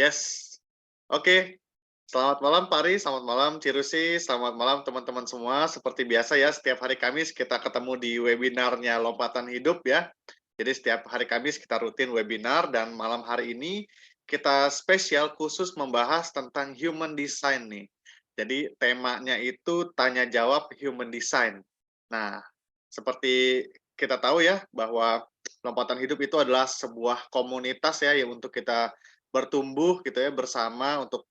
Yes. Oke. Selamat malam Pari, selamat malam Cirusi, selamat malam teman-teman semua. Seperti biasa ya, setiap hari Kamis kita ketemu di webinarnya Lompatan Hidup ya. Jadi setiap hari Kamis kita rutin webinar dan malam hari ini kita spesial khusus membahas tentang human design nih. Jadi temanya itu tanya jawab human design. Nah, seperti kita tahu ya bahwa Lompatan Hidup itu adalah sebuah komunitas ya yang untuk kita bertumbuh gitu ya bersama untuk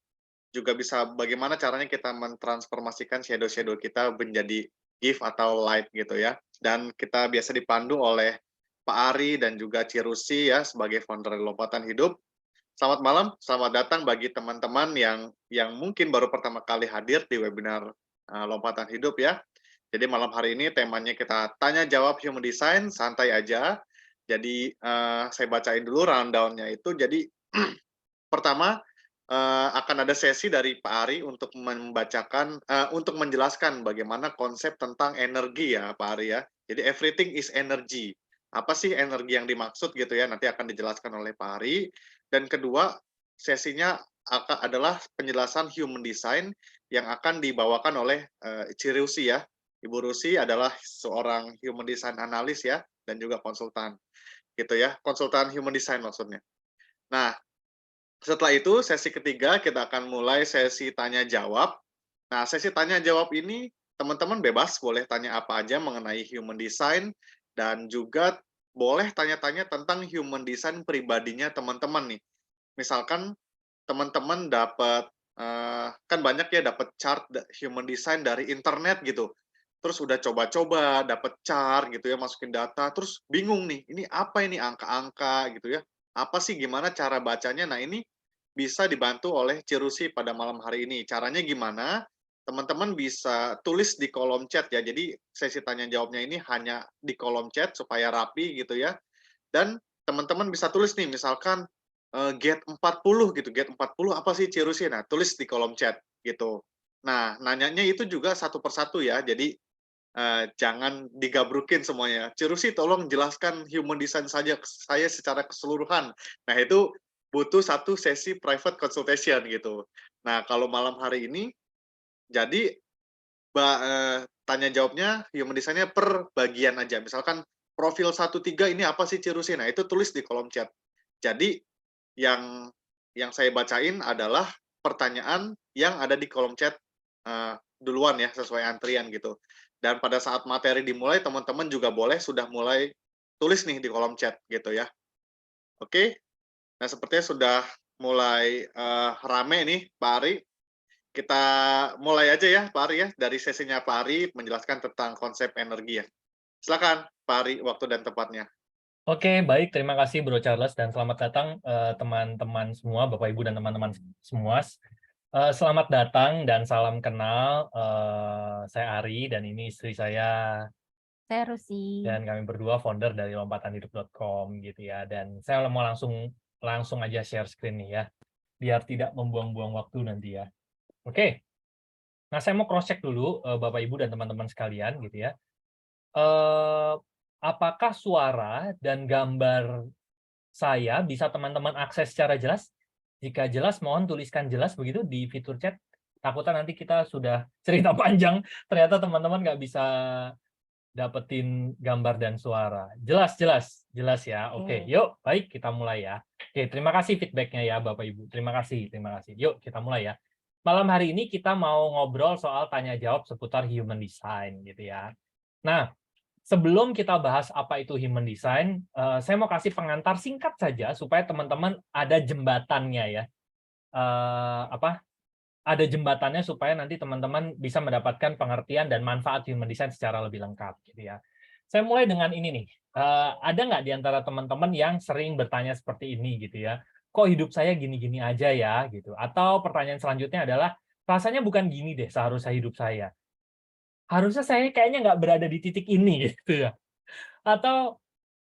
juga bisa bagaimana caranya kita mentransformasikan shadow-shadow kita menjadi gift atau light gitu ya. Dan kita biasa dipandu oleh Pak Ari dan juga Cirusi ya sebagai founder Lompatan Hidup. Selamat malam, selamat datang bagi teman-teman yang mungkin baru pertama kali hadir di webinar Lompatan Hidup ya. Jadi malam hari ini temanya kita tanya jawab human design, santai aja. Jadi saya bacain dulu rundown-nya itu. Jadi pertama, akan ada sesi dari Pak Ari untuk membacakan untuk menjelaskan bagaimana konsep tentang energi ya, Pak Ari ya. Jadi everything is energy. Apa sih energi yang dimaksud gitu ya, nanti akan dijelaskan oleh Pak Ari. Dan kedua, sesinya adalah penjelasan human design yang akan dibawakan oleh Ici Rusi ya. Ibu Rusi adalah seorang human design analis ya, dan juga konsultan gitu ya, konsultan human design maksudnya. Nah, setelah itu, sesi ketiga kita akan mulai sesi tanya jawab. Nah, sesi tanya jawab ini teman-teman bebas boleh tanya apa aja mengenai human design dan juga boleh tanya-tanya tentang human design pribadinya teman-teman nih. Misalkan teman-teman dapat kan banyak ya dapat chart human design dari internet gitu. Terus udah coba-coba dapat chart gitu ya, masukin data, terus bingung nih, ini apa ini angka-angka gitu ya. Apa sih gimana cara bacanya? Nah, ini bisa dibantu oleh Cirusi pada malam hari ini. Caranya gimana? Teman-teman bisa tulis di kolom chat ya. Jadi sesi tanya jawabnya ini hanya di kolom chat supaya rapi gitu ya. Dan teman-teman bisa tulis nih misalkan get 40 gitu. Get 40 apa sih Cirusi? Nah, tulis di kolom chat gitu. Nah, nanyanya itu juga satu persatu ya. Jadi jangan digabrukin semuanya. Cirusi tolong jelaskan human design saja saya secara keseluruhan. Nah, itu butuh satu sesi private consultation gitu. Nah, kalau malam hari ini jadi tanya jawabnya human design-nya per bagian aja. Misalkan profil 1-3 ini apa sih Cirusi? Nah, itu tulis di kolom chat. Jadi yang saya bacain adalah pertanyaan yang ada di kolom chat duluan ya sesuai antrian gitu. Dan pada saat materi dimulai teman-teman juga boleh sudah mulai tulis nih di kolom chat gitu ya. Oke. Nah, sepertinya sudah mulai rame nih Pak Ari. Kita mulai aja ya Pak Ari ya dari sesinya Pak Ari menjelaskan tentang konsep energi ya. Silakan Pak Ari waktu dan tempatnya. Oke, baik. Terima kasih Bro Charles dan selamat datang teman-teman semua, Bapak Ibu dan teman-teman semua. Selamat datang dan salam kenal. Saya Ari dan ini istri saya Terusi. dan kami berdua founder dari lompatanhidup.com gitu ya. Dan saya mau langsung langsung aja share screen nih ya, biar tidak membuang-buang waktu nanti ya. Oke. Nah, saya mau cross check dulu Bapak Ibu dan teman-teman sekalian gitu ya. Eh, apakah suara dan gambar saya bisa teman-teman akses secara jelas? Jika jelas, mohon tuliskan jelas begitu di fitur chat. Takutnya nanti kita sudah cerita panjang, ternyata teman-teman nggak bisa dapetin gambar dan suara. Jelas, jelas, jelas ya. Oke, Oke. yuk, baik kita mulai ya. Oke, terima kasih feedbacknya ya Bapak Ibu. Terima kasih, terima kasih. Yuk kita mulai ya. Malam hari ini kita mau ngobrol soal tanya jawab seputar human design gitu ya. Nah, sebelum kita bahas apa itu human design, saya mau kasih pengantar singkat saja supaya teman-teman ada jembatannya ya. Ada jembatannya supaya nanti teman-teman bisa mendapatkan pengertian dan manfaat human design secara lebih lengkap gitu ya. Saya mulai dengan ini nih. Ada nggak di antara teman-teman yang sering bertanya seperti ini gitu ya? Kok hidup saya gini-gini aja ya gitu? Atau pertanyaan selanjutnya adalah rasanya bukan gini deh seharusnya hidup saya. Harusnya saya kayaknya nggak berada di titik ini gitu ya. Atau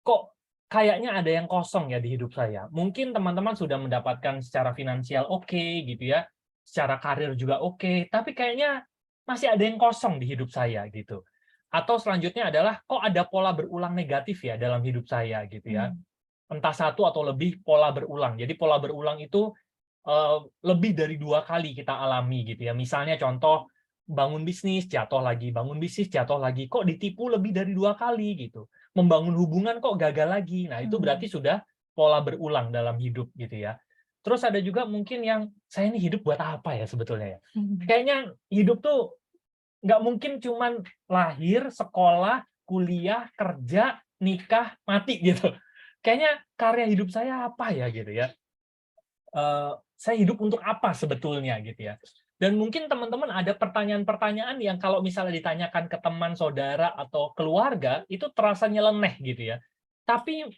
kok kayaknya ada yang kosong ya di hidup saya. Mungkin teman-teman sudah mendapatkan secara finansial oke gitu ya, secara karir juga oke, tapi kayaknya masih ada yang kosong di hidup saya gitu. Atau selanjutnya adalah kok ada pola berulang negatif ya dalam hidup saya gitu ya. Mmm. Entah satu atau lebih pola berulang. Jadi pola berulang itu lebih dari 2 kali kita alami gitu ya. Misalnya contoh bangun bisnis, jatuh lagi, bangun bisnis, jatuh lagi. Kok ditipu lebih dari 2 kali gitu. Membangun hubungan kok gagal lagi. Nah, itu berarti sudah pola berulang dalam hidup gitu ya. Terus ada juga mungkin yang saya ini hidup buat apa ya sebetulnya ya. Kayaknya hidup tuh nggak mungkin cuman lahir, sekolah, kuliah, kerja, nikah, mati gitu. Kayaknya karya hidup saya apa ya gitu ya. Saya hidup untuk apa sebetulnya gitu ya. Dan mungkin teman-teman ada pertanyaan-pertanyaan yang kalau misalnya ditanyakan ke teman, saudara, atau keluarga, itu terasa nyeleneh gitu ya. Tapi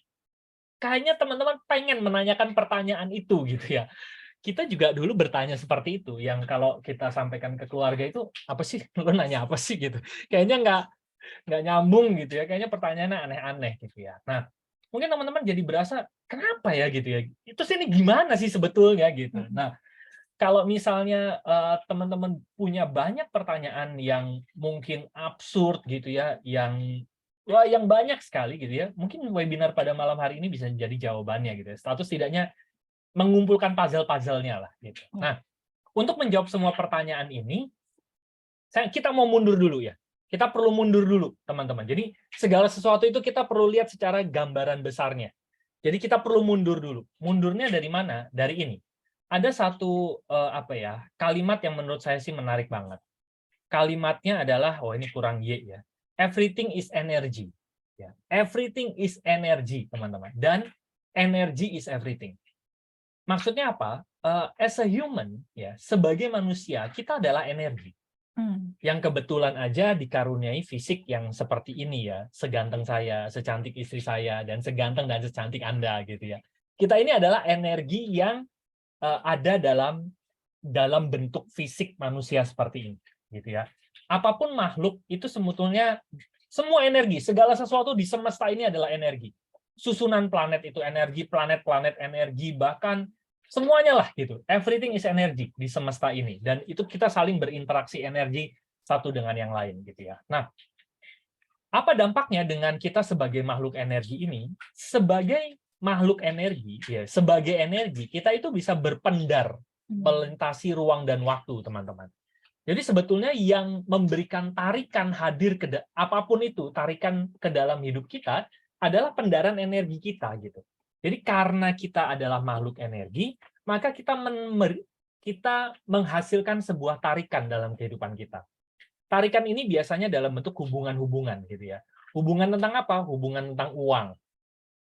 kayaknya teman-teman pengen menanyakan pertanyaan itu gitu ya. Kita juga dulu bertanya seperti itu, yang kalau kita sampaikan ke keluarga itu, apa sih, lu nanya apa sih gitu. Kayaknya nggak nyambung gitu ya, kayaknya pertanyaannya aneh-aneh gitu ya. Nah, mungkin teman-teman jadi berasa, kenapa ya gitu ya, itu sih ini gimana sih sebetulnya gitu. Nah, kalau misalnya teman-teman punya banyak pertanyaan yang mungkin absurd gitu ya, yang banyak sekali gitu ya, mungkin webinar pada malam hari ini bisa jadi jawabannya gitu ya. Status tidaknya mengumpulkan puzzle-puzzle-nya lah gitu. Nah, untuk menjawab semua pertanyaan ini, kita mau mundur dulu ya. Kita perlu mundur dulu, teman-teman. Jadi segala sesuatu itu kita perlu lihat secara gambaran besarnya. Jadi kita perlu mundur dulu. Mundurnya dari mana? Dari ini. Ada satu kalimat yang menurut saya sih menarik banget. Kalimatnya adalah, oh ini kurang Y ya. Everything is energy. Ya. Everything is energy, teman-teman. Dan energy is everything. Maksudnya apa? As a human, ya, sebagai manusia, kita adalah energi. Yang kebetulan aja dikaruniai fisik yang seperti ini ya, seganteng saya, secantik istri saya, dan seganteng dan secantik Anda gitu ya. Kita ini adalah energi yang ada dalam bentuk fisik manusia seperti ini, gitu ya. Apapun makhluk itu sebetulnya semua energi, segala sesuatu di semesta ini adalah energi. Susunan planet itu energi, planet-planet energi, bahkan semuanya lah gitu. Everything is energy di semesta ini, dan itu kita saling berinteraksi energi satu dengan yang lain gitu ya. Nah, apa dampaknya dengan kita sebagai makhluk energi ini? Sebagai makhluk energi, ya, sebagai energi kita itu bisa berpendar melintasi ruang dan waktu, teman-teman. Jadi sebetulnya yang memberikan tarikan hadir ke apapun itu, tarikan ke dalam hidup kita adalah pendaran energi kita gitu. Jadi karena kita adalah makhluk energi, maka kita menghasilkan sebuah tarikan dalam kehidupan kita. Tarikan ini biasanya dalam bentuk hubungan-hubungan gitu ya. Hubungan tentang apa? Hubungan tentang uang.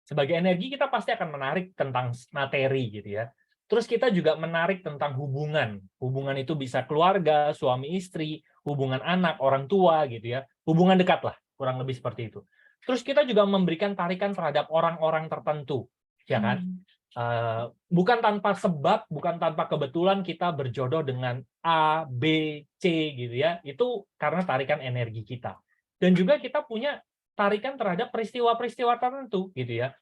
Sebagai energi kita pasti akan menarik tentang materi gitu ya. Terus kita juga menarik tentang hubungan. Hubungan itu bisa keluarga, suami istri, hubungan anak, orang tua gitu ya. Hubungan dekat lah, kurang lebih seperti itu. Terus kita juga memberikan tarikan terhadap orang-orang tertentu, ya kan? Bukan tanpa sebab, bukan tanpa kebetulan kita berjodoh dengan A, B, C gitu ya. Itu karena tarikan energi kita. Dan juga kita punya tarikan terhadap peristiwa-peristiwa tertentu gitu ya.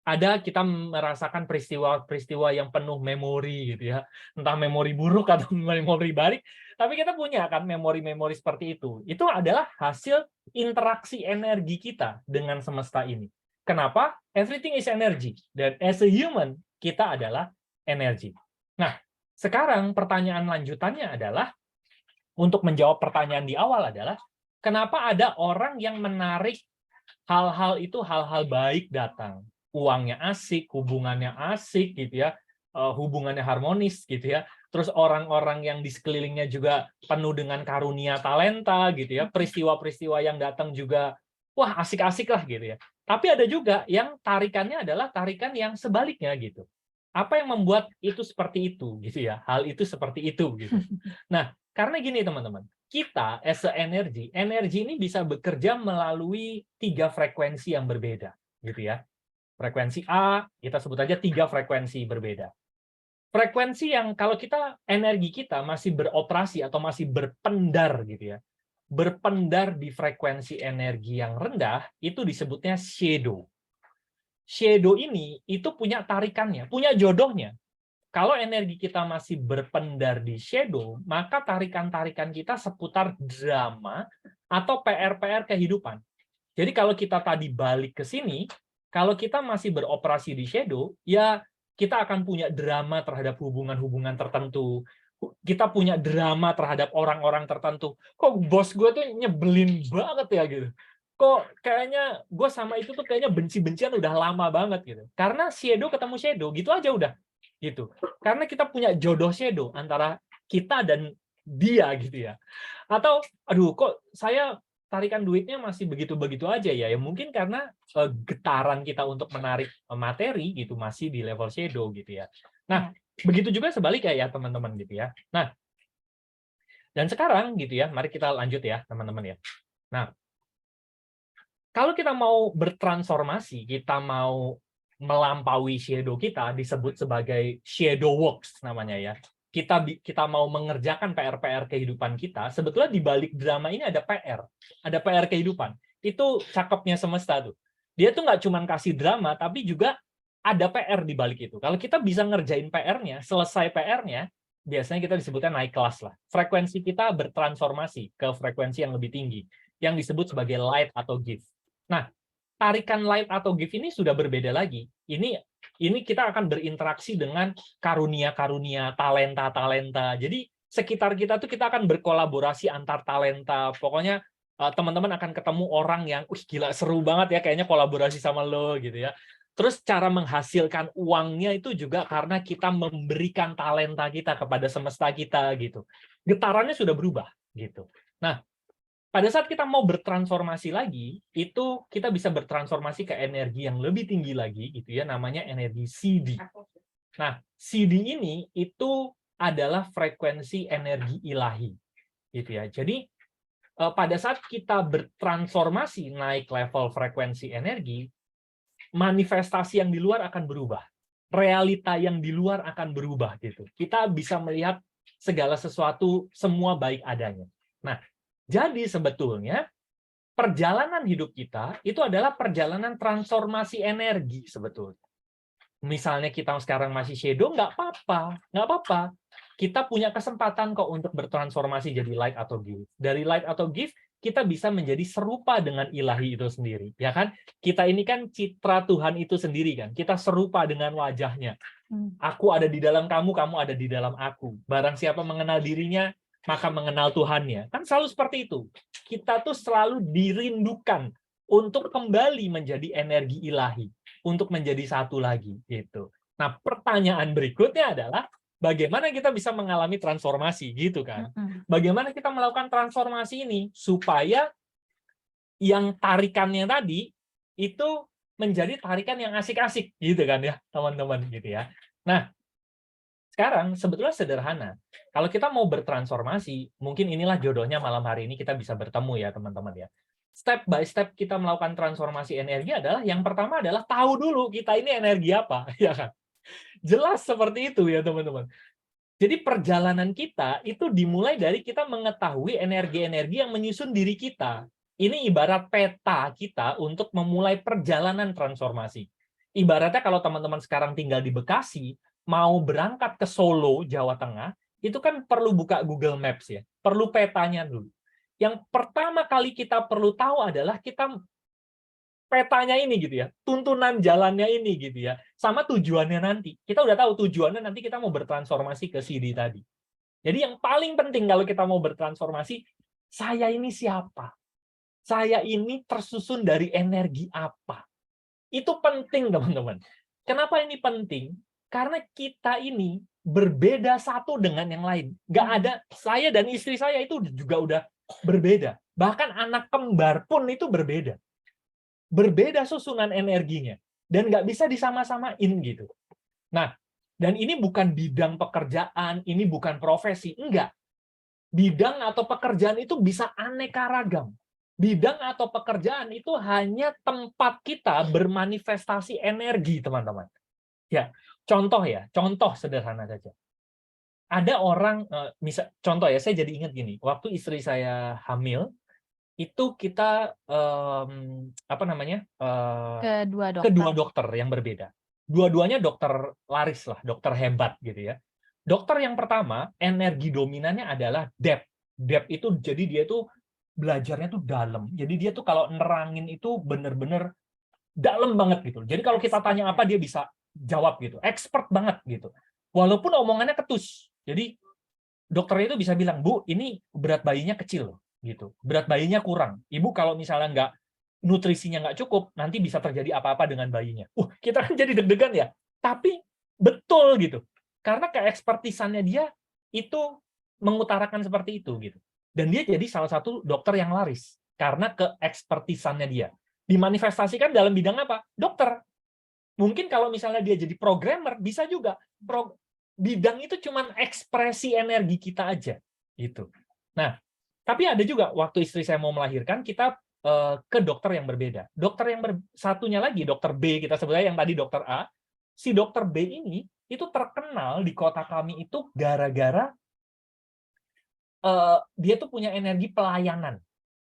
Ada kita merasakan peristiwa-peristiwa yang penuh memori gitu ya, entah memori buruk atau memori baik, tapi kita punya kan memori-memori seperti itu. Itu adalah hasil interaksi energi kita dengan semesta ini. Kenapa? Everything is energy, dan as a human kita adalah energi. Nah, sekarang pertanyaan lanjutannya adalah, untuk menjawab pertanyaan di awal adalah, kenapa ada orang yang menarik hal-hal itu, hal-hal baik datang? Uangnya asik, hubungannya asik gitu ya, hubungannya harmonis gitu ya. Terus orang-orang yang di sekelilingnya juga penuh dengan karunia talenta gitu ya. Peristiwa-peristiwa yang datang juga wah asik-asik lah gitu ya. Tapi ada juga yang tarikannya adalah tarikan yang sebaliknya gitu. Apa yang membuat itu seperti itu gitu ya? Hal itu seperti itu gitu. Nah, karena gini teman-teman, kita as a energi ini bisa bekerja melalui 3 frekuensi yang berbeda gitu ya. Frekuensi A, kita sebut aja 3 frekuensi berbeda. Frekuensi yang kalau kita, energi kita masih beroperasi atau masih berpendar gitu ya, berpendar di frekuensi energi yang rendah, itu disebutnya shadow. Shadow ini itu punya tarikannya, punya jodohnya. Kalau energi kita masih berpendar di shadow, maka tarikan-tarikan kita seputar drama atau PR-PR kehidupan. Jadi kalau kita tadi balik ke sini, kalau kita masih beroperasi di shadow, ya kita akan punya drama terhadap hubungan-hubungan tertentu. Kita punya drama terhadap orang-orang tertentu. Kok bos gue tuh nyebelin banget ya gitu. Kok kayaknya gue sama itu tuh kayaknya benci-bencian udah lama banget gitu. Karena shadow ketemu shadow, gitu aja udah. Gitu. Karena kita punya jodoh shadow antara kita dan dia gitu ya. Atau, aduh kok saya tarikan duitnya masih begitu-begitu aja ya. Ya mungkin karena getaran kita untuk menarik materi gitu masih di level shadow gitu ya. Nah, begitu juga sebaliknya ya teman-teman gitu ya. Nah, dan sekarang gitu ya, mari kita lanjut ya teman-teman ya. Nah, kalau kita mau bertransformasi, kita mau melampaui shadow kita disebut sebagai shadow works namanya ya. Kita mau mengerjakan PR-PR kehidupan kita, sebetulnya di balik drama ini ada PR kehidupan. Itu cakepnya semesta tuh. Dia tuh nggak cuma kasih drama, tapi juga ada PR di balik itu. Kalau kita bisa ngerjain PR-nya, selesai PR-nya, biasanya kita disebutnya naik kelas lah. Frekuensi kita bertransformasi ke frekuensi yang lebih tinggi, yang disebut sebagai light atau gift. Nah, tarikan light atau gift ini sudah berbeda lagi. Ini kita akan berinteraksi dengan karunia-karunia, talenta-talenta. Jadi sekitar kita tuh kita akan berkolaborasi antar talenta. Pokoknya teman-teman akan ketemu orang yang, gila seru banget ya, kayaknya kolaborasi sama lo gitu ya. Terus cara menghasilkan uangnya itu juga karena kita memberikan talenta kita kepada semesta kita gitu. Getarannya sudah berubah gitu. Nah, pada saat kita mau bertransformasi lagi, itu kita bisa bertransformasi ke energi yang lebih tinggi lagi, gitu ya, namanya energi CD. Nah, CD ini itu adalah frekuensi energi ilahi, gitu ya. Jadi pada saat kita bertransformasi naik level frekuensi energi, manifestasi yang di luar akan berubah, realita yang di luar akan berubah, gitu. Kita bisa melihat segala sesuatu semua baik adanya. Nah, jadi sebetulnya perjalanan hidup kita itu adalah perjalanan transformasi energi sebetulnya. Misalnya kita sekarang masih shadow, nggak apa-apa. Kita punya kesempatan kok untuk bertransformasi jadi light atau gift. Dari light atau gift, kita bisa menjadi serupa dengan ilahi itu sendiri. Ya kan? Kita ini kan citra Tuhan itu sendiri kan. Kita serupa dengan wajahnya. Aku ada di dalam kamu, kamu ada di dalam aku. Barang siapa mengenal dirinya, maka mengenal Tuhannya. Kan selalu seperti itu. Kita tuh selalu dirindukan untuk kembali menjadi energi ilahi, untuk menjadi satu lagi gitu. Nah, pertanyaan berikutnya adalah bagaimana kita bisa mengalami transformasi gitu kan? Bagaimana kita melakukan transformasi ini supaya yang tarikannya tadi itu menjadi tarikan yang asik-asik gitu kan ya, teman-teman gitu ya. Nah, sekarang sebetulnya sederhana. Kalau kita mau bertransformasi, mungkin inilah jodohnya malam hari ini kita bisa bertemu ya teman-teman ya. Step by step kita melakukan transformasi energi adalah yang pertama adalah tahu dulu kita ini energi apa, ya kan? Jelas seperti itu ya teman-teman. Jadi perjalanan kita itu dimulai dari kita mengetahui energi-energi yang menyusun diri kita. Ini ibarat peta kita untuk memulai perjalanan transformasi. Ibaratnya kalau teman-teman sekarang tinggal di Bekasi, mau berangkat ke Solo, Jawa Tengah, itu kan perlu buka Google Maps ya, perlu petanya dulu. Yang pertama kali kita perlu tahu adalah kita petanya ini gitu ya, tuntunan jalannya ini gitu ya, sama tujuannya nanti. Kita udah tahu tujuannya nanti kita mau bertransformasi ke CD tadi. Jadi yang paling penting kalau kita mau bertransformasi, saya ini siapa? Saya ini tersusun dari energi apa? Itu penting teman-teman. Kenapa ini penting? Karena kita ini berbeda satu dengan yang lain. Nggak ada, saya dan istri saya itu juga udah berbeda. Bahkan anak kembar pun itu berbeda. Berbeda susunan energinya. Dan nggak bisa disama-samain gitu. Nah, dan ini bukan bidang pekerjaan, ini bukan profesi. Enggak. Bidang atau pekerjaan itu bisa aneka ragam. Bidang atau pekerjaan itu hanya tempat kita bermanifestasi energi, teman-teman. Ya, contoh sederhana saja. Ada orang, contoh ya, saya jadi ingat gini, waktu istri saya hamil, itu kita kedua dokter yang berbeda. Dua-duanya dokter laris lah, dokter hebat gitu ya. Dokter yang pertama, energi dominannya adalah depth. Depth itu jadi dia tuh belajarnya tuh dalam. Jadi dia tuh kalau nerangin itu bener-bener dalam banget gitu. Jadi kalau kita tanya apa dia bisa jawab gitu, expert banget gitu. Walaupun omongannya ketus. Jadi dokternya itu bisa bilang, Bu, ini berat bayinya kecil gitu, berat bayinya kurang. Ibu kalau misalnya nggak nutrisinya nggak cukup, nanti bisa terjadi apa-apa dengan bayinya. Kita kan jadi deg-degan ya. Tapi betul gitu, karena keekspertisannya dia itu mengutarakan seperti itu gitu. Dan dia jadi salah satu dokter yang laris karena keekspertisannya dia. Dimanifestasikan dalam bidang apa? Dokter. Mungkin kalau misalnya dia jadi programmer, bisa juga. Bidang itu cuma ekspresi energi kita aja. Gitu. Nah, tapi ada juga waktu istri saya mau melahirkan, kita ke dokter yang berbeda. Dokter yang satunya lagi, dokter B, kita sebutnya yang tadi dokter A. Si dokter B ini, itu terkenal di kota kami itu gara-gara dia tuh punya energi pelayanan.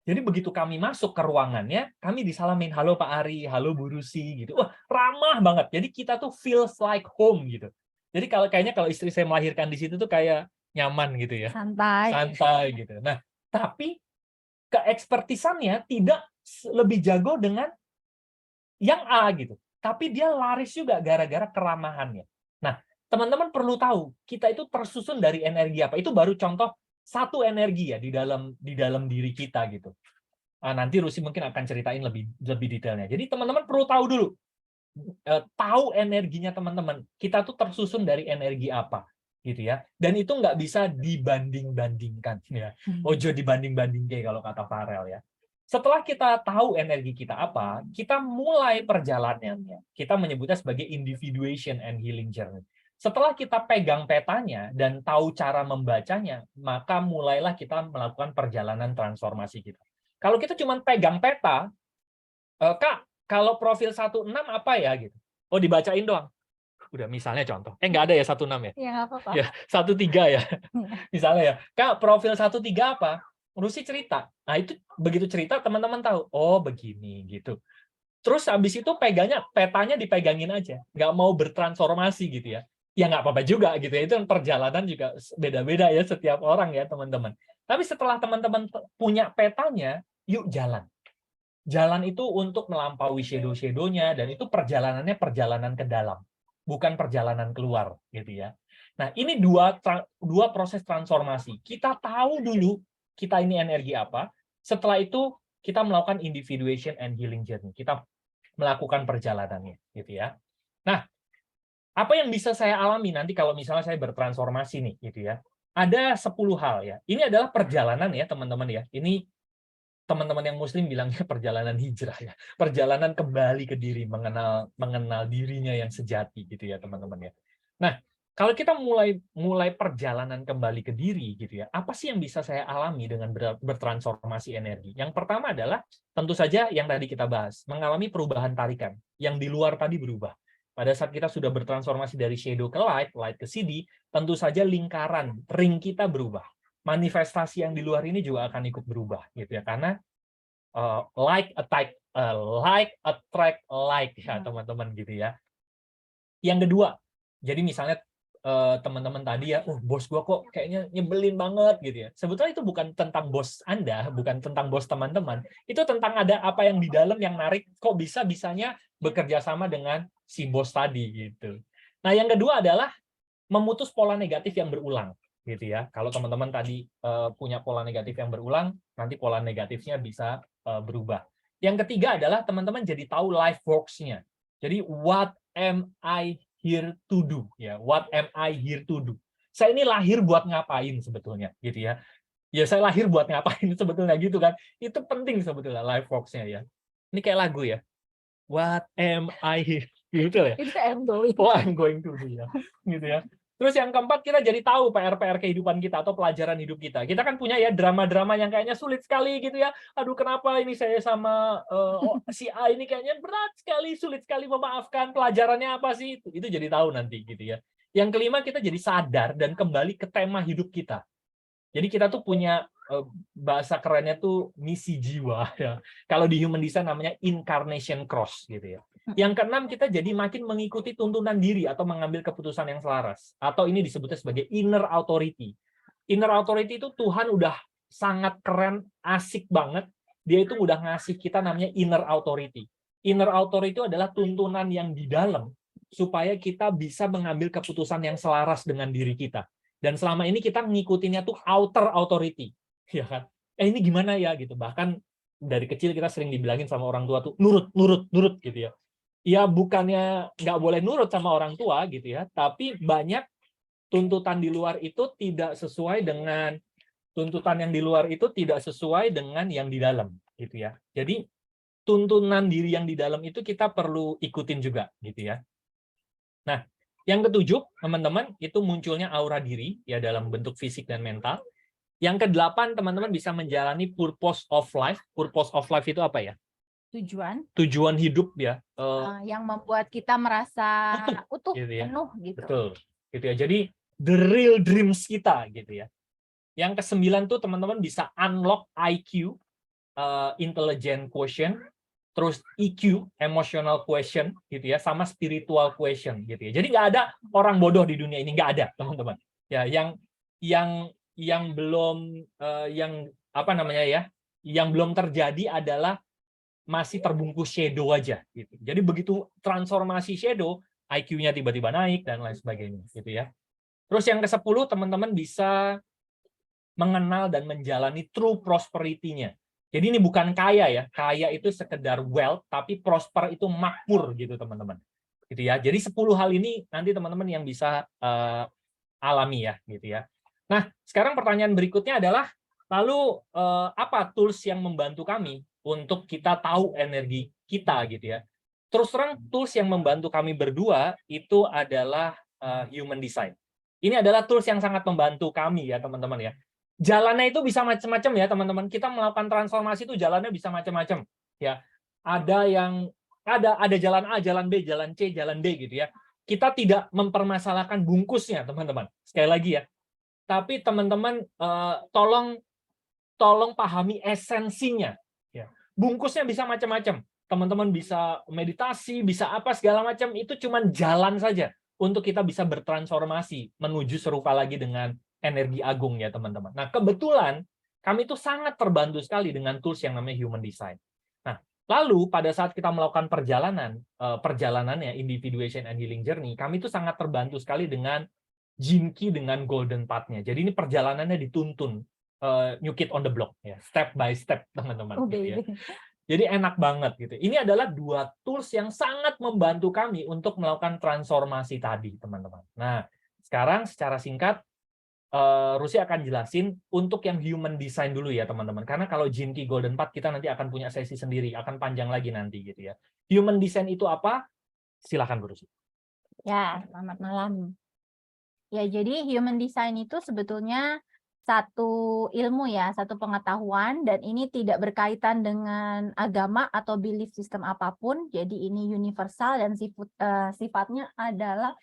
Jadi begitu kami masuk ke ruangannya, kami disalamin, halo Pak Ari, halo Bu Rusi, gitu. Wah, ramah banget. Jadi kita tuh feels like home gitu. Jadi kayaknya kalau istri saya melahirkan di situ tuh kayak nyaman gitu ya. Santai gitu. Nah, tapi keekspertisannya tidak lebih jago dengan yang A gitu. Tapi dia laris juga gara-gara keramahannya. Nah, teman-teman perlu tahu, kita itu tersusun dari energi apa. Itu baru contoh satu energi ya di dalam diri kita gitu. Nanti Rusi mungkin akan ceritain lebih detailnya. Jadi teman-teman perlu tahu dulu, tahu energinya teman-teman. Kita tuh tersusun dari energi apa, gitu ya. Dan itu nggak bisa dibanding-bandingkan ya. Ojo dibanding-bandingkan kalau kata Farel ya. Setelah kita tahu energi kita apa, kita mulai perjalanannya. Kita menyebutnya sebagai individuation and healing journey. Setelah kita pegang petanya dan tahu cara membacanya, maka mulailah kita melakukan perjalanan transformasi kita. Kalau kita cuma pegang peta, Kak, kalau profil 16 apa ya gitu? Oh, dibacain doang. Udah misalnya contoh. Nggak ada ya 16 ya? Ya, nggak apa-apa. Ya, 13 ya. Misalnya ya, Kak, profil 13 apa? Rusi cerita. Nah, itu begitu cerita teman-teman tahu, oh begini gitu. Terus habis itu petanya dipegangin aja. Nggak mau bertransformasi gitu ya. Ya nggak apa-apa juga gitu ya. Itu perjalanan juga beda-beda ya setiap orang ya teman-teman. Tapi setelah teman-teman punya petanya, yuk jalan. Jalan itu untuk melampaui shadow-shadownya, dan itu perjalanannya perjalanan ke dalam, bukan perjalanan keluar gitu ya. Nah, ini dua proses transformasi. Kita tahu dulu kita ini energi apa. Setelah itu kita melakukan individuation and healing journey. Kita melakukan perjalanannya gitu ya. Nah, apa yang bisa saya alami nanti kalau misalnya saya bertransformasi nih gitu ya. Ada 10 hal ya. Ini adalah perjalanan ya teman-teman ya. Ini teman-teman yang muslim bilangnya perjalanan hijrah ya. Perjalanan kembali ke diri, mengenal dirinya yang sejati gitu ya teman-teman ya. Nah, kalau kita mulai perjalanan kembali ke diri gitu ya. Apa sih yang bisa saya alami dengan bertransformasi energi? Yang pertama adalah tentu saja yang tadi kita bahas, mengalami perubahan tarikan. Yang di luar tadi berubah. Pada saat kita sudah bertransformasi dari shadow ke light, light ke CD, tentu saja lingkaran, ring kita berubah. Manifestasi yang di luar ini juga akan ikut berubah gitu ya, karena like attract like ya teman-teman gitu ya. Yang kedua, jadi misalnya teman-teman tadi ya, bos gua kok kayaknya nyebelin banget gitu ya. Sebetulnya itu bukan tentang bos Anda, bukan tentang bos teman-teman. Itu tentang ada apa yang di dalam yang narik, kok bisanya bekerja sama dengan si bos tadi gitu. Nah, yang kedua adalah memutus pola negatif yang berulang gitu ya. Kalau teman-teman tadi punya pola negatif yang berulang, nanti pola negatifnya bisa berubah. Yang ketiga adalah teman-teman jadi tahu life works-nya. Jadi what am I here to do ya? What am I here to do? Saya ini lahir buat ngapain sebetulnya gitu ya. Ya saya lahir buat ngapain sebetulnya gitu kan. Itu penting sebetulnya life works-nya ya. Ini kayak lagu ya. What am I here? Gitu ya. Itu I'm going. Oh, I'm going to do ya. Gitu ya. Terus yang keempat, kita jadi tahu PR-PR kehidupan kita atau pelajaran hidup kita. Kita kan punya ya drama-drama yang kayaknya sulit sekali gitu ya. Aduh, kenapa ini saya sama si A ini kayaknya berat sekali, sulit sekali memaafkan. Pelajarannya apa sih? Itu jadi tahu nanti gitu ya. Yang kelima, kita jadi sadar dan kembali ke tema hidup kita. Jadi kita tuh punya bahasa kerennya tuh misi jiwa ya. Kalau di human design namanya incarnation cross gitu ya. Yang keenam, kita jadi makin mengikuti tuntunan diri atau mengambil keputusan yang selaras. Atau ini disebutnya sebagai inner authority. Inner authority itu Tuhan udah sangat keren, asik banget. Dia itu udah ngasih kita namanya inner authority. Inner authority itu adalah tuntunan yang di dalam supaya kita bisa mengambil keputusan yang selaras dengan diri kita. Dan selama ini kita ngikutinnya tuh outer authority, ya kan? Ini gimana ya gitu. Bahkan dari kecil kita sering dibilangin sama orang tua tuh nurut, nurut, nurut gitu ya. Ya bukannya nggak boleh nurut sama orang tua gitu ya, tapi banyak tuntutan di luar itu tidak sesuai dengan tuntutan yang di luar itu tidak sesuai dengan yang di dalam gitu ya. Jadi tuntunan diri yang di dalam itu kita perlu ikutin juga gitu ya. Nah, yang ketujuh, teman-teman, itu munculnya aura diri ya dalam bentuk fisik dan mental. Yang kedelapan, teman-teman bisa menjalani purpose of life. Purpose of life itu apa ya? Tujuan hidup ya. Yang membuat kita merasa utuh, gitu ya. penuh gitu. Betul. Gitu ya. Jadi the real dreams kita gitu ya. Yang kesembilan tuh teman-teman bisa unlock IQ, intelligent quotient, terus EQ, emotional quotient gitu ya, sama spiritual quotient gitu ya. Jadi nggak ada orang bodoh di dunia ini, nggak ada teman-teman. Ya, yang belum yang apa namanya ya, yang belum terjadi adalah masih terbungkus shadow aja gitu. Jadi begitu transformasi shadow, IQ-nya tiba-tiba naik dan lain sebagainya gitu ya. Terus yang ke-10 teman-teman bisa mengenal dan menjalani true prosperity-nya. Jadi ini bukan kaya ya, kaya itu sekedar wealth, tapi prosper itu makmur gitu teman-teman. Gitu ya. Jadi 10 hal ini nanti teman-teman yang bisa alami ya gitu ya. Nah, sekarang pertanyaan berikutnya adalah lalu apa tools yang membantu kami untuk kita tahu energi kita gitu ya. Terus terang tools yang membantu kami berdua itu adalah human design. Ini adalah tools yang sangat membantu kami ya teman-teman ya. Jalannya itu bisa macam-macam ya teman-teman. Kita melakukan transformasi itu jalannya bisa macam-macam ya. Ada yang ada jalan A, jalan B, jalan C, jalan D gitu ya. Kita tidak mempermasalahkan bungkusnya teman-teman. Sekali lagi ya. Tapi teman-teman tolong pahami esensinya ya. Bungkusnya bisa macam-macam. Teman-teman bisa meditasi, bisa apa segala macam, itu cuma jalan saja untuk kita bisa bertransformasi menuju serupa lagi dengan energi agung ya teman-teman. Nah, kebetulan kami itu sangat terbantu sekali dengan tools yang namanya human design. Nah, lalu pada saat kita melakukan perjalanannya individuation and healing journey, kami itu sangat terbantu sekali dengan Gene Key dengan Golden Path-nya. Jadi ini perjalanannya dituntun New Kid on the Block ya, step by step teman-teman. Gitu ya. Jadi enak banget gitu. Ini adalah dua tools yang sangat membantu kami untuk melakukan transformasi tadi, teman-teman. Nah, sekarang secara singkat Rusi akan jelasin untuk yang human design dulu ya, teman-teman. Karena kalau Gene Key Golden Path kita nanti akan punya sesi sendiri, akan panjang lagi nanti gitu ya. Human design itu apa? Silakan Bu Rusi. Ya, selamat malam. Ya, jadi human design itu sebetulnya satu ilmu ya, satu pengetahuan, dan ini tidak berkaitan dengan agama atau belief system apapun. Jadi ini universal dan sifatnya adalah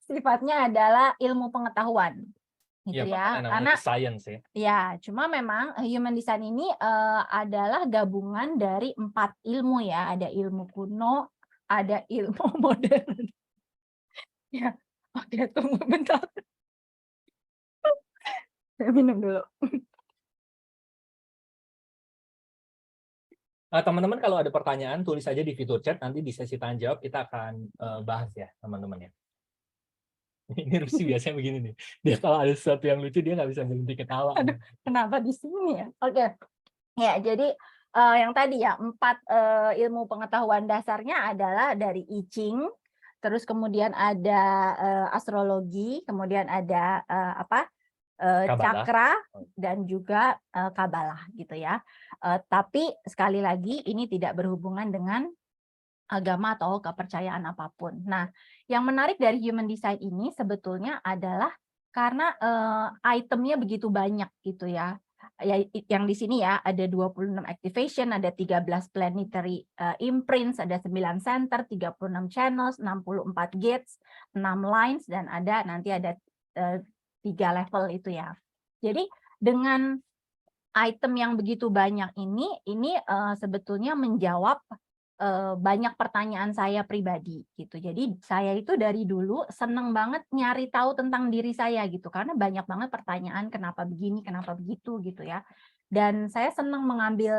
sifatnya adalah ilmu pengetahuan. Gitu ya, karena science ya. Ya, cuma memang human design ini adalah gabungan dari 4 ilmu ya. Ada ilmu kuno, ada ilmu modern. Ya, oke, tunggu bentar. Saya minum dulu. Teman-teman kalau ada pertanyaan tulis saja di fitur chat, nanti di sesi tanya jawab kita akan bahas ya teman-teman ya. Ini Rusi biasanya begini nih, dia kalau ada sesuatu yang lucu dia nggak bisa berhenti ketawa. Aduh, kenapa di sini ya? Oke, ya jadi yang tadi ya 4 ilmu pengetahuan dasarnya adalah dari I Ching, terus kemudian ada astrologi, kemudian ada cakra dan juga kabalah gitu ya. Tapi sekali lagi ini tidak berhubungan dengan agama atau kepercayaan apapun. Nah, yang menarik dari human design ini sebetulnya adalah karena itemnya begitu banyak gitu ya. Yang di sini ya ada 26 activation, ada 13 planetary imprints, ada 9 center, 36 channels, 64 gates, 6 lines, dan nanti ada 3 level itu ya. Jadi dengan item yang begitu banyak ini sebetulnya menjawab banyak pertanyaan saya pribadi gitu. Jadi saya itu dari dulu seneng banget nyari tahu tentang diri saya gitu, karena banyak banget pertanyaan kenapa begini, kenapa begitu gitu ya. Dan saya seneng mengambil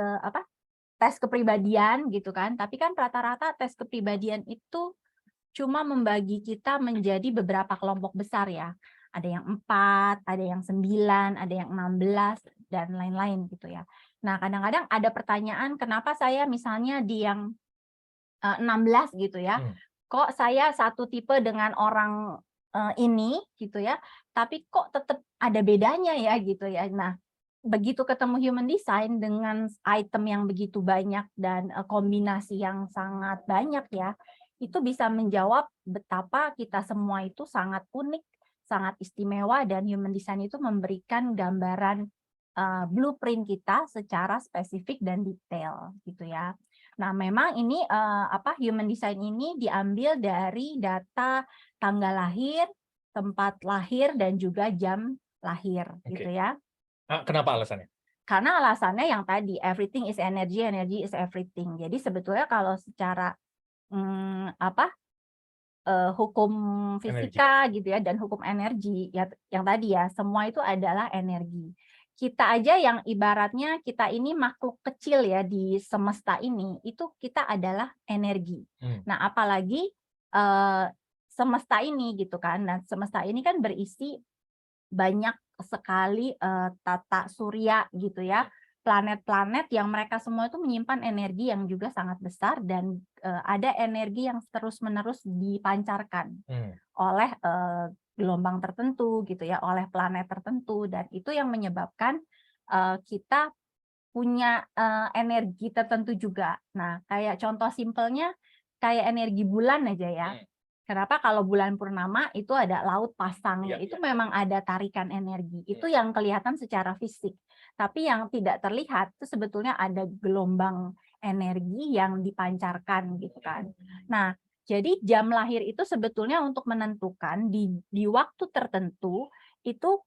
tes kepribadian gitu kan, tapi kan rata-rata tes kepribadian itu cuma membagi kita menjadi beberapa kelompok besar ya. Ada yang 4, ada yang 9, ada yang 16, dan lain-lain gitu ya. Nah, kadang-kadang ada pertanyaan kenapa saya misalnya di yang 16 gitu ya, kok saya satu tipe dengan orang ini gitu ya, tapi kok tetap ada bedanya ya gitu ya. Nah, begitu ketemu human design dengan item yang begitu banyak dan kombinasi yang sangat banyak ya, itu bisa menjawab betapa kita semua itu sangat unik, sangat istimewa, dan human design itu memberikan gambaran blueprint kita secara spesifik dan detail gitu ya. Nah, memang ini human design ini diambil dari data tanggal lahir, tempat lahir, dan juga jam lahir gitu ya. Kenapa alasannya? Karena alasannya yang tadi, everything is energy, energy is everything. Jadi sebetulnya kalau secara hukum fisika gitu ya, dan hukum energi ya, yang tadi ya, semua itu adalah energi. Kita aja yang ibaratnya kita ini makhluk kecil ya di semesta ini, itu kita adalah energi. Nah, apalagi semesta ini gitu kan. Nah, semesta ini kan berisi banyak sekali tata surya gitu ya, planet-planet yang mereka semua itu menyimpan energi yang juga sangat besar, dan ada energi yang terus-menerus dipancarkan oleh gelombang tertentu gitu ya, oleh planet tertentu, dan itu yang menyebabkan kita punya energi tertentu juga. Nah, kayak contoh simpelnya kayak energi bulan aja ya. Kenapa kalau bulan purnama itu ada laut pasang, itu memang ada tarikan energi. Itu yang kelihatan secara fisik. Tapi yang tidak terlihat itu sebetulnya ada gelombang energi yang dipancarkan gitu kan. Nah, jadi jam lahir itu sebetulnya untuk menentukan di waktu tertentu itu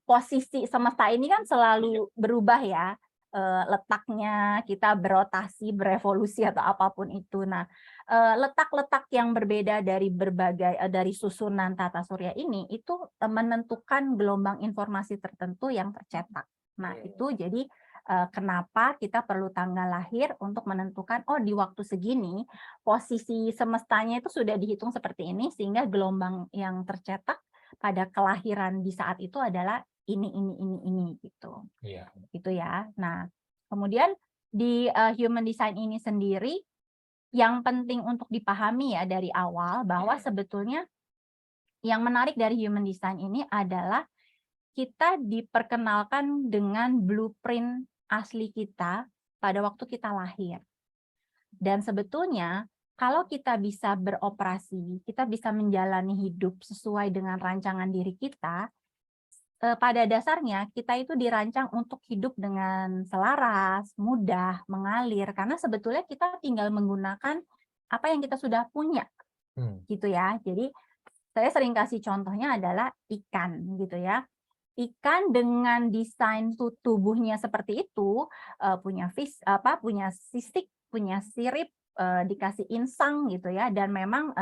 posisi semesta ini kan selalu berubah ya. Letaknya, kita berotasi, berevolusi atau apapun itu. Nah, letak-letak yang berbeda dari berbagai dari susunan tata surya ini itu menentukan gelombang informasi tertentu yang tercetak. Nah, itu jadi kenapa kita perlu tanggal lahir untuk menentukan di waktu segini posisi semestanya itu sudah dihitung seperti ini, sehingga gelombang yang tercetak pada kelahiran di saat itu adalah ini gitu. Gitu ya. Nah, kemudian di human design ini sendiri yang penting untuk dipahami ya dari awal, bahwa sebetulnya yang menarik dari human design ini adalah kita diperkenalkan dengan blueprint asli kita pada waktu kita lahir. Dan sebetulnya kalau kita bisa beroperasi, kita bisa menjalani hidup sesuai dengan rancangan diri kita, pada dasarnya kita itu dirancang untuk hidup dengan selaras, mudah, mengalir, karena sebetulnya kita tinggal menggunakan apa yang kita sudah punya, gitu ya. Jadi saya sering kasih contohnya adalah ikan, gitu ya. Ikan dengan desain tubuhnya seperti itu, punya sisik, punya sirip, dikasih insang gitu ya, dan memang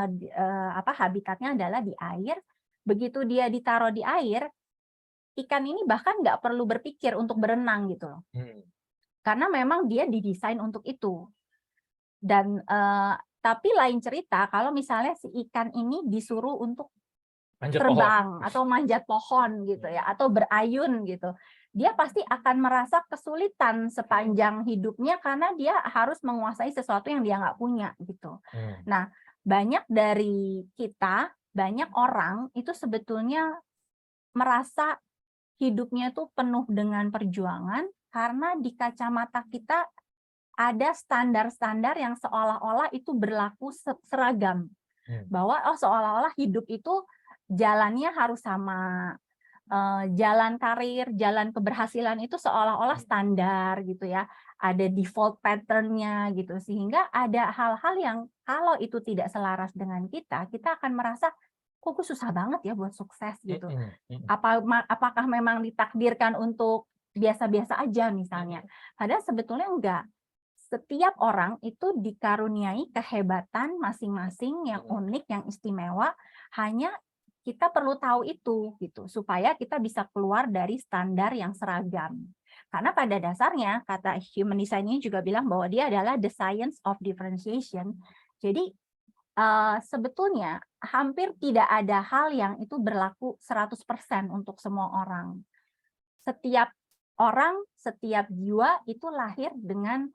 habitatnya adalah di air. Begitu dia ditaruh di air, ikan ini bahkan nggak perlu berpikir untuk berenang gitu loh. Karena memang dia didesain untuk itu. Dan tapi lain cerita kalau misalnya si ikan ini disuruh untuk terbang atau manjat pohon gitu ya, atau berayun gitu. Dia pasti akan merasa kesulitan sepanjang hidupnya karena dia harus menguasai sesuatu yang dia nggak punya gitu. Nah, banyak dari kita, banyak orang itu sebetulnya merasa hidupnya tuh penuh dengan perjuangan karena di kacamata kita ada standar-standar yang seolah-olah itu berlaku seragam. Bahwa seolah-olah hidup itu jalannya harus sama. Jalan karir, jalan keberhasilan itu seolah-olah standar gitu ya. Ada default pattern-nya gitu. Sehingga ada hal-hal yang kalau itu tidak selaras dengan kita akan merasa kok susah banget ya buat sukses gitu. Apakah memang ditakdirkan untuk biasa-biasa aja misalnya. Padahal sebetulnya enggak. Setiap orang itu dikaruniai kehebatan masing-masing yang unik, yang istimewa. Hanya kita perlu tahu itu gitu supaya kita bisa keluar dari standar yang seragam. Karena pada dasarnya kata human design ini juga bilang bahwa dia adalah the science of differentiation. Jadi sebetulnya hampir tidak ada hal yang itu berlaku 100% untuk semua orang. Setiap orang, setiap jiwa itu lahir dengan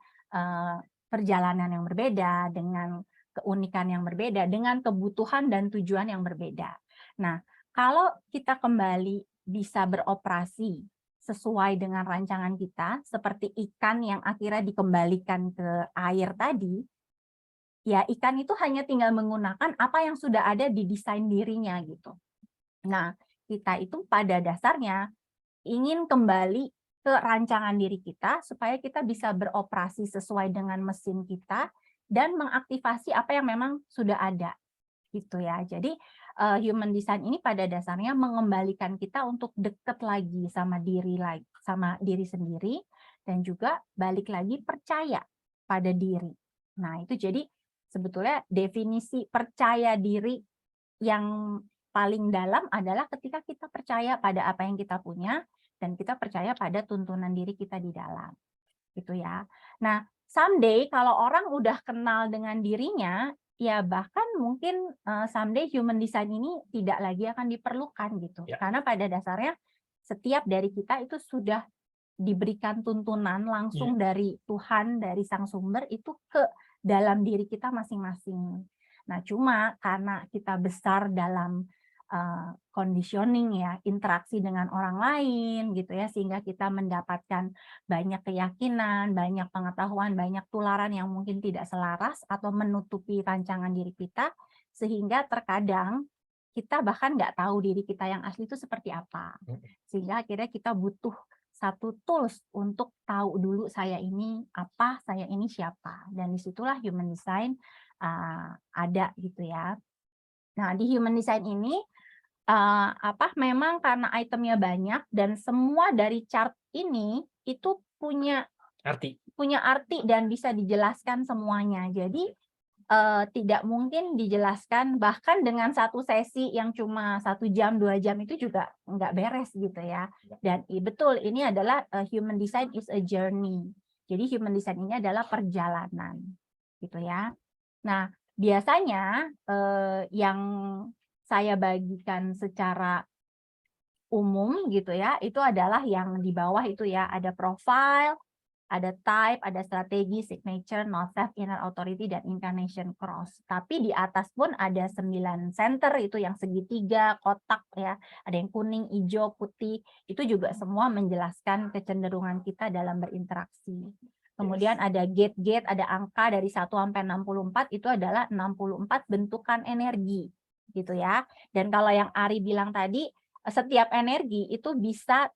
perjalanan yang berbeda, dengan keunikan yang berbeda, dengan kebutuhan dan tujuan yang berbeda. Nah, kalau kita kembali bisa beroperasi sesuai dengan rancangan kita, seperti ikan yang akhirnya dikembalikan ke air tadi, ya ikan itu hanya tinggal menggunakan apa yang sudah ada di desain dirinya gitu. Nah, kita itu pada dasarnya ingin kembali ke rancangan diri kita supaya kita bisa beroperasi sesuai dengan mesin kita dan mengaktifasi apa yang memang sudah ada gitu ya. Jadi human design ini pada dasarnya mengembalikan kita untuk dekat lagi sama diri sendiri dan juga balik lagi percaya pada diri. Nah, itu jadi sebetulnya definisi percaya diri yang paling dalam adalah ketika kita percaya pada apa yang kita punya dan kita percaya pada tuntunan diri kita di dalam. Gitu ya. Nah, someday kalau orang udah kenal dengan dirinya, ya bahkan mungkin someday human design ini tidak lagi akan diperlukan gitu. Ya. Karena pada dasarnya setiap dari kita itu sudah diberikan tuntunan langsung dari Tuhan, dari Sang Sumber itu ke dalam diri kita masing-masing. Nah, cuma karena kita besar dalam conditioning ya, interaksi dengan orang lain gitu ya, sehingga kita mendapatkan banyak keyakinan, banyak pengetahuan, banyak tularan yang mungkin tidak selaras atau menutupi rancangan diri kita, sehingga terkadang kita bahkan nggak tahu diri kita yang asli itu seperti apa. Sehingga akhirnya kita butuh satu tools untuk tahu dulu saya ini apa, saya ini siapa. Dan disitulah human design ada gitu ya. Nah, di human design ini memang karena itemnya banyak dan semua dari chart ini itu punya arti dan bisa dijelaskan semuanya. Jadi tidak mungkin dijelaskan bahkan dengan satu sesi yang cuma 1 jam 2 jam itu juga nggak beres gitu ya. Dan betul ini adalah human design is a journey. Jadi human design ini adalah perjalanan gitu ya. Nah, biasanya yang saya bagikan secara umum gitu ya, itu adalah yang di bawah itu ya, ada profile, ada type, ada strategi, signature, north self, inner authority, dan incarnation cross. Tapi di atas pun ada 9 center, itu yang segitiga, kotak ya, ada yang kuning, hijau, putih, itu juga semua menjelaskan kecenderungan kita dalam berinteraksi. Kemudian ada gate-gate, ada angka dari 1 sampai 64, itu adalah 64 bentukan energi gitu ya. Dan kalau yang Ari bilang tadi, setiap energi itu bisa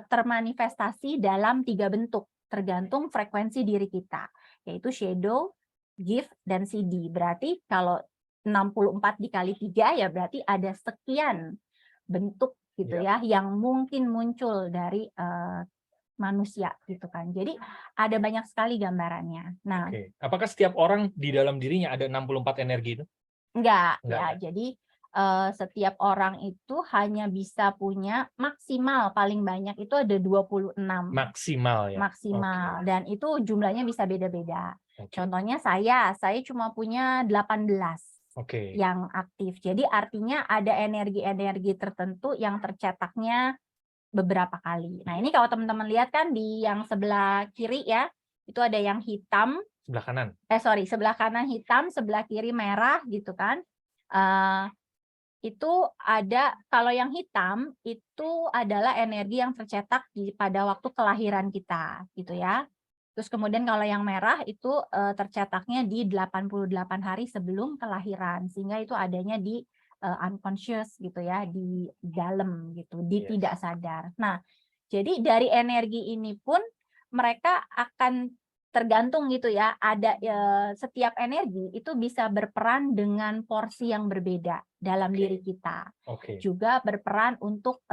termanifestasi dalam 3 bentuk, tergantung frekuensi diri kita, yaitu shadow, gift, dan CD. Berarti kalau 64 dikali 3 ya berarti ada sekian bentuk gitu ya yang mungkin muncul dari manusia gitu kan. Jadi ada banyak sekali gambarannya. Nah, apakah setiap orang di dalam dirinya ada 64 energi itu? Enggak ya. Jadi setiap orang itu hanya bisa punya maksimal paling banyak itu ada 26. Maksimal ya. Maksimal. Dan itu jumlahnya bisa beda-beda. Contohnya saya cuma punya 18 yang aktif. Jadi artinya ada energi-energi tertentu yang tercetaknya beberapa kali. Nah, ini kalau teman-teman lihat kan di yang sebelah kiri ya, itu ada yang hitam. Sebelah kanan. Sebelah kanan hitam, sebelah kiri merah gitu kan. Itu ada, kalau yang hitam itu adalah energi yang tercetak pada waktu kelahiran kita gitu ya. Terus kemudian kalau yang merah itu tercetaknya di 88 hari sebelum kelahiran, sehingga itu adanya di unconscious gitu ya, di dalam gitu, di tidak sadar. Nah, jadi dari energi ini pun mereka akan tergantung gitu ya, ada setiap energi itu bisa berperan dengan porsi yang berbeda dalam diri kita. Juga berperan untuk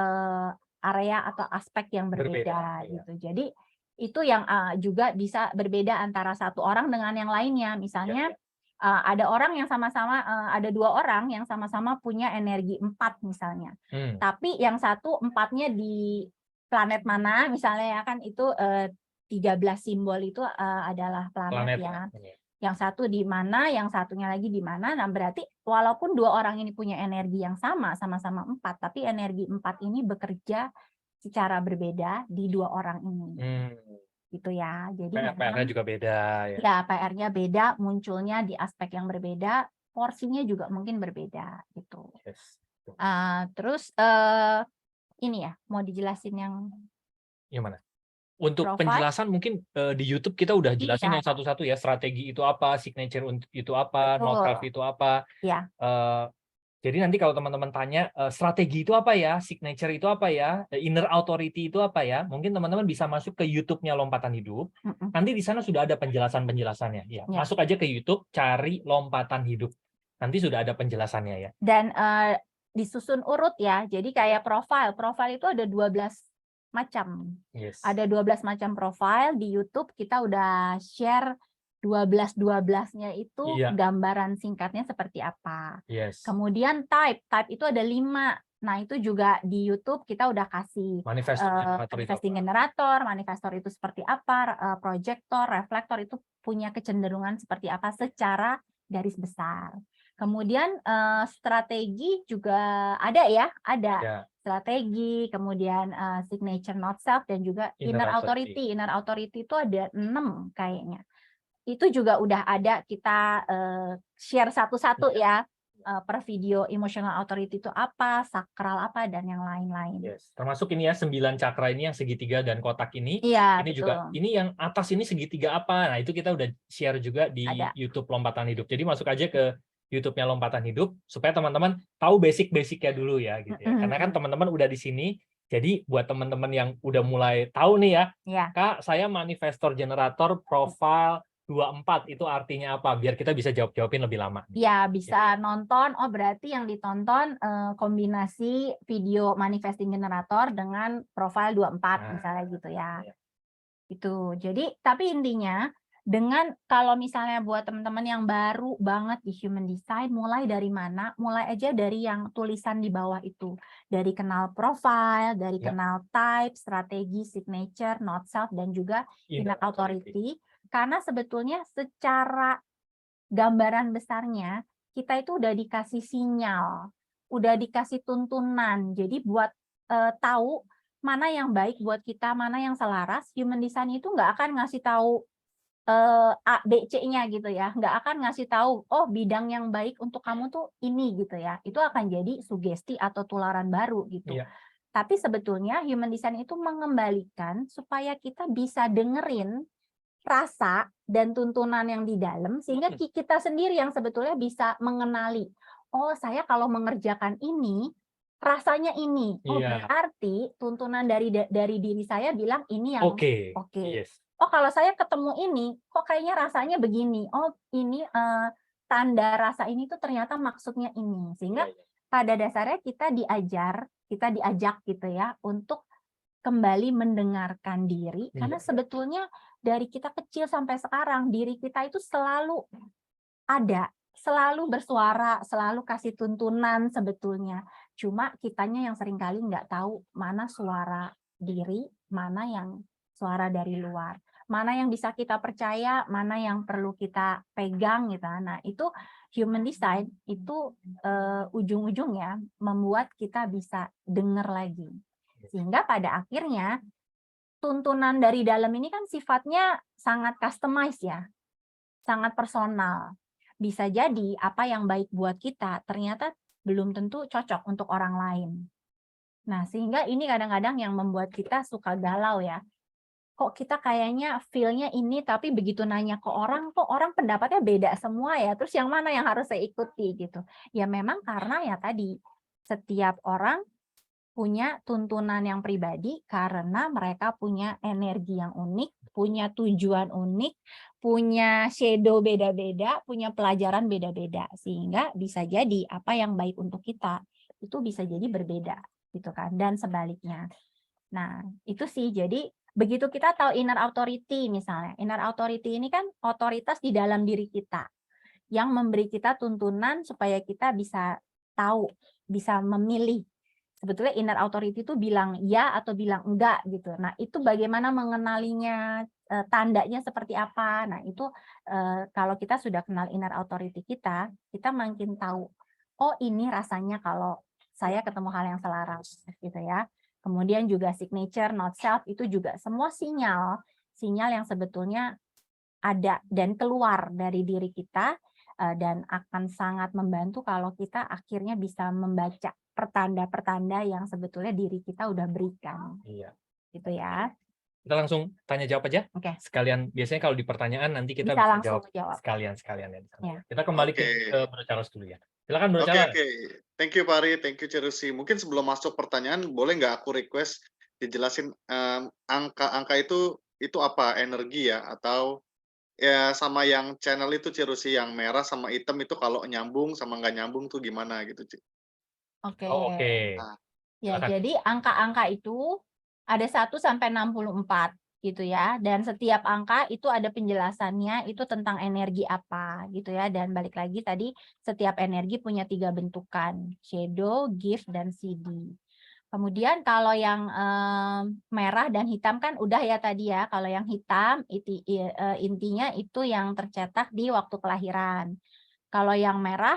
area atau aspek yang berbeda gitu. Jadi itu yang juga bisa berbeda antara satu orang dengan yang lainnya. Misalnya ada orang yang sama-sama ada 2 orang yang sama-sama punya energi 4 misalnya. Tapi yang satu 4-nya planet mana misalnya ya kan itu 13 simbol itu adalah planet ya. Yang satu di mana, yang satunya lagi di mana. Nah, berarti walaupun dua orang ini punya energi yang sama-sama 4, tapi energi 4 ini bekerja secara berbeda di dua orang ini. Gitu ya. Jadi PR-nya juga beda ya. Ya, PR-nya beda, munculnya di aspek yang berbeda, porsinya juga mungkin berbeda gitu. Yes. Terus ini ya, mau dijelasin yang Gimana? Untuk profile? penjelasan mungkin di YouTube kita udah jelasin Iya. yang satu-satu ya, strategi itu apa, signature itu apa, Betul. note self itu apa. Ya. Jadi nanti kalau teman-teman tanya strategi itu apa ya, signature itu apa ya, inner authority itu apa ya, mungkin teman-teman bisa masuk ke YouTube-nya Lompatan Hidup. Nanti di sana sudah ada penjelasan-penjelasannya. Ya, masuk aja ke YouTube, cari Lompatan Hidup. Nanti sudah ada penjelasannya ya. Dan disusun urut ya. Jadi kayak profile. Profile itu ada 12 macam. Yes. Ada 12 macam profile di YouTube. Kita udah share 12-12-nya itu gambaran singkatnya seperti apa. Yes. Kemudian type itu ada 5. Nah, itu juga di YouTube kita udah kasih manifesting generator, manifestor itu seperti apa, projector, reflektor itu punya kecenderungan seperti apa secara garis besar. Kemudian strategi juga ada ya, ada strategi, kemudian signature not self dan juga inner authority. Inner authority itu ada 6 kayaknya. Itu juga udah ada, kita share satu-satu ya, per video. Emotional authority itu apa, sakral apa, dan yang lain-lain. Yes. Termasuk ini ya 9 cakra ini yang segitiga dan kotak ini. Iya, ini betul. juga ini yang atas ini segitiga apa. Nah, itu kita udah share juga di YouTube Lompatan Hidup. Jadi masuk aja ke YouTube-nya Lompatan Hidup supaya teman-teman tahu basic-basicnya dulu ya gitu ya. Karena kan teman-teman udah di sini. Jadi buat teman-teman yang udah mulai tahu nih ya, Kak, saya manifestor generator profile 24 itu artinya apa? Biar kita bisa jawab-jawabin lebih lama. Ya, bisa nonton. Oh, berarti yang ditonton kombinasi video manifesting generator dengan profile 24 misalnya gitu ya. Itu. Jadi, tapi intinya dengan kalau misalnya buat teman-teman yang baru banget di Human Design, mulai dari mana? Mulai aja dari yang tulisan di bawah itu. Dari kenal profile, dari kenal type, strategi, signature, not self, dan juga inner authority. Karena sebetulnya secara gambaran besarnya, kita itu udah dikasih sinyal, udah dikasih tuntunan. Jadi buat tahu mana yang baik buat kita, mana yang selaras, Human Design itu nggak akan ngasih tahu A, B, C-nya gitu ya. Nggak akan ngasih tahu, oh bidang yang baik untuk kamu tuh ini gitu ya. Itu akan jadi sugesti atau tularan baru gitu. Tapi sebetulnya Human Design itu mengembalikan supaya kita bisa dengerin rasa dan tuntunan yang di dalam, sehingga kita sendiri yang sebetulnya bisa mengenali, oh saya kalau mengerjakan ini, rasanya ini. Oh berarti tuntunan dari diri saya bilang ini yang oke. Oh kalau saya ketemu ini, kok kayaknya rasanya begini. Oh ini tanda rasa ini tuh ternyata maksudnya ini. Sehingga pada dasarnya kita diajak gitu ya untuk kembali mendengarkan diri, karena sebetulnya dari kita kecil sampai sekarang diri kita itu selalu ada, selalu bersuara, selalu kasih tuntunan sebetulnya. Cuma kitanya yang seringkali nggak tahu mana suara diri, mana yang suara dari luar, mana yang bisa kita percaya, mana yang perlu kita pegang gitu. Nah itu Human Design itu ujung-ujungnya membuat kita bisa dengar lagi. Sehingga pada akhirnya tuntunan dari dalam ini kan sifatnya sangat customized ya, sangat personal. Bisa jadi apa yang baik buat kita ternyata belum tentu cocok untuk orang lain. Nah, sehingga ini kadang-kadang yang membuat kita suka galau ya. Kok kita kayaknya feel-nya ini, tapi begitu nanya ke orang, kok orang pendapatnya beda semua ya, terus yang mana yang harus saya ikuti gitu. Ya memang karena ya tadi, setiap orang punya tuntunan yang pribadi karena mereka punya energi yang unik, punya tujuan unik, punya shadow beda-beda, punya pelajaran beda-beda, sehingga bisa jadi apa yang baik untuk kita itu bisa jadi berbeda gitu kan, dan sebaliknya. Nah itu sih, jadi begitu kita tahu inner authority misalnya, inner authority ini kan otoritas di dalam diri kita yang memberi kita tuntunan supaya kita bisa tahu, bisa memilih sebetulnya inner authority itu bilang ya atau bilang enggak gitu. Nah, itu bagaimana mengenalinya, tandanya seperti apa. Nah, itu kalau kita sudah kenal inner authority kita makin tahu, oh ini rasanya kalau saya ketemu hal yang selaras gitu ya. Kemudian juga signature, not self itu juga semua sinyal yang sebetulnya ada dan keluar dari diri kita, dan akan sangat membantu kalau kita akhirnya bisa membaca pertanda-pertanda yang sebetulnya diri kita udah berikan, Iya. gitu ya. Kita langsung tanya jawab aja. Oke. Sekalian, biasanya kalau di pertanyaan nanti kita Bisa bisa langsung jawab jawab. sekalian ya di sana. Ya. Kita kembali Oke. ke Bro Charles dulu ya. Silakan Bro Oke, Charles. oke. Thank you Pari, thank you Cirusi. Mungkin sebelum masuk pertanyaan, boleh nggak aku request dijelasin angka-angka itu apa? Energi ya? Atau ya sama yang channel itu Cirusi, yang merah sama hitam itu kalau nyambung sama nggak nyambung tuh gimana gitu, Ci? Oke. Oh, oke. Nah, Ya, Silakan. jadi angka-angka itu ada 1 sampai 64 gitu ya. Dan setiap angka itu ada penjelasannya, itu tentang energi apa gitu ya. Dan balik lagi tadi setiap energi punya 3 bentukan, shadow, gift, dan CD. Kemudian kalau yang merah dan hitam kan udah ya tadi ya. Kalau yang hitam intinya itu yang tercetak di waktu kelahiran. Kalau yang merah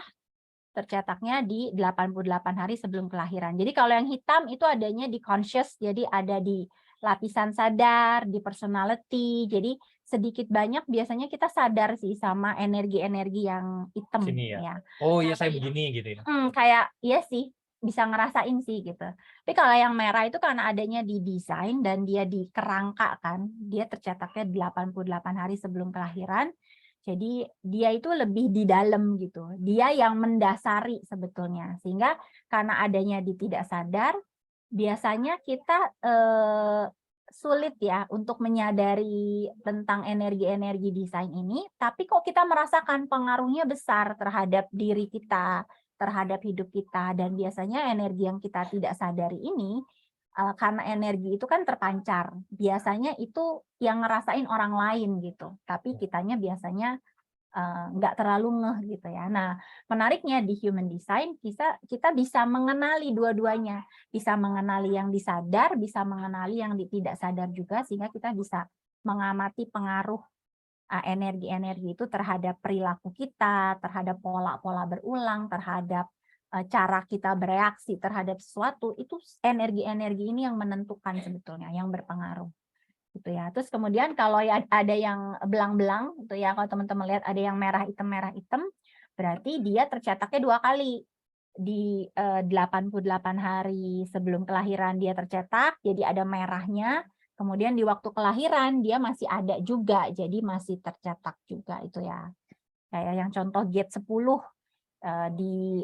tercetaknya di 88 hari sebelum kelahiran. Jadi kalau yang hitam itu adanya di conscious, jadi ada di lapisan sadar, di personality. Jadi sedikit banyak biasanya kita sadar sih sama energi-energi yang hitam Sini ya. ya. Oh iya, saya begini gitu ya. Kayak iya sih, bisa ngerasain sih gitu. Tapi kalau yang merah itu karena adanya di desain dan dia di kerangka kan, dia tercetaknya 88 hari sebelum kelahiran. Jadi dia itu lebih di dalam gitu. Dia yang mendasari sebetulnya. Sehingga karena adanya di tidak sadar, biasanya kita sulit ya untuk menyadari tentang energi-energi desain ini, tapi kok kita merasakan pengaruhnya besar terhadap diri kita, terhadap hidup kita. Dan biasanya energi yang kita tidak sadari ini, karena energi itu kan terpancar. Biasanya itu yang ngerasain orang lain gitu, tapi kitanya biasanya nggak terlalu ngeh gitu ya. Nah, menariknya di human design kita bisa mengenali dua-duanya, bisa mengenali yang disadar, bisa mengenali yang tidak sadar juga, sehingga kita bisa mengamati pengaruh energi-energi itu terhadap perilaku kita, terhadap pola-pola berulang, terhadap cara kita bereaksi terhadap sesuatu. Itu energi-energi ini yang menentukan sebetulnya, yang berpengaruh gitu ya. Terus kemudian kalau ya ada yang belang-belang gitu ya, kalau teman-teman lihat ada yang merah hitam, berarti dia tercetaknya 2 kali. Di 88 hari sebelum kelahiran dia tercetak, jadi ada merahnya. Kemudian di waktu kelahiran dia masih ada juga, jadi masih tercetak juga itu ya. Kayak yang contoh gate 10 di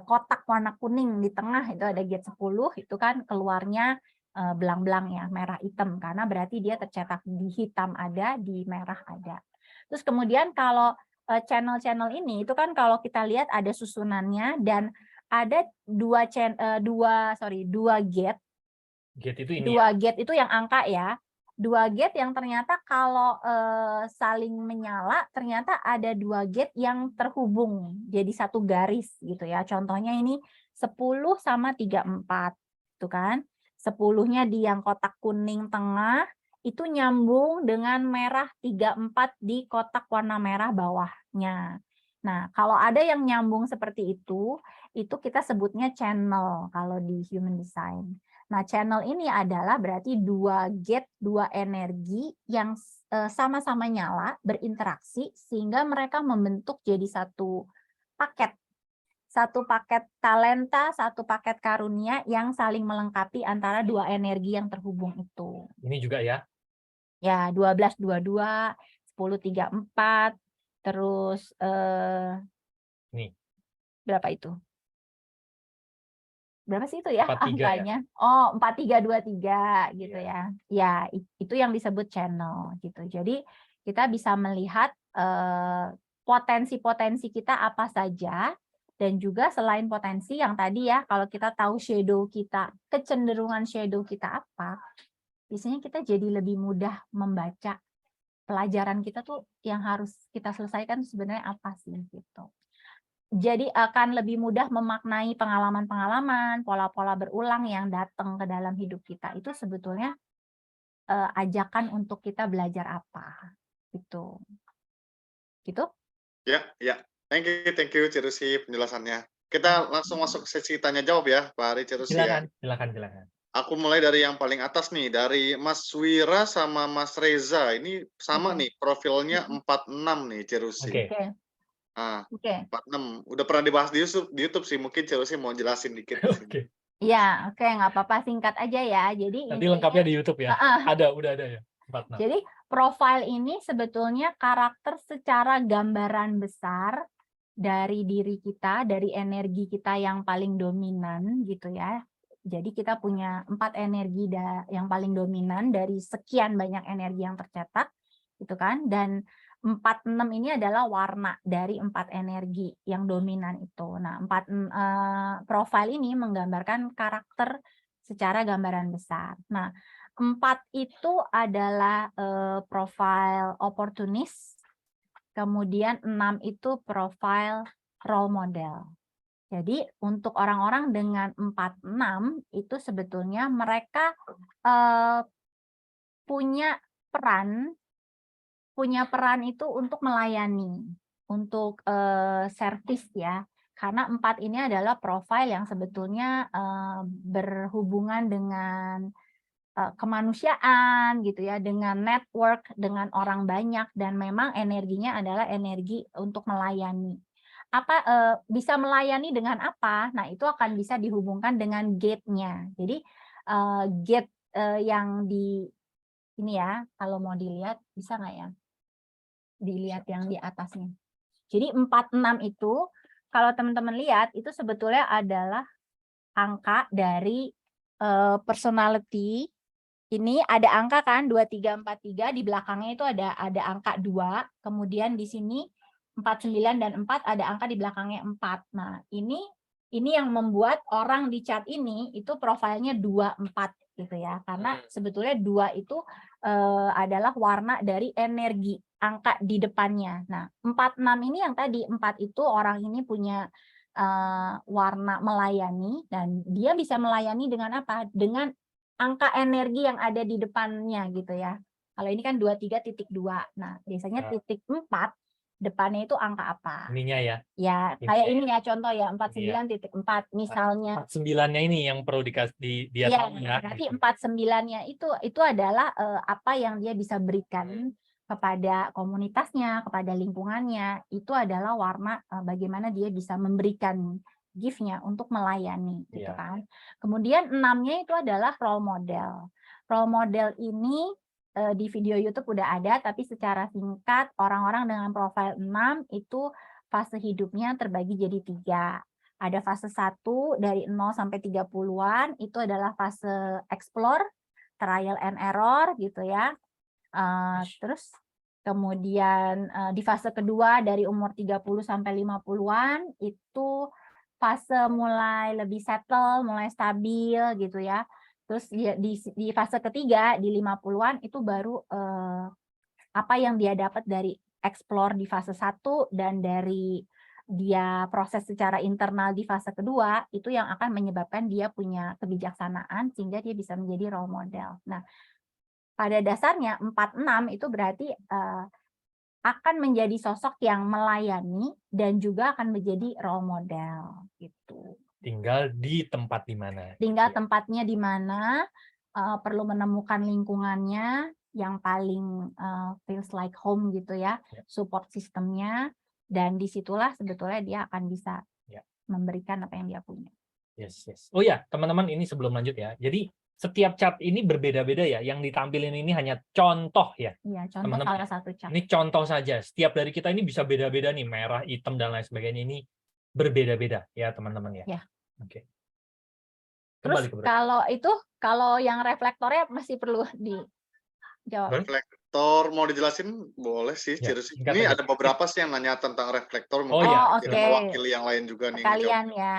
kotak warna kuning di tengah itu ada gate 10, itu kan keluarnya belang-belang ya, merah hitam, karena berarti dia tercetak di hitam ada, di merah ada. Terus kemudian kalau channel-channel ini itu kan kalau kita lihat ada susunannya dan ada dua gate. Gate itu ini ya. Dua gate itu yang angka ya. 2 gate yang ternyata kalau saling menyala, ternyata ada 2 gate yang terhubung jadi satu garis gitu ya. Contohnya ini 10 sama 34 itu kan. 10-nya di yang kotak kuning tengah itu nyambung dengan merah 34 di kotak warna merah bawahnya. Nah, kalau ada yang nyambung seperti itu kita sebutnya channel kalau di human design. Nah, channel ini adalah berarti 2 gate, 2 energi yang sama-sama nyala, berinteraksi, sehingga mereka membentuk jadi satu paket. Satu paket talenta, satu paket karunia yang saling melengkapi antara 2 energi yang terhubung itu. Ini juga ya. Ya, 12-22, 10-34, terus Nih. berapa itu? Berapa sih itu ya 43 angkanya? Ya? Oh, 4323 gitu Iya. ya. Ya, itu yang disebut channel gitu. Jadi kita bisa melihat potensi-potensi kita apa saja, dan juga selain potensi yang tadi ya, kalau kita tahu shadow kita, kecenderungan shadow kita apa, biasanya kita jadi lebih mudah membaca pelajaran kita tuh yang harus kita selesaikan sebenarnya apa sih gitu. Jadi akan lebih mudah memaknai pengalaman-pengalaman, pola-pola berulang yang datang ke dalam hidup kita. Itu sebetulnya ajakan untuk kita belajar apa, gitu. Gitu? Ya. Thank you Cirusi penjelasannya. Kita langsung masuk ke sesi tanya jawab ya, Pak Ari Cirusi ya. Silakan. Aku mulai dari yang paling atas nih, dari Mas Wira sama Mas Reza. Ini sama Oke. nih, profilnya 46 nih Cirusi. Oke. Oke. Nah, Oke. 46. Udah pernah dibahas di YouTube sih, mungkin Cirusi mau jelasin dikit di sini. Oke. Iya, oke, nggak apa-apa, singkat aja ya. Jadi Nanti intinya, lengkapnya di YouTube ya. Udah ada ya. 46. jadi profil ini sebetulnya karakter secara gambaran besar dari diri kita, dari energi kita yang paling dominan gitu ya. Jadi kita punya 4 energi yang paling dominan dari sekian banyak energi yang tercetak gitu kan. Dan 46 ini adalah warna dari 4 energi yang dominan itu. Nah, profil ini menggambarkan karakter secara gambaran besar. Nah, 4 itu adalah profil oportunis, kemudian 6 itu profil role model. Jadi untuk orang-orang dengan 46 itu sebetulnya mereka punya peran itu untuk melayani, untuk servis ya. Karena 4 ini adalah profil yang sebetulnya berhubungan dengan kemanusiaan gitu ya, dengan network, dengan orang banyak, dan memang energinya adalah energi untuk melayani. Bisa melayani dengan apa? Nah, itu akan bisa dihubungkan dengan gate-nya. Jadi gate yang di ini ya, kalau mau dilihat bisa nggak ya? Dilihat yang di atasnya. Jadi 46 itu kalau teman-teman lihat itu sebetulnya adalah angka dari personality. Ini ada angka kan 2343, di belakangnya itu ada angka 2, kemudian di sini 49 dan 4 ada angka di belakangnya 4. Nah, ini yang membuat orang di chat ini itu profilnya 24 gitu ya. Karena sebetulnya 2 itu adalah warna dari energi angka di depannya. Nah, 46 ini yang tadi 4 itu orang ini punya warna melayani, dan dia bisa melayani dengan apa? Dengan angka energi yang ada di depannya gitu ya. Kalau ini kan 23.2. Nah, biasanya titik 4 depannya itu angka apa? Ininya ya. Ya, kayak ini ya contoh ya 49.4 misalnya. 49-nya ini yang perlu dia Ya, tahu ya. berarti 49-nya itu adalah apa yang dia bisa berikan kepada komunitasnya, kepada lingkungannya. Itu adalah warna bagaimana dia bisa memberikan gift-nya untuk melayani gitu kan. Kemudian 6-nya itu adalah role model. Role model ini di video YouTube udah ada, tapi secara singkat orang-orang dengan profil 6 itu fase hidupnya terbagi jadi 3. Ada fase 1 dari 0 sampai 30-an, itu adalah fase explore, trial and error gitu ya. Terus kemudian di fase kedua dari umur 30 sampai 50-an itu fase mulai lebih settle, mulai stabil gitu ya. Terus di fase ketiga di 50-an itu baru apa yang dia dapat dari explore di fase 1 dan dari dia proses secara internal di fase kedua, itu yang akan menyebabkan dia punya kebijaksanaan sehingga dia bisa menjadi role model. Nah, pada dasarnya 46 itu berarti akan menjadi sosok yang melayani dan juga akan menjadi role model gitu. Tinggal di tempat di mana. Tinggal tempatnya di mana, perlu menemukan lingkungannya yang paling feels like home gitu ya, support sistemnya, dan disitulah sebetulnya dia akan bisa memberikan apa yang dia punya. Yes. Oh ya, teman-teman, ini sebelum lanjut ya. Jadi setiap cat ini berbeda-beda ya. Yang ditampilin ini hanya contoh ya. Iya, contoh teman-teman. salah satu cat. Ini contoh saja. Setiap dari kita ini bisa beda-beda nih, merah, hitam dan lain sebagainya, ini berbeda-beda ya teman-teman ya. Oke. Terus kalau yang reflektornya masih perlu dijawab. Reflektor mau dijelasin boleh sih, Cirusi. Ini ada beberapa sih yang nanya tentang reflektor, mungkin tidak mewakili yang lain juga nih. Kalian ya.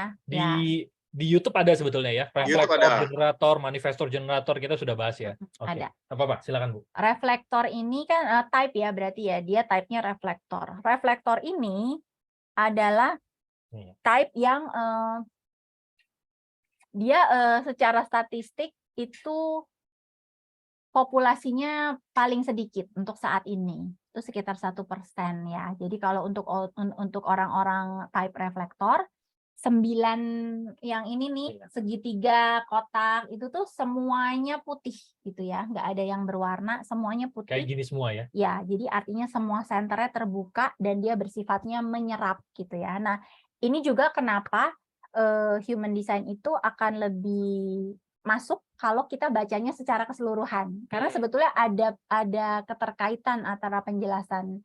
Di YouTube ada sebetulnya ya, reflektor generator, manifestor generator, kita sudah bahas ya. Ada. Apa-apa, silakan Bu. Reflektor ini kan type ya, berarti ya dia type-nya reflektor. Reflektor ini adalah Iya. type yang dia secara statistik itu populasinya paling sedikit untuk saat ini, itu sekitar 1% ya. Jadi kalau untuk orang-orang type reflektor, 9 yang ini nih, segitiga, kotak, itu tuh semuanya putih gitu ya, nggak ada yang berwarna, semuanya Kayak putih. gini semua ya? Ya, jadi artinya semua senternya terbuka dan dia bersifatnya menyerap gitu ya. Nah, ini juga kenapa human design itu akan lebih masuk kalau kita bacanya secara keseluruhan. Karena sebetulnya ada keterkaitan antara penjelasan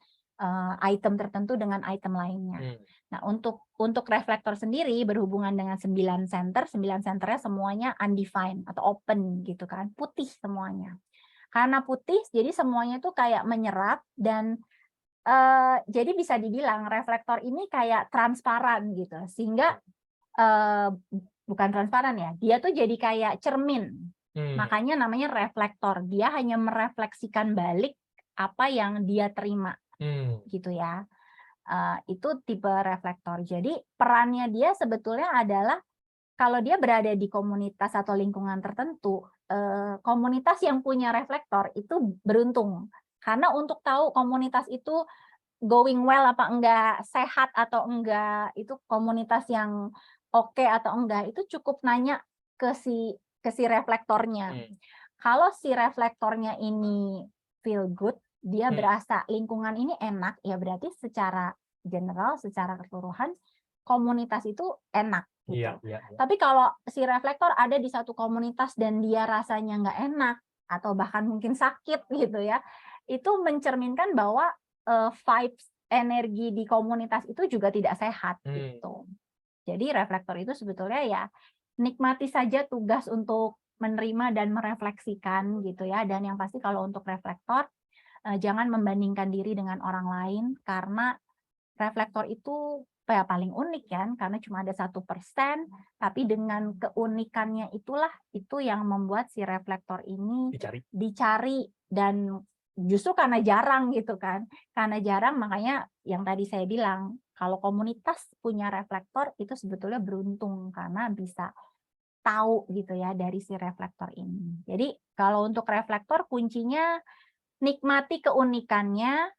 item tertentu dengan item lainnya. Nah, untuk reflektor sendiri berhubungan dengan 9 center, 9 centernya semuanya undefined atau open gitu kan, putih semuanya. Karena putih, jadi semuanya itu kayak menyerap dan jadi bisa dibilang reflektor ini kayak transparan gitu, sehingga bukan transparan ya, dia tuh jadi kayak cermin. Makanya namanya reflektor, dia hanya merefleksikan balik apa yang dia terima, gitu ya. Itu tipe reflektor. Jadi perannya dia sebetulnya adalah kalau dia berada di komunitas atau lingkungan tertentu, komunitas yang punya reflektor itu beruntung. Karena untuk tahu komunitas itu going well apa enggak, sehat atau enggak, itu komunitas yang oke atau enggak, itu cukup nanya ke si reflektornya. Kalau si reflektornya ini feel good, dia berasa lingkungan ini enak, ya berarti secara general, secara keseluruhan, komunitas itu enak. Gitu. Tapi kalau si reflektor ada di satu komunitas dan dia rasanya nggak enak, atau bahkan mungkin sakit gitu ya, itu mencerminkan bahwa vibes energi di komunitas itu juga tidak sehat gitu. Jadi reflektor itu sebetulnya ya nikmati saja tugas untuk menerima dan merefleksikan gitu ya. Dan yang pasti kalau untuk reflektor jangan membandingkan diri dengan orang lain karena reflektor itu ya paling unik kan karena cuma ada 1%, tapi dengan keunikannya itulah itu yang membuat si reflektor ini dicari dan justru karena jarang gitu kan. Karena jarang makanya yang tadi saya bilang kalau komunitas punya reflektor itu sebetulnya beruntung karena bisa tahu gitu ya dari si reflektor ini. Jadi kalau untuk reflektor kuncinya nikmati keunikannya,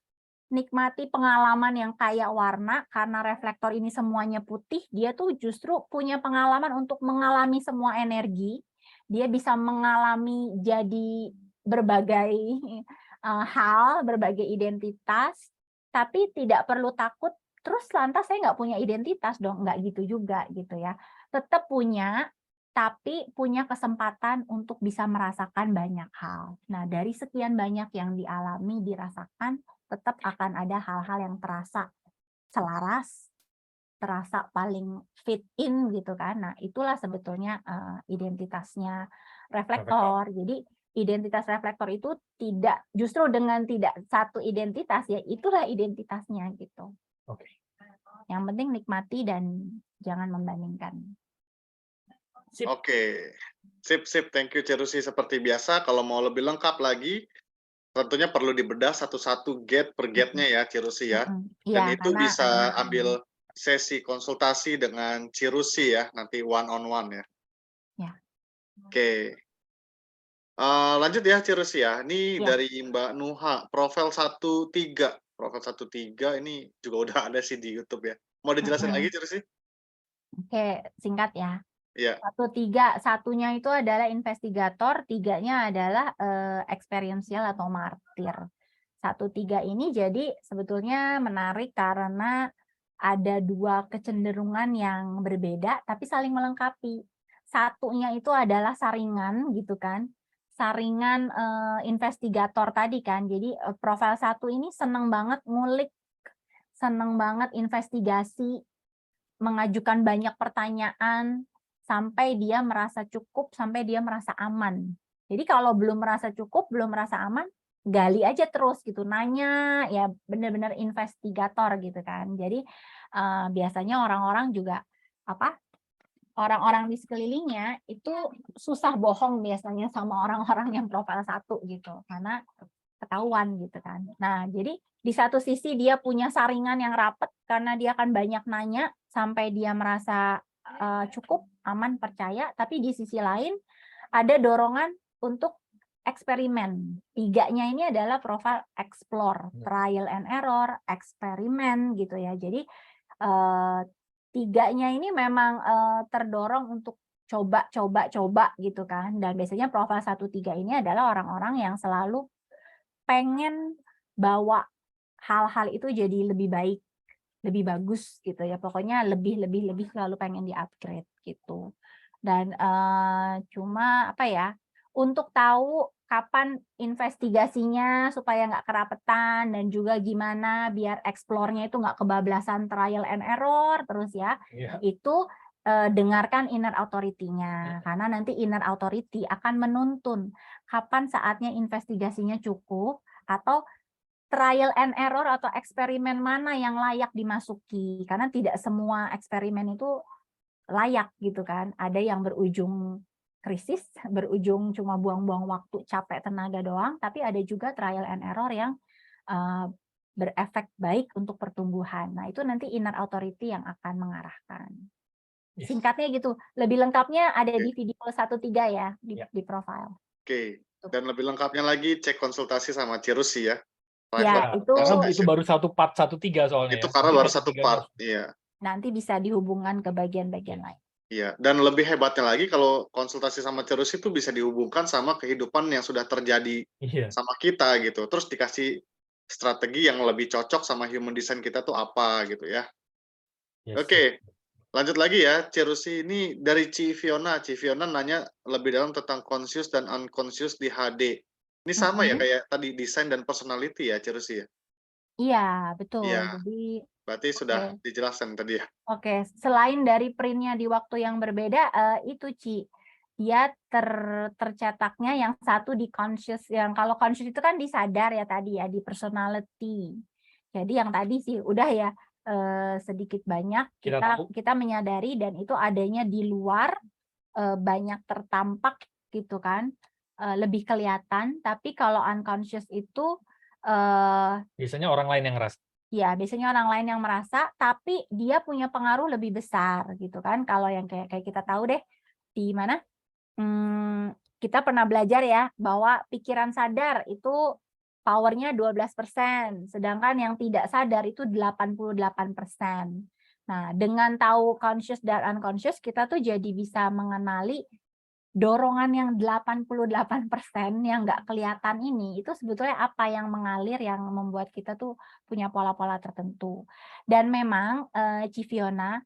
nikmati pengalaman yang kayak warna, karena reflektor ini semuanya putih, dia tuh justru punya pengalaman untuk mengalami semua energi, dia bisa mengalami jadi berbagai hal, berbagai identitas, tapi tidak perlu takut, terus lantas saya nggak punya identitas dong, nggak gitu juga gitu ya. Tetap punya, tapi punya kesempatan untuk bisa merasakan banyak hal. Nah, dari sekian banyak yang dialami, dirasakan, tetap akan ada hal-hal yang terasa selaras, terasa paling fit in gitu kan. Nah, itulah sebetulnya identitasnya reflektor. Jadi identitas reflektor itu tidak justru dengan tidak satu identitas ya itulah identitasnya gitu. Yang penting nikmati dan jangan membandingkan. Oke, sip. Thank you Cerusi. Seperti biasa, kalau mau lebih lengkap lagi, tentunya perlu dibedah satu-satu gate per gate-nya ya, Cirusi ya. Dan Ya, itu karena bisa ambil sesi konsultasi dengan Cirusi ya, nanti one on one ya. Ya. Oke. Lanjut ya Cirusi ya. Ini dari Mbak Nuha, profil 13. Profil 13 ini juga udah ada sih di YouTube ya. Mau dijelasin lagi Cirusi? Oke, singkat ya. Iya. 1-3, satunya itu adalah investigator, 3-nya adalah experiential atau martir. 1-3 ini jadi sebetulnya menarik karena ada 2 kecenderungan yang berbeda tapi saling melengkapi. Satunya itu adalah saringan gitu kan. Saringan investigator tadi kan. Jadi profil 1 ini seneng banget ngulik, seneng banget investigasi, mengajukan banyak pertanyaan, sampai dia merasa cukup, sampai dia merasa aman. Jadi kalau belum merasa cukup, belum merasa aman, gali aja terus gitu, nanya, ya benar-benar investigator gitu kan. Jadi biasanya orang-orang juga orang-orang di sekelilingnya itu susah bohong biasanya sama orang-orang yang profil 1 gitu, karena ketahuan gitu kan. Nah, jadi di satu sisi dia punya saringan yang rapat karena dia akan banyak nanya, sampai dia merasa cukup, aman, percaya, tapi di sisi lain ada dorongan untuk eksperimen. 3-nya ini adalah profile explore, trial and error, eksperimen gitu ya. Jadi 3-nya ini memang terdorong untuk coba gitu kan. Dan biasanya profil 1-3 ini adalah orang-orang yang selalu pengen bawa hal-hal itu jadi lebih baik, lebih bagus gitu ya. Pokoknya lebih selalu pengen di-upgrade gitu. Dan cuma apa ya, untuk tahu kapan investigasinya supaya nggak kerapetan dan juga gimana biar explore-nya itu nggak kebablasan trial and error terus ya, itu dengarkan inner authority-nya, karena nanti inner authority akan menuntun kapan saatnya investigasinya cukup atau trial and error atau eksperimen mana yang layak dimasuki, karena tidak semua eksperimen itu layak gitu kan. Ada yang berujung krisis, berujung cuma buang-buang waktu, capek, tenaga doang, tapi ada juga trial and error yang berefek baik untuk pertumbuhan. Nah, itu nanti inner authority yang akan mengarahkan. Singkatnya gitu. Lebih lengkapnya ada di video 1-3 ya, di profile. Oke. Dan lebih lengkapnya lagi cek konsultasi sama Cirusi ya. Ya, itu baru 1 part 1-3 soalnya. Itu karena baru 1 part, iya. Nanti bisa dihubungkan ke bagian-bagian lain. Iya, dan lebih hebatnya lagi kalau konsultasi sama Cirusi itu bisa dihubungkan sama kehidupan yang sudah terjadi sama kita gitu. Terus dikasih strategi yang lebih cocok sama human design kita tuh apa gitu ya. Oke. Lanjut lagi ya, Cirusi ini dari Ci Fiona. Ci Fiona nanya lebih dalam tentang conscious dan unconscious di HD. Ini sama ya kayak tadi desain dan personality ya, Cirusi ya? Iya, betul. Iya. Jadi Berarti sudah dijelaskan tadi ya. Oke, selain dari printnya di waktu yang berbeda, itu Ci, dia tercetaknya yang satu di conscious, yang kalau conscious itu kan disadar ya tadi ya, di personality. Jadi yang tadi sih udah ya, sedikit banyak kita menyadari dan itu adanya di luar, banyak tertampak gitu kan, lebih kelihatan. Tapi kalau unconscious itu biasanya orang lain yang ngerasa. Ya, biasanya orang lain yang merasa, tapi dia punya pengaruh lebih besar gitu kan. Kalau yang kayak kita tahu deh di mana, kita pernah belajar ya bahwa pikiran sadar itu powernya 12%, sedangkan yang tidak sadar itu 88%. Nah, dengan tahu conscious dan unconscious, kita tuh jadi bisa mengenali dorongan yang 88% yang nggak kelihatan ini, itu sebetulnya apa yang mengalir yang membuat kita tuh punya pola-pola tertentu. Dan memang Ci Fiona,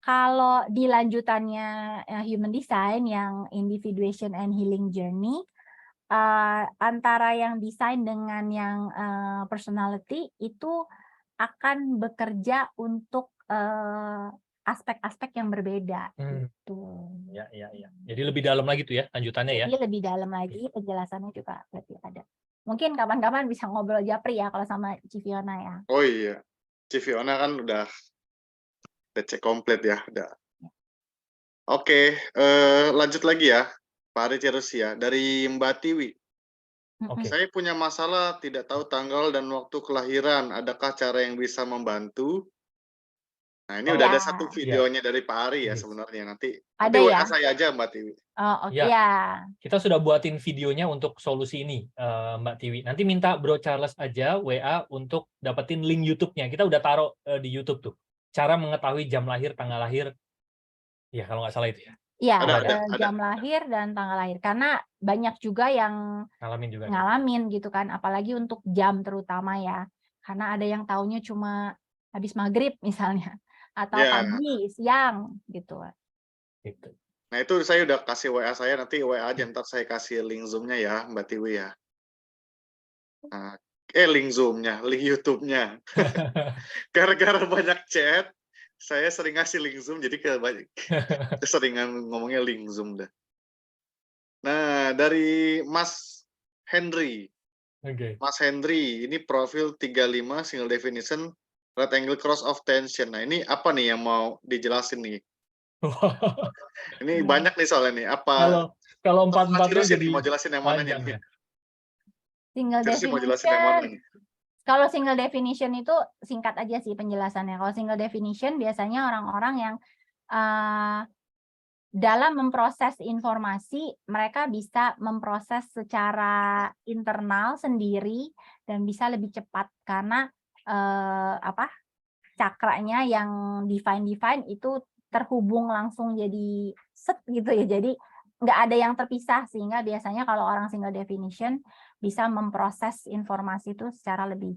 kalau di lanjutannya Human Design yang Individuation and Healing Journey, antara yang desain dengan yang personality itu akan bekerja untuk aspek-aspek yang berbeda gitu. Ya. Jadi lebih dalam lagi tuh ya lanjutannya ya. Jadi lebih dalam lagi, penjelasannya juga berarti ada. Mungkin kapan-kapan bisa ngobrol japri ya kalau sama Ci Fiona ya. Oh iya. Ci Fiona kan udah cek komplit ya, udah. Oke, lanjut lagi ya. Pak Ari Cirusi ya, dari Mbak Tiwi. Saya punya masalah tidak tahu tanggal dan waktu kelahiran. Adakah cara yang bisa membantu? Nah, ini udah ada satu videonya dari Pak Ari ya sebenarnya. Nanti WA saya aja Mbak Tiwi. Oh, oke ya. Kita sudah buatin videonya untuk solusi ini, Mbak Tiwi. Nanti minta Bro Charles aja WA untuk dapetin link YouTube-nya. Kita udah taruh di YouTube tuh. Cara mengetahui jam lahir, tanggal lahir. Ya, kalau nggak salah itu ya. Iya, jam lahir dan tanggal lahir. Karena banyak juga yang ngalamin gitu kan. Apalagi untuk jam terutama ya. Karena ada yang taunya cuma habis maghrib misalnya. Atau pagi, siang gitu. Nah, itu saya udah kasih WA saya, nanti WA aja ntar saya kasih link Zoom-nya ya, Mbak Tiwi ya. Nah, link Zoom-nya, link YouTube-nya. Gara-gara banyak chat, saya sering ngasih link Zoom, jadi keseringan ngomongnya link Zoom dah. Nah, dari Mas Henry. Mas Henry, ini profil 35, single definition, right angle cross of tension. Nah, ini apa nih yang mau dijelasin nih? Ini banyak nih soalnya nih. Apa? Kalau 44-nya jadi mau jelasin yang mana nih? Single definition. Kalau single definition itu singkat aja sih penjelasannya. Kalau single definition biasanya orang-orang yang dalam memproses informasi, mereka bisa memproses secara internal sendiri dan bisa lebih cepat karena cakranya yang define itu terhubung langsung jadi set gitu ya. Jadi nggak ada yang terpisah, sehingga biasanya kalau orang single definition bisa memproses informasi itu secara lebih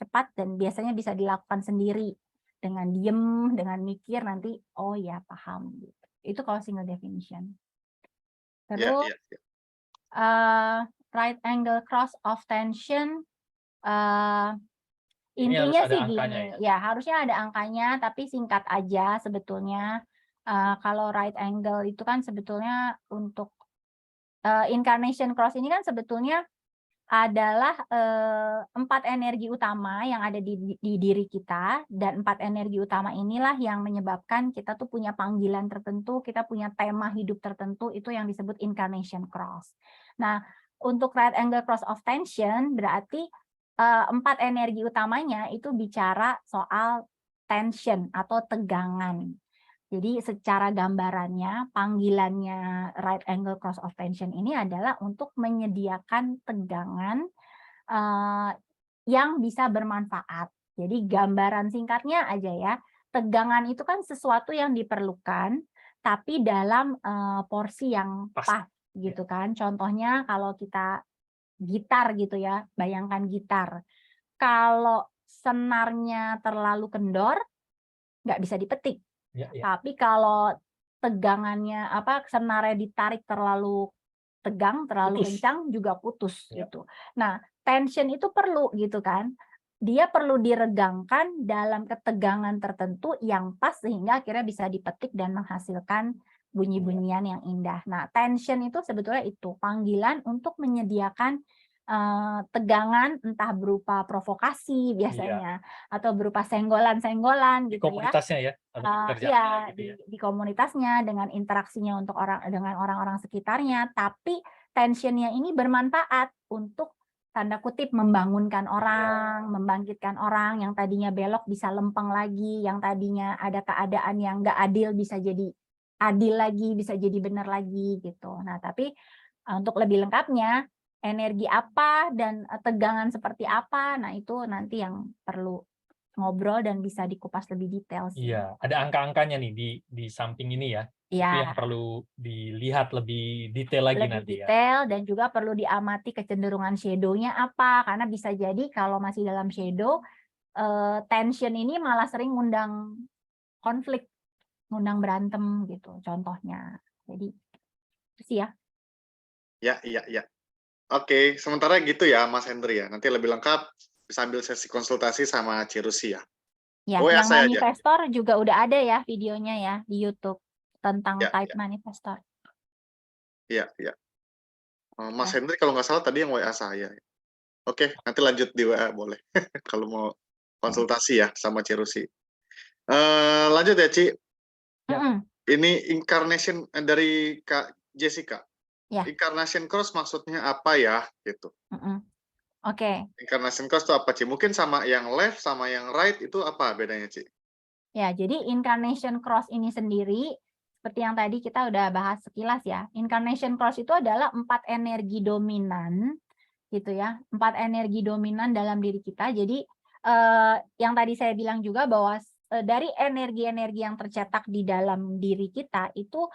cepat dan biasanya bisa dilakukan sendiri dengan diem, dengan mikir nanti oh ya paham gitu. Itu kalau single definition. Terus right angle cross of tension, Ini harus intinya ada sih angkanya gini, ya harusnya ada angkanya, tapi singkat aja sebetulnya. Kalau right angle itu kan sebetulnya untuk incarnation cross ini kan sebetulnya adalah 4 energi utama yang ada di diri kita, dan 4 energi utama inilah yang menyebabkan kita tuh punya panggilan tertentu, kita punya tema hidup tertentu, itu yang disebut incarnation cross. Nah, untuk right angle cross of tension berarti 4 energi utamanya itu bicara soal tension atau tegangan. Jadi secara gambarannya, panggilannya right angle cross of tension ini adalah untuk menyediakan tegangan yang bisa bermanfaat. Jadi gambaran singkatnya aja ya, tegangan itu kan sesuatu yang diperlukan, tapi dalam porsi yang pas gitu kan. Contohnya kalau kita gitar gitu ya, bayangkan gitar. Kalau senarnya terlalu kendor, nggak bisa dipetik. Tapi kalau tegangannya senarnya ditarik terlalu tegang, terlalu kencang juga putus gitu. Nah, tension itu perlu gitu kan. Dia perlu diregangkan dalam ketegangan tertentu yang pas sehingga akhirnya bisa dipetik dan menghasilkan bunyi-bunyian yang indah. Nah, tension itu sebetulnya itu panggilan untuk menyediakan tegangan, entah berupa provokasi biasanya atau berupa senggolan-senggolan gitu komunitasnya ya, di komunitasnya, dengan interaksinya dengan orang-orang sekitarnya, tapi tensionnya ini bermanfaat untuk tanda kutip membangunkan orang, membangkitkan orang yang tadinya belok bisa lempeng lagi, yang tadinya ada keadaan yang nggak adil bisa jadi adil lagi, bisa jadi benar lagi gitu. Nah, tapi untuk lebih lengkapnya energi apa dan tegangan seperti apa, nah itu nanti yang perlu ngobrol dan bisa dikupas lebih detail sih. Iya, ada angka-angkanya nih di samping ini ya. Itu yang perlu dilihat lebih detail lagi lebih nanti detail, dan juga perlu diamati kecenderungan shadow-nya apa, karena bisa jadi kalau masih dalam shadow, tension ini malah sering ngundang konflik, ngundang berantem gitu contohnya. Jadi itu sih ya. Ya. Oke, sementara gitu ya Mas Hendri ya. Nanti lebih lengkap bisa ambil sesi konsultasi sama Cirusi ya. Ya, WA yang saya aja. manifestor juga udah ada ya videonya ya di YouTube tentang type manifestor. Iya. Mas Hendri kalau nggak salah tadi yang WA saya. Oke, nanti lanjut di WA boleh. Kalau mau konsultasi ya sama Cirusi. Lanjut ya, Ci. Ini incarnation dari Kak Jessica. Incarnation cross maksudnya apa ya gitu? Oke. Incarnation cross itu apa, Ci? Mungkin sama yang left sama yang right itu apa bedanya, Ci? Ya, jadi incarnation cross ini sendiri seperti yang tadi kita udah bahas sekilas ya. Incarnation cross itu adalah 4 energi dominan gitu ya. 4 energi dominan dalam diri kita. Jadi yang tadi saya bilang juga bahwa dari energi-energi yang tercetak di dalam diri kita itu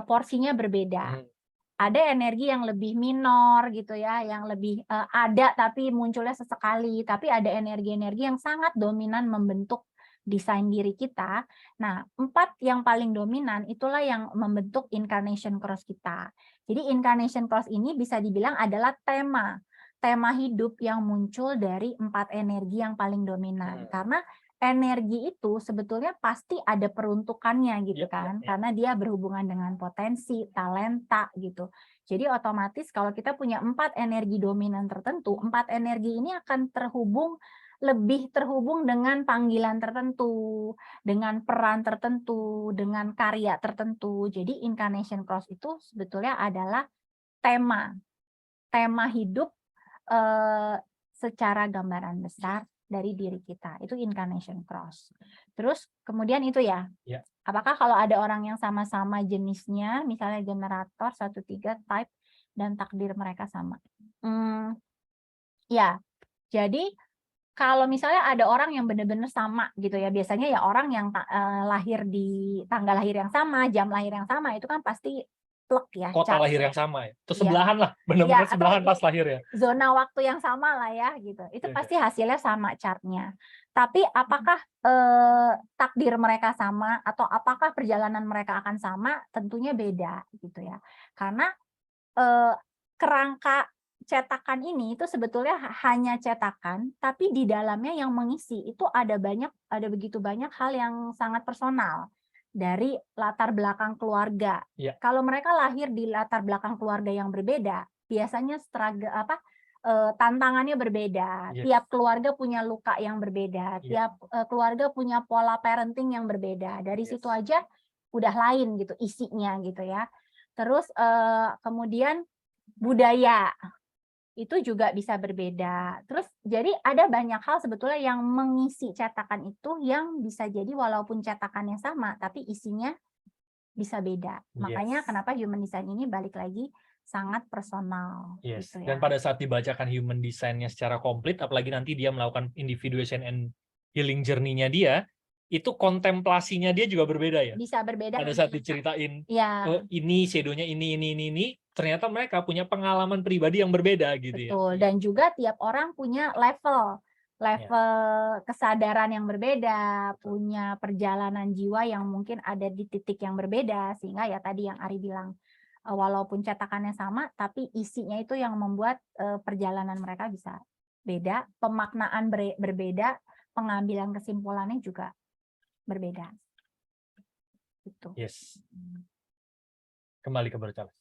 porsinya berbeda. Ada energi yang lebih minor gitu ya, yang lebih ada tapi munculnya sesekali, tapi ada energi-energi yang sangat dominan membentuk desain diri kita. Nah, 4 yang paling dominan itulah yang membentuk incarnation cross kita. Jadi incarnation cross ini bisa dibilang adalah tema hidup yang muncul dari 4 energi yang paling dominan. Karena energi itu sebetulnya pasti ada peruntukannya gitu kan, karena dia berhubungan dengan potensi, talenta gitu. Jadi otomatis kalau kita punya 4 energi dominan tertentu, 4 energi ini akan lebih terhubung dengan panggilan tertentu, dengan peran tertentu, dengan karya tertentu. Jadi incarnation cross itu sebetulnya adalah tema hidup secara gambaran besar dari diri kita. Itu incarnation cross. Terus kemudian itu ya. Ya. Apakah kalau ada orang yang sama-sama jenisnya, misalnya generator 13 type dan takdir mereka sama? Ya. Jadi kalau misalnya ada orang yang benar-benar sama gitu ya, biasanya ya orang yang lahir di tanggal lahir yang sama, jam lahir yang sama, itu kan pasti plek ya. Kota lahir yang sama ya. Itu Iya. sebelahan lah, benar-benar Iya, sebelahan atau pas lahir ya. zona waktu yang sama lah ya gitu. Itu Oke, pasti hasilnya sama chartnya. Tapi apakah takdir mereka sama atau apakah perjalanan mereka akan sama? Tentunya beda gitu ya. Karena kerangka cetakan ini itu sebetulnya hanya cetakan, tapi di dalamnya yang mengisi itu ada begitu banyak hal yang sangat personal dari latar belakang keluarga. Ya. Kalau mereka lahir di latar belakang keluarga yang berbeda, biasanya tantangannya berbeda. Yes. Tiap keluarga punya luka yang berbeda. Ya. Tiap keluarga punya pola parenting yang berbeda. Dari situ aja udah lain gitu isinya gitu ya. Terus kemudian budaya itu juga bisa berbeda. Terus jadi ada banyak hal sebetulnya yang mengisi cetakan itu yang bisa jadi walaupun cetakannya sama tapi isinya bisa beda. Makanya kenapa human design ini balik lagi sangat personal. Yes. Gitu Dan ya. pada saat dibacakan human design-nya secara komplit, apalagi nanti dia melakukan individuation and healing journey-nya dia, itu kontemplasinya dia juga berbeda ya. Bisa berbeda. Pada saat diceritain, ya. oh, ini shadownya ini, ternyata mereka punya pengalaman pribadi yang berbeda gitu. Betul. Ya. Dan juga tiap orang punya level kesadaran yang berbeda, punya perjalanan jiwa yang mungkin ada di titik yang berbeda, sehingga ya tadi yang Ari bilang, walaupun cetakannya sama, tapi isinya itu yang membuat perjalanan mereka bisa beda, pemaknaan berbeda, pengambilan kesimpulannya juga berbeda. Gitu. Yes. Kembali ke Bro Charles.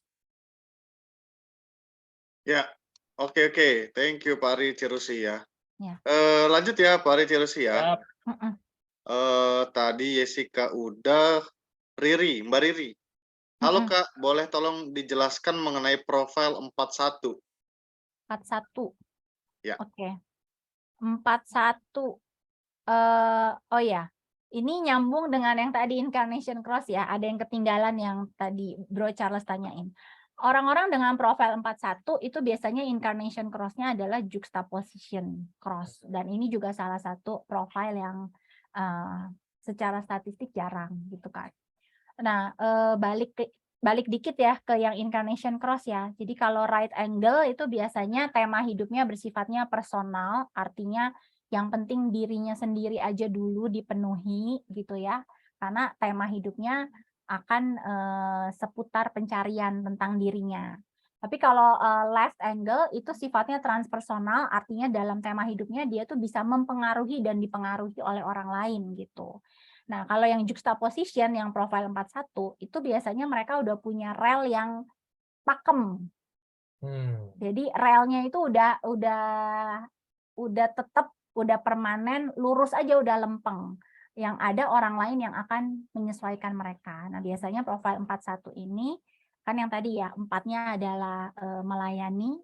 Ya, oke. Thank you Pak Ari Cirusi ya. Ya. Lanjut ya Pak Ari Cirusi ya. Yap. Tadi Jessica udah, Mbak Riri. Halo Kak, boleh tolong dijelaskan mengenai profil 41? 41. Ya. Oke. 41. Oh ya. Ini nyambung dengan yang tadi incarnation cross ya. Ada yang ketinggalan yang tadi Bro Charles tanyain. Orang-orang dengan profil 41 itu biasanya incarnation cross-nya adalah juxtaposition cross. Dan ini juga salah satu profil yang secara statistik jarang gitu kan. Nah, balik dikit ya ke yang incarnation cross ya. Jadi kalau right angle itu biasanya tema hidupnya bersifatnya personal, artinya yang penting dirinya sendiri aja dulu dipenuhi gitu ya. Karena tema hidupnya akan seputar pencarian tentang dirinya. Tapi kalau left angle itu sifatnya transpersonal, artinya dalam tema hidupnya dia tuh bisa mempengaruhi dan dipengaruhi oleh orang lain gitu. Nah, kalau yang juxtaposition yang profil 41 itu biasanya mereka udah punya rel yang pakem. Jadi relnya itu udah tetap, udah permanen, lurus aja udah lempeng. Yang ada orang lain yang akan menyesuaikan mereka. Nah, biasanya profil 41 ini kan yang tadi ya, 4-nya adalah melayani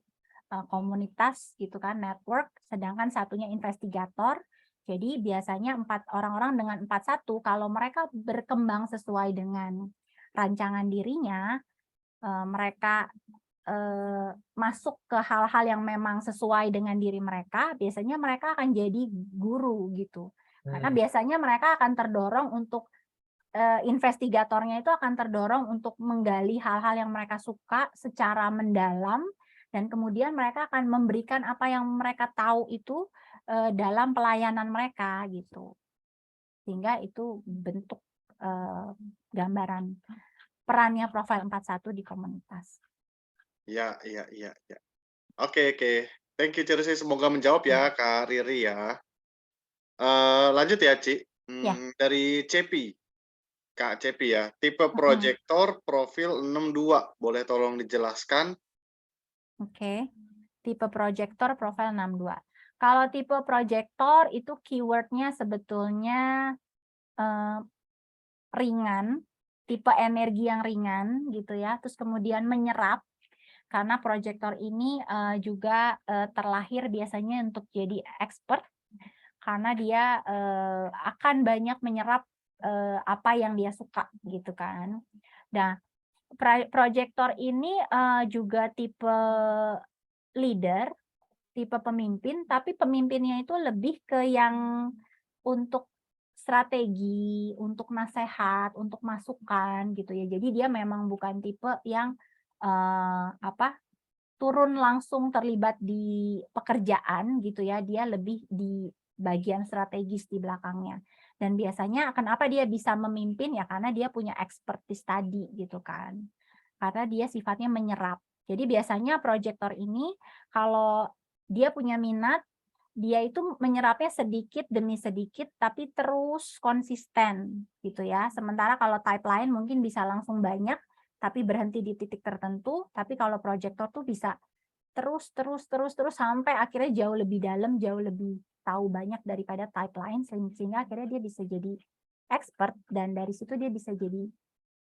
komunitas gitu kan, network, sedangkan satunya investigator. Jadi biasanya orang-orang dengan 41 kalau mereka berkembang sesuai dengan rancangan dirinya, mereka masuk ke hal-hal yang memang sesuai dengan diri mereka, biasanya mereka akan jadi guru gitu. Karena biasanya mereka akan terdorong untuk investigatornya itu akan terdorong untuk menggali hal-hal yang mereka suka secara mendalam, dan kemudian mereka akan memberikan apa yang mereka tahu itu dalam pelayanan mereka gitu. Sehingga itu bentuk gambaran perannya profil 41 di komunitas. Ya. Oke. Thank you Cirusi, semoga menjawab ya Kak Riri ya. Lanjut ya Ci. Ya. Dari Cepi. Kak Cepi ya. Tipe proyektor profil 62. Boleh tolong dijelaskan? Oke. Tipe proyektor profil 62. Kalau tipe proyektor itu keywordnya sebetulnya ringan, tipe energi yang ringan gitu ya, terus kemudian menyerap, karena proyektor ini juga terlahir biasanya untuk jadi expert, karena dia akan banyak menyerap apa yang dia suka gitu kan. Nah, proyektor ini juga tipe leader, tipe pemimpin, tapi pemimpinnya itu lebih ke yang untuk strategi, untuk nasihat, untuk masukan gitu ya. Jadi dia memang bukan tipe yang turun langsung terlibat di pekerjaan gitu ya. Dia lebih di bagian strategis di belakangnya. Dan biasanya kenapa dia bisa memimpin ya karena dia punya expertise tadi gitu kan. Karena dia sifatnya menyerap. Jadi biasanya proyektor ini kalau dia punya minat, dia itu menyerapnya sedikit demi sedikit tapi terus konsisten gitu ya. Sementara kalau type lain mungkin bisa langsung banyak tapi berhenti di titik tertentu, tapi kalau proyektor tuh bisa terus sampai akhirnya jauh lebih dalam, jauh lebih tahu banyak daripada type lain sehingga akhirnya dia bisa jadi expert dan dari situ dia bisa jadi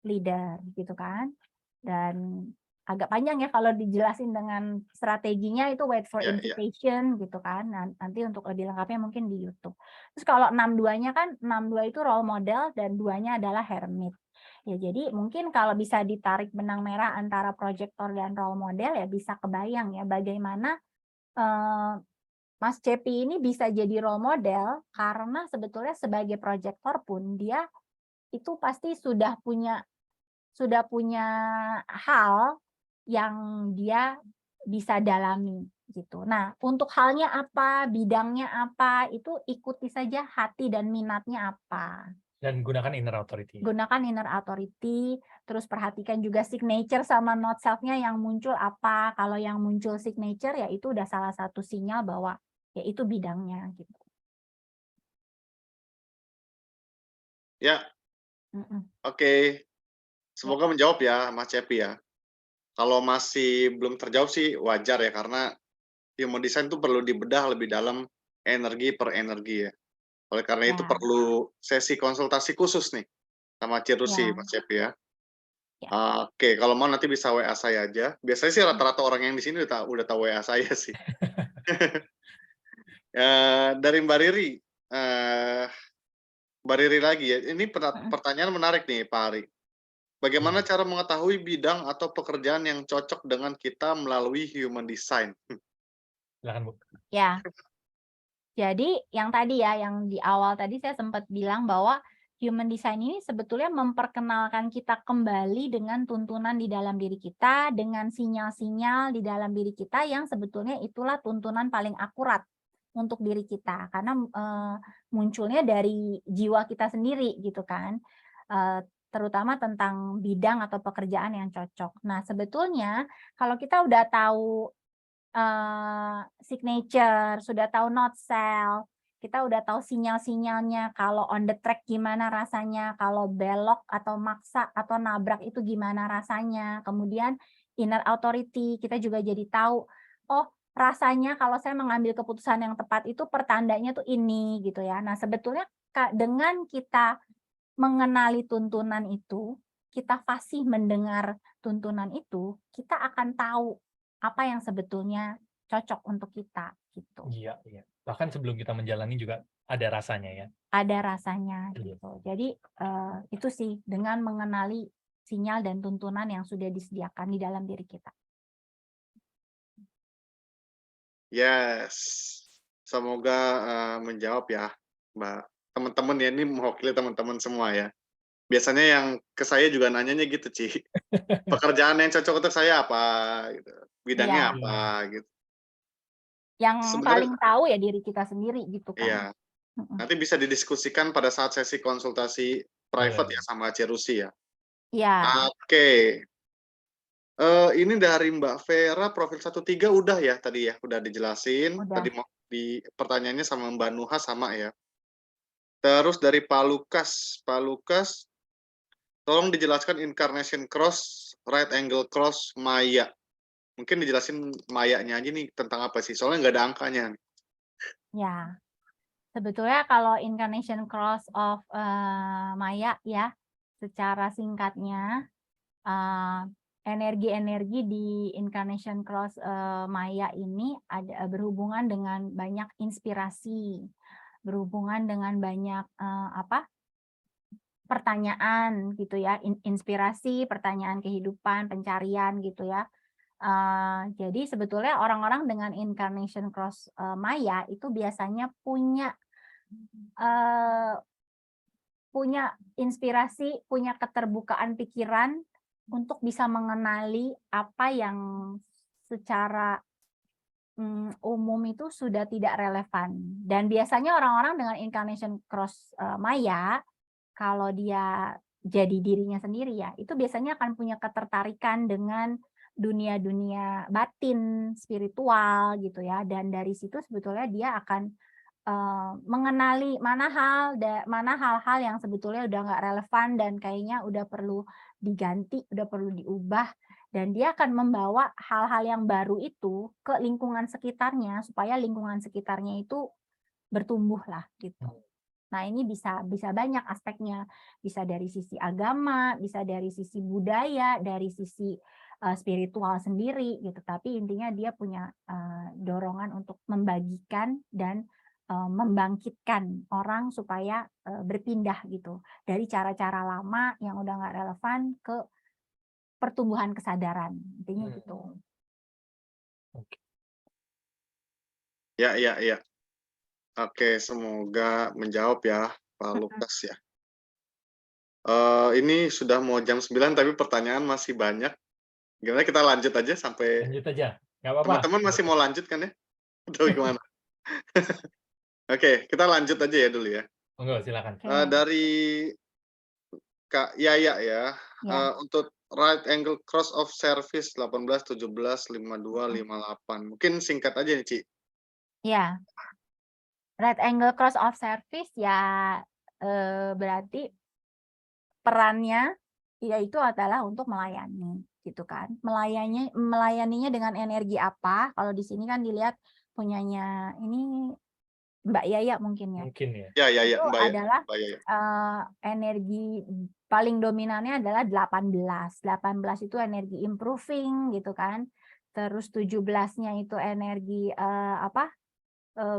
leader gitu kan. Dan agak panjang ya kalau dijelasin dengan strateginya itu wait for Ya, ya. invitation gitu kan. Nanti untuk lebih lengkapnya mungkin di YouTube. Terus kalau 62-nya kan 62 itu role model dan 2-nya adalah hermit. Ya jadi mungkin kalau bisa ditarik benang merah antara proyektor dan role model ya bisa kebayang ya bagaimana Mas Cepi ini bisa jadi role model karena sebetulnya sebagai proyektor pun dia itu pasti sudah punya hal yang dia bisa dalami gitu. Nah, untuk halnya apa, bidangnya apa, itu ikuti saja hati dan minatnya apa. Dan gunakan inner authority. Gunakan inner authority, terus perhatikan juga signature sama not self-nya yang muncul apa. Kalau yang muncul signature ya itu udah salah satu sinyal bahwa ya itu bidangnya gitu. Ya, Mm-mm. oke. Semoga menjawab ya, Mas Cepi ya. Kalau masih belum terjawab sih wajar ya, karena human design itu perlu dibedah lebih dalam energi per energi ya. Oleh karena itu Ya, perlu sesi konsultasi khusus nih sama Cirusi, ya, Mas Cepi ya. ya. Oke, kalau mau nanti bisa WA saya aja. Biasanya sih rata-rata orang yang di sini udah tahu WA saya sih. Dari Mbak Riri, Mbak Riri lagi ya. Ini Mm-mm. pertanyaan menarik nih, Pak Ari. Bagaimana cara mengetahui bidang atau pekerjaan yang cocok dengan kita melalui human design? Silakan, Bu. Ya. Jadi yang tadi ya, yang di awal tadi saya sempat bilang bahwa human design ini sebetulnya memperkenalkan kita kembali dengan tuntunan di dalam diri kita, dengan sinyal-sinyal di dalam diri kita yang sebetulnya itulah tuntunan paling akurat untuk diri kita. Karena munculnya dari jiwa kita sendiri gitu kan. Terutama tentang bidang atau pekerjaan yang cocok. Nah, sebetulnya kalau kita udah tahu signature, sudah tahu not sell, kita udah tahu sinyal-sinyalnya, kalau on the track gimana rasanya, kalau belok atau maksa atau nabrak itu gimana rasanya. Kemudian inner authority, kita juga jadi tahu, oh rasanya kalau saya mengambil keputusan yang tepat itu pertandanya tuh ini gitu ya. Nah sebetulnya dengan kita mengenali tuntunan itu, kita fasih mendengar tuntunan itu, kita akan tahu apa yang sebetulnya cocok untuk kita gitu. Iya, iya. Bahkan sebelum kita menjalani juga ada rasanya ya. Ada rasanya Iya. gitu. Jadi itu sih dengan mengenali sinyal dan tuntunan yang sudah disediakan di dalam diri kita. Yes. Semoga menjawab ya, Mbak. Teman-teman ya, ini mewakili teman-teman semua ya. Biasanya yang ke saya juga nanyanya gitu, Ci. Pekerjaan yang cocok untuk saya apa gitu. Bidangnya Iya, apa gitu. yang Sebenarnya paling tahu ya diri kita sendiri gitu kan. iya. Nanti bisa didiskusikan pada saat sesi konsultasi private Boleh. ya sama Cirusi ya. Iya, Oke. Ini dari Mbak Vera profil 13 udah ya tadi ya, udah dijelasin. udah. Tadi mau di pertanyaannya sama Mbak Nuha sama ya. Terus dari Pak Lukas, tolong dijelaskan incarnation cross, right angle cross, Maya. Mungkin dijelasin Mayanya aja nih tentang apa sih? Soalnya nggak ada angkanya. Ya, sebetulnya kalau incarnation cross of Maya ya, secara singkatnya energi-energi di Incarnation Cross Maya ini ada berhubungan dengan banyak inspirasi, berhubungan dengan banyak pertanyaan gitu ya, inspirasi, pertanyaan kehidupan, pencarian gitu ya. Jadi sebetulnya orang-orang dengan Incarnation Cross Maya itu biasanya punya inspirasi, punya keterbukaan pikiran untuk bisa mengenali apa yang secara umum itu sudah tidak relevan. Dan biasanya orang-orang dengan Incarnation Cross Maya, kalau dia jadi dirinya sendiri ya, itu biasanya akan punya ketertarikan dengan dunia-dunia batin, spiritual gitu ya. Dan dari situ sebetulnya dia akan mengenali mana hal-hal yang sebetulnya udah nggak relevan dan kayaknya udah perlu diganti, udah perlu diubah, dan dia akan membawa hal-hal yang baru itu ke lingkungan sekitarnya supaya lingkungan sekitarnya itu bertumbuh lah gitu. Nah ini bisa banyak aspeknya, bisa dari sisi agama, bisa dari sisi budaya, dari sisi spiritual sendiri gitu. Tapi intinya dia punya dorongan untuk membagikan dan membangkitkan orang supaya berpindah gitu dari cara-cara lama yang udah nggak relevan ke pertumbuhan kesadaran, intinya gitu. Ya, ya, ya. Oke, semoga menjawab ya, Pak Lukas ya. Ini sudah mau jam 9, tapi pertanyaan masih banyak. Gimana kita lanjut aja sampai Lanjut aja, nggak apa-apa. teman-teman masih mau lanjut kan ya? Atau gimana? Oke, kita lanjut aja ya dulu ya. Monggo, silakan. Dari Kak Yaya ya, Ya. untuk right angle cross of service 18, 17, 52, 58. Mungkin singkat aja nih, Ci. Ya, right angle cross of service ya berarti perannya yaitu adalah untuk melayani gitu kan. Melayaninya dengan energi apa? Kalau di sini kan dilihat punyanya ini Mbak Yaya mungkin ya. Mungkin ya. Ya, ya, ya, Itu Mbak adalah Yaya. energi paling dominannya adalah 18. 18 itu energi improving gitu kan. Terus 17-nya itu energi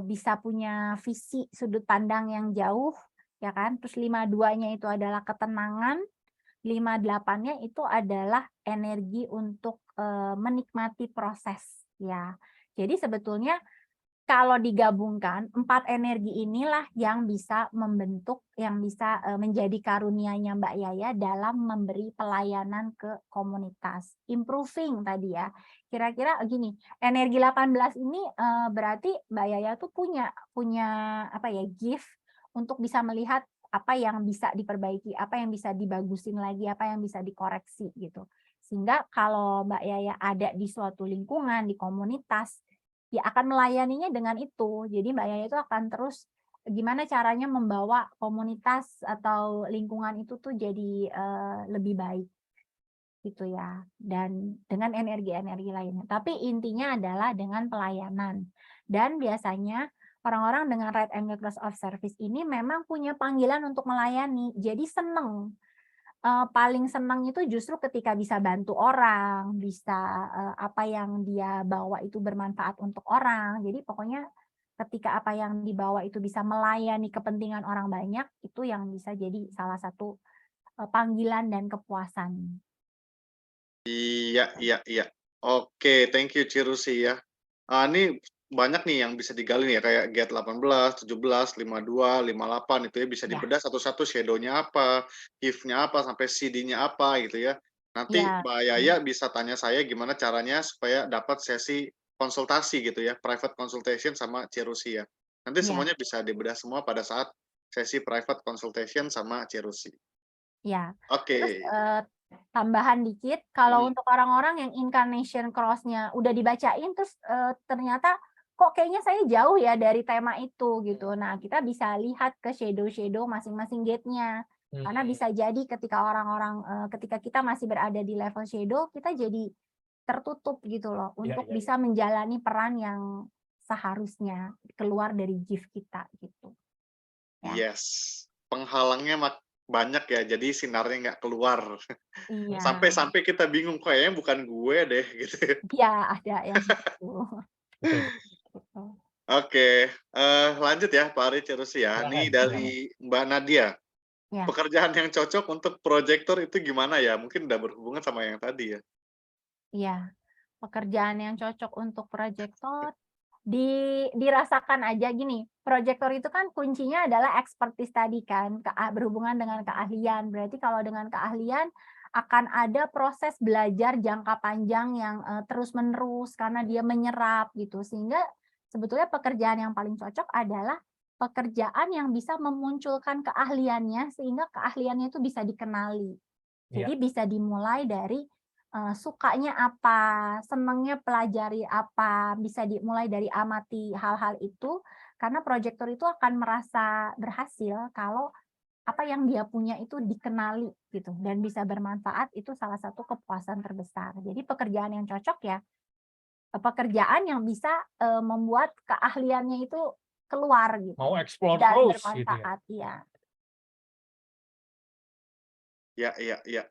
bisa punya visi sudut pandang yang jauh ya kan. Terus 52-nya itu adalah ketenangan, 58-nya itu adalah energi untuk menikmati proses ya. Jadi sebetulnya kalau digabungkan 4 energi inilah yang bisa membentuk, yang bisa menjadi karunianya Mbak Yaya dalam memberi pelayanan ke komunitas. Improving tadi ya. Kira-kira gini, energi 18 ini berarti Mbak Yaya tuh punya apa ya, gift untuk bisa melihat apa yang bisa diperbaiki, apa yang bisa dibagusin lagi, apa yang bisa dikoreksi gitu. Sehingga kalau Mbak Yaya ada di suatu lingkungan, di komunitas, ya akan melayaninya dengan itu. Jadi Mbak Yaya itu akan terus gimana caranya membawa komunitas atau lingkungan itu tuh jadi lebih baik gitu ya. Dan dengan energi-energi lainnya. Tapi intinya adalah dengan pelayanan. Dan biasanya orang-orang dengan right angle cross of service ini memang punya panggilan untuk melayani. Jadi seneng. Paling senang itu justru ketika bisa bantu orang, bisa apa yang dia bawa itu bermanfaat untuk orang. Jadi pokoknya ketika apa yang dibawa itu bisa melayani kepentingan orang banyak, itu yang bisa jadi salah satu panggilan dan kepuasan. Iya, iya, iya. Oke, thank you Cirusi ya. Ini banyak nih yang bisa digali nih ya, kayak get 18, 17, 52, 58 itu ya bisa Ya, dibedah satu-satu shadow-nya apa, if-nya apa, sampai CD-nya apa gitu ya. Nanti ya, Mbak Yaya bisa tanya saya gimana caranya supaya dapat sesi konsultasi gitu ya, private consultation sama Cirusi ya. Nanti ya, semuanya bisa dibedah semua pada saat sesi private consultation sama Cirusi. ya. Terus Oke. tambahan dikit, kalau untuk orang-orang yang incarnation cross-nya udah dibacain, terus ternyata kok kayaknya saya jauh ya dari tema itu gitu. Nah, kita bisa lihat ke shadow-shadow masing-masing gate-nya. Karena bisa jadi ketika ketika kita masih berada di level shadow, kita jadi tertutup gitu loh untuk bisa menjalani peran yang seharusnya keluar dari gift kita gitu. Ya. Yes, penghalangnya banyak ya, jadi sinarnya nggak keluar. Iya, Sampai-sampai kita bingung, kayaknya bukan gue deh, gitu. iya ada yang gitu. Betul. Gitu. Oke, lanjut ya Pak Ari Cirusi ya. Ini Silakan, silakan. dari Mbak Nadia. Ya. Pekerjaan yang cocok untuk proyektor itu gimana ya? Mungkin udah berhubungan sama yang tadi ya. Iya, pekerjaan yang cocok untuk proyektor dirasakan aja gini, proyektor itu kan kuncinya adalah expertise tadi kan, berhubungan dengan keahlian. Berarti kalau dengan keahlian akan ada proses belajar jangka panjang yang terus-menerus karena dia menyerap gitu. Sehingga sebetulnya pekerjaan yang paling cocok adalah pekerjaan yang bisa memunculkan keahliannya sehingga keahliannya itu bisa dikenali. Jadi Iya. bisa dimulai dari sukanya apa, senangnya pelajari apa, bisa dimulai dari amati hal-hal itu, karena proyektor itu akan merasa berhasil kalau apa yang dia punya itu dikenali gitu dan bisa bermanfaat, itu salah satu kepuasan terbesar. Jadi pekerjaan yang cocok ya, pekerjaan yang bisa membuat keahliannya itu keluar Mau gitu explore dan terus gitu ya. bermanfaat, ya. Ya, iya, iya.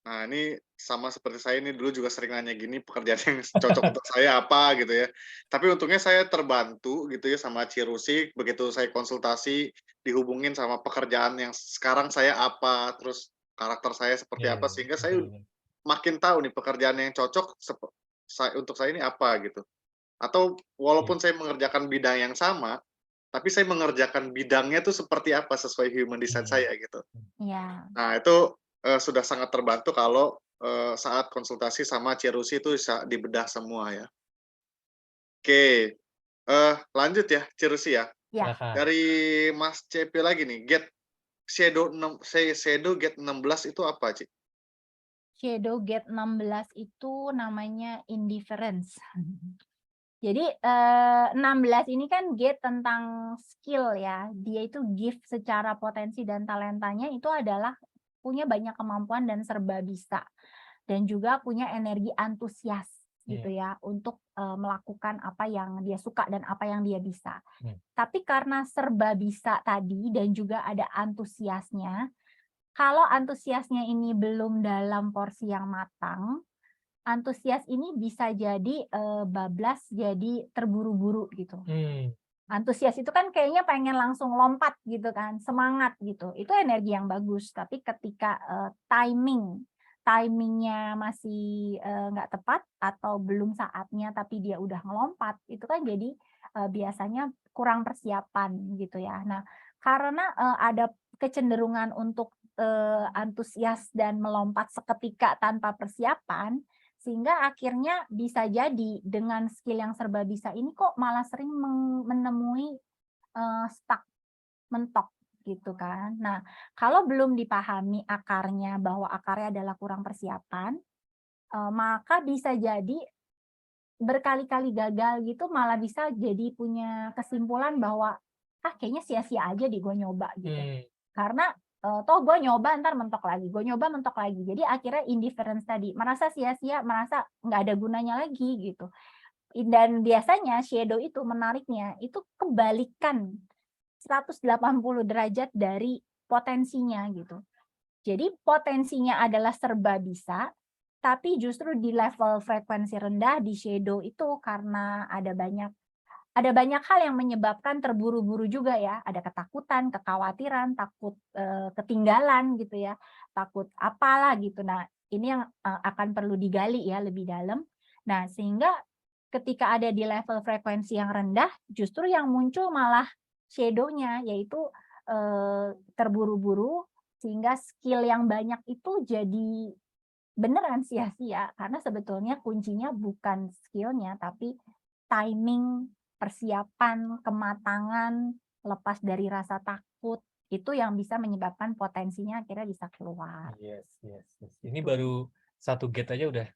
Nah, ini sama seperti saya ini dulu juga sering nanya gini, pekerjaan yang cocok untuk saya apa gitu ya. Tapi untungnya saya terbantu gitu ya sama Cirusi, begitu saya konsultasi, dihubungin sama pekerjaan yang sekarang saya apa, terus karakter saya seperti Iya, apa, iya, sehingga betul, saya betul. makin tahu nih pekerjaan yang cocok untuk saya ini apa gitu. Atau Iya, walaupun saya mengerjakan bidang yang sama, tapi saya mengerjakan bidangnya tuh seperti apa sesuai human design hmm, saya gitu. Ya. Nah, itu, sudah sangat terbantu kalau, saat konsultasi sama Cirusi itu bisa dibedah semua ya. Oke, lanjut ya Cirusi ya. Ya. silakan. Dari Mas CP lagi nih, Shadow Gate 16 itu apa, Ci? Shadow Gate 16 itu namanya indifference. Jadi 16 ini kan gate tentang skill ya. Dia itu gift secara potensi dan talentanya itu adalah punya banyak kemampuan dan serba bisa. Dan juga punya energi antusias gitu Iya. ya untuk melakukan apa yang dia suka dan apa yang dia bisa. Hmm. Tapi karena serba bisa tadi dan juga ada antusiasnya, kalau antusiasnya ini belum dalam porsi yang matang, antusias ini bisa jadi bablas jadi terburu-buru gitu. Hmm. Antusias itu kan kayaknya pengen langsung lompat gitu kan, semangat gitu. Itu energi yang bagus, tapi ketika timingnya masih nggak tepat atau belum saatnya tapi dia udah ngelompat, itu kan jadi biasanya kurang persiapan gitu ya. Nah, karena ada kecenderungan untuk antusias dan melompat seketika tanpa persiapan, sehingga akhirnya bisa jadi dengan skill yang serba bisa ini kok malah sering menemui stuck, mentok gitu kan. Nah, kalau belum dipahami akarnya bahwa akarnya adalah kurang persiapan, maka bisa jadi berkali-kali gagal gitu malah bisa jadi punya kesimpulan bahwa, "Ah, kayaknya sia-sia aja deh gue nyoba," gitu. Hmm. Karena, toh gue nyoba entar mentok lagi, gue nyoba mentok lagi. Jadi akhirnya indifference tadi, merasa sia-sia, merasa nggak ada gunanya lagi gitu. Dan biasanya shadow itu menariknya, itu kebalikan 180 derajat dari potensinya gitu. Jadi potensinya adalah serba bisa, tapi justru di level frekuensi rendah di shadow itu karena ada banyak hal yang menyebabkan terburu-buru juga ya, ada ketakutan, kekhawatiran, takut ketinggalan gitu ya, takut apalah gitu. Nah, ini yang akan perlu digali ya lebih dalam. Nah, sehingga ketika ada di level frekuensi yang rendah, justru yang muncul malah shadow-nya, yaitu terburu-buru, sehingga skill yang banyak itu jadi beneran sia-sia, karena sebetulnya kuncinya bukan skill-nya, tapi timing, persiapan, kematangan, lepas dari rasa takut, itu yang bisa menyebabkan potensinya akhirnya bisa keluar, Yes, yes, yes. Ini gitu. baru satu gate aja udah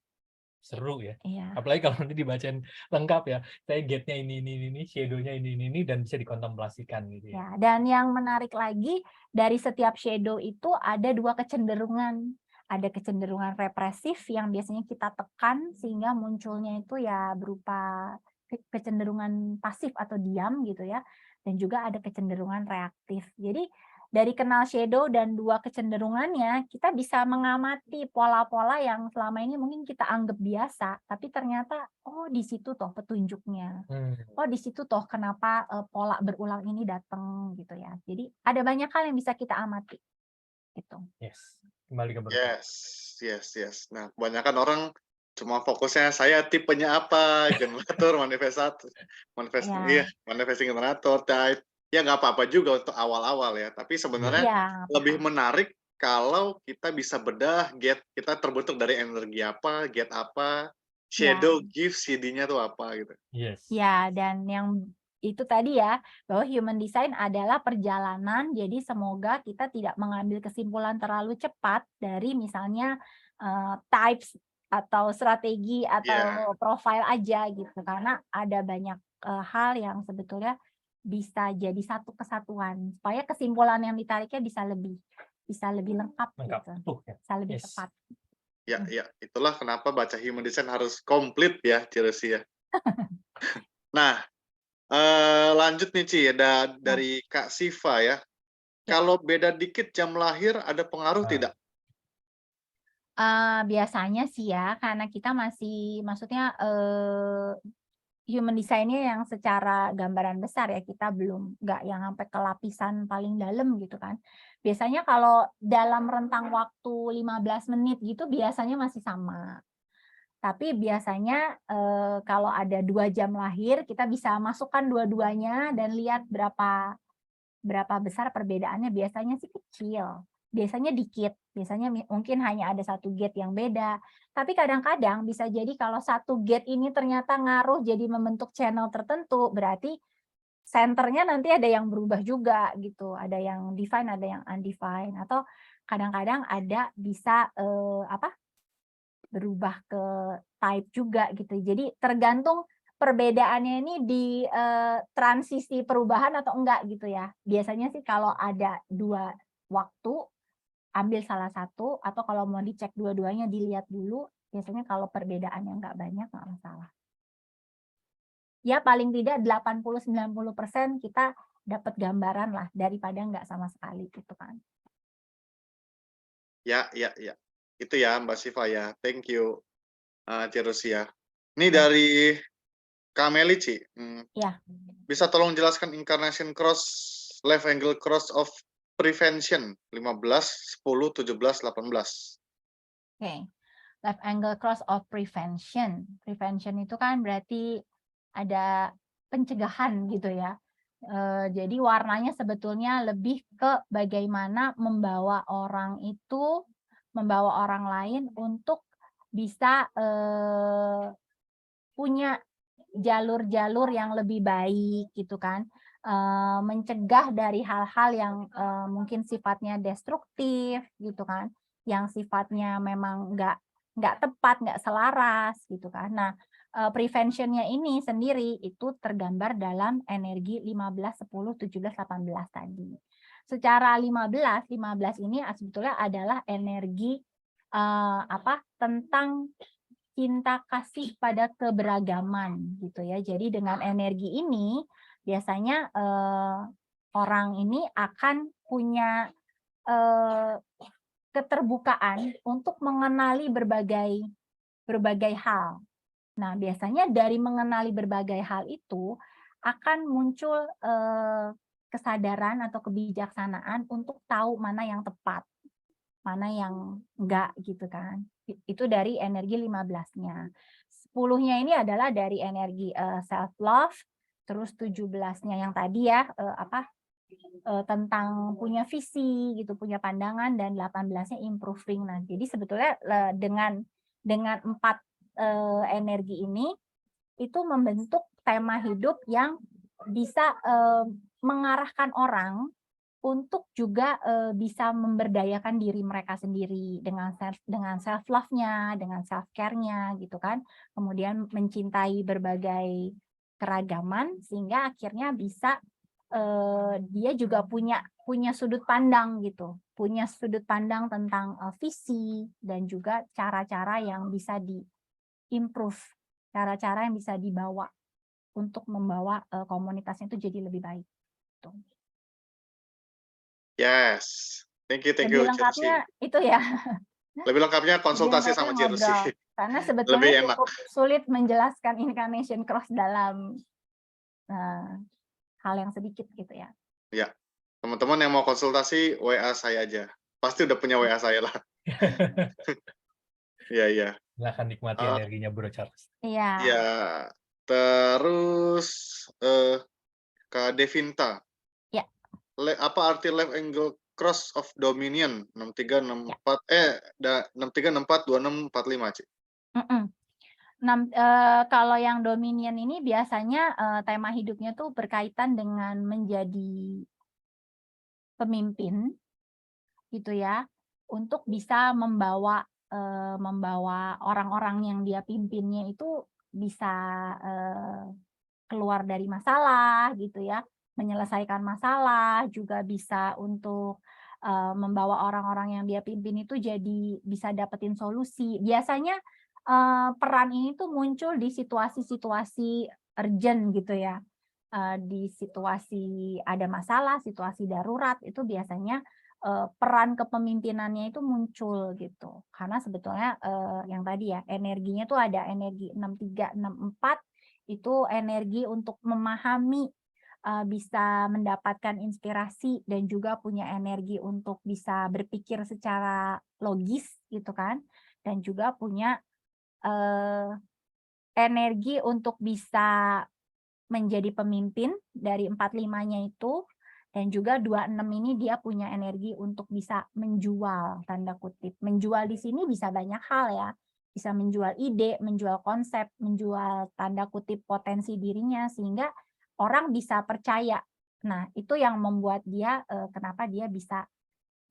seru ya. Iya. Apalagi kalau nanti dibacain lengkap ya. Saya gate-nya ini, shadow-nya ini, dan bisa dikontemplasikan gitu ya. Ya, dan yang menarik lagi dari setiap shadow itu ada 2 kecenderungan. Ada kecenderungan represif yang biasanya kita tekan sehingga munculnya itu ya berupa kecenderungan pasif atau diam gitu ya. Dan juga ada kecenderungan reaktif. Jadi dari kenal shadow dan 2 kecenderungannya, kita bisa mengamati pola-pola yang selama ini mungkin kita anggap biasa, tapi ternyata, oh di situ toh petunjuknya. Oh di situ toh kenapa pola berulang ini datang gitu ya. Jadi ada banyak hal yang bisa kita amati. Gitu. Yes, kembali ke berikut. Yes, yes, yes. Nah, kebanyakan orang cuma fokusnya saya tipenya apa, generator, Ya, manifesting generator, type. Ya nggak apa-apa juga untuk awal-awal ya. Tapi sebenarnya ya, lebih paham. menarik kalau kita bisa bedah gate kita terbentuk dari energi apa, gate apa, Ya. shadow, gift, CD-nya tuh apa gitu. Yes. Ya, dan yang itu tadi ya, bahwa human design adalah perjalanan, jadi semoga kita tidak mengambil kesimpulan terlalu cepat dari misalnya types atau strategi Ya, atau profile aja gitu, karena ada banyak hal yang sebetulnya bisa jadi satu kesatuan, supaya kesimpulan yang ditariknya bisa lebih lengkap Lengkap. gitu, Ya. bisa lebih Yes. tepat. ya, itulah kenapa baca human design harus komplit ya, Cirusi ya. Nah, lanjut nih Ci, ada dari Kak Siva ya. Kalau beda dikit jam lahir ada pengaruh Ah. tidak? Biasanya sih ya, karena kita masih maksudnya human design-nya yang secara gambaran besar ya, kita belum nggak yang sampai ke lapisan paling dalam gitu kan. Biasanya kalau dalam rentang waktu 15 menit gitu biasanya masih sama. Tapi biasanya kalau ada 2 jam lahir, kita bisa masukkan dua-duanya dan lihat berapa besar perbedaannya. Biasanya sih kecil, biasanya dikit, biasanya mungkin hanya ada 1 gate yang beda. Tapi kadang-kadang bisa jadi kalau 1 gate ini ternyata ngaruh jadi membentuk channel tertentu, berarti senternya nanti ada yang berubah juga gitu, ada yang define, ada yang undefined, atau kadang-kadang ada bisa berubah ke type juga gitu. Jadi tergantung perbedaannya ini di transisi perubahan atau enggak gitu ya. Biasanya sih kalau ada 2 waktu, ambil salah satu, atau kalau mau dicek dua-duanya dilihat dulu, biasanya kalau perbedaannya enggak banyak enggak masalah. Ya paling tidak 80-90% kita dapat gambaran lah daripada enggak sama sekali gitu kan. Ya. Itu ya Mbak Siva ya. Thank you, Cirusi ya. Ini Ya. dari Kak Meli, Ci. Ya. Bisa tolong jelaskan incarnation cross, left angle cross of prevention 15, 10, 17, 18. Oke. Left angle cross of prevention. Prevention itu kan berarti ada pencegahan gitu ya. Jadi warnanya sebetulnya lebih ke bagaimana membawa orang lain untuk bisa punya jalur-jalur yang lebih baik gitu kan. Mencegah dari hal-hal yang mungkin sifatnya destruktif gitu kan, yang sifatnya memang nggak tepat, nggak selaras gitu kan. Nah, prevention-nya ini sendiri itu tergambar dalam energi 15, 10, 17, 18 tadi. Secara 15 ini sebetulnya adalah energi tentang cinta kasih pada keberagaman gitu ya. Jadi dengan energi ini biasanya orang ini akan punya keterbukaan untuk mengenali berbagai hal. Nah, biasanya dari mengenali berbagai hal itu akan muncul kesadaran atau kebijaksanaan untuk tahu mana yang tepat, mana yang enggak gitu kan. Itu dari energi 15-nya. 10-nya ini adalah dari energi self love, terus 17-nya yang tadi ya tentang punya visi gitu, punya pandangan, dan 18-nya improving. Nah, jadi sebetulnya dengan 4 energi ini itu membentuk tema hidup yang bisa mengarahkan orang untuk juga bisa memberdayakan diri mereka sendiri dengan self love-nya, dengan self care-nya gitu kan. Kemudian mencintai berbagai keragaman sehingga akhirnya bisa dia juga punya sudut pandang gitu. Punya sudut pandang tentang visi dan juga cara-cara yang bisa di-improve, cara-cara yang bisa dibawa untuk membawa komunitasnya itu jadi lebih baik. Gitu. Yes. Thank you, Lebih Cirusi. lengkapnya itu ya, Lebih lengkapnya lebih konsultasi lengkapnya sama Cirusi. ngobrol. Karena sebetulnya Lebih enak. cukup sulit menjelaskan incarnation cross dalam hal yang sedikit gitu ya. Ya, teman-teman yang mau konsultasi, WA saya aja. Pasti udah punya WA saya lah. Iya, iya. Silahkan nikmati Eh, energinya Bro Charles. Iya. Ya, terus Kak Devinta, Ya. Apa arti left angle cross of dominion 6364 6364 2645, Cik? Kalau yang dominion ini biasanya tema hidupnya tuh berkaitan dengan menjadi pemimpin gitu ya, untuk bisa membawa orang-orang yang dia pimpinnya itu bisa keluar dari masalah gitu ya, menyelesaikan masalah, juga bisa untuk membawa orang-orang yang dia pimpin itu jadi bisa dapetin solusi. Biasanya peran ini tuh muncul di situasi-situasi urgent gitu ya, di situasi ada masalah, situasi darurat itu biasanya peran kepemimpinannya itu muncul gitu. Karena sebetulnya yang tadi ya, energinya tuh ada energi 63, 64 itu energi untuk memahami, bisa mendapatkan inspirasi dan juga punya energi untuk bisa berpikir secara logis gitu kan, dan juga punya energi untuk bisa menjadi pemimpin dari 45-nya itu, dan juga 26 ini dia punya energi untuk bisa menjual, tanda kutip. Menjual di sini bisa banyak hal ya, bisa menjual ide, menjual konsep, menjual tanda kutip potensi dirinya, sehingga orang bisa percaya. Nah, itu yang membuat dia, kenapa dia bisa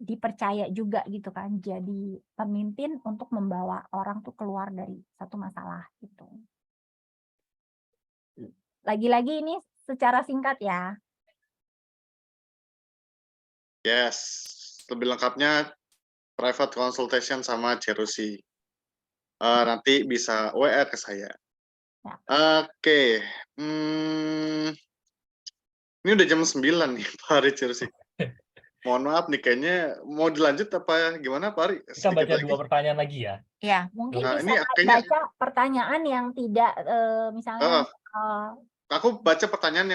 dipercaya juga gitu kan, jadi pemimpin untuk membawa orang tuh keluar dari satu masalah gitu. Lagi-lagi ini secara singkat ya. Yes. Lebih lengkapnya private consultation sama Cirusi. Nanti bisa WA ke saya. Ya. Oke. Ini udah jam 9 nih, Pak Ari Cirusi. Mohon maaf nih, kayaknya mau dilanjut apa gimana, Pak Ari? Kita Sedikit baca lagi. 2 pertanyaan lagi ya. Ya, mungkin Nah, bisa ini kayaknya baca pertanyaan yang tidak misalnya aku baca pertanyaan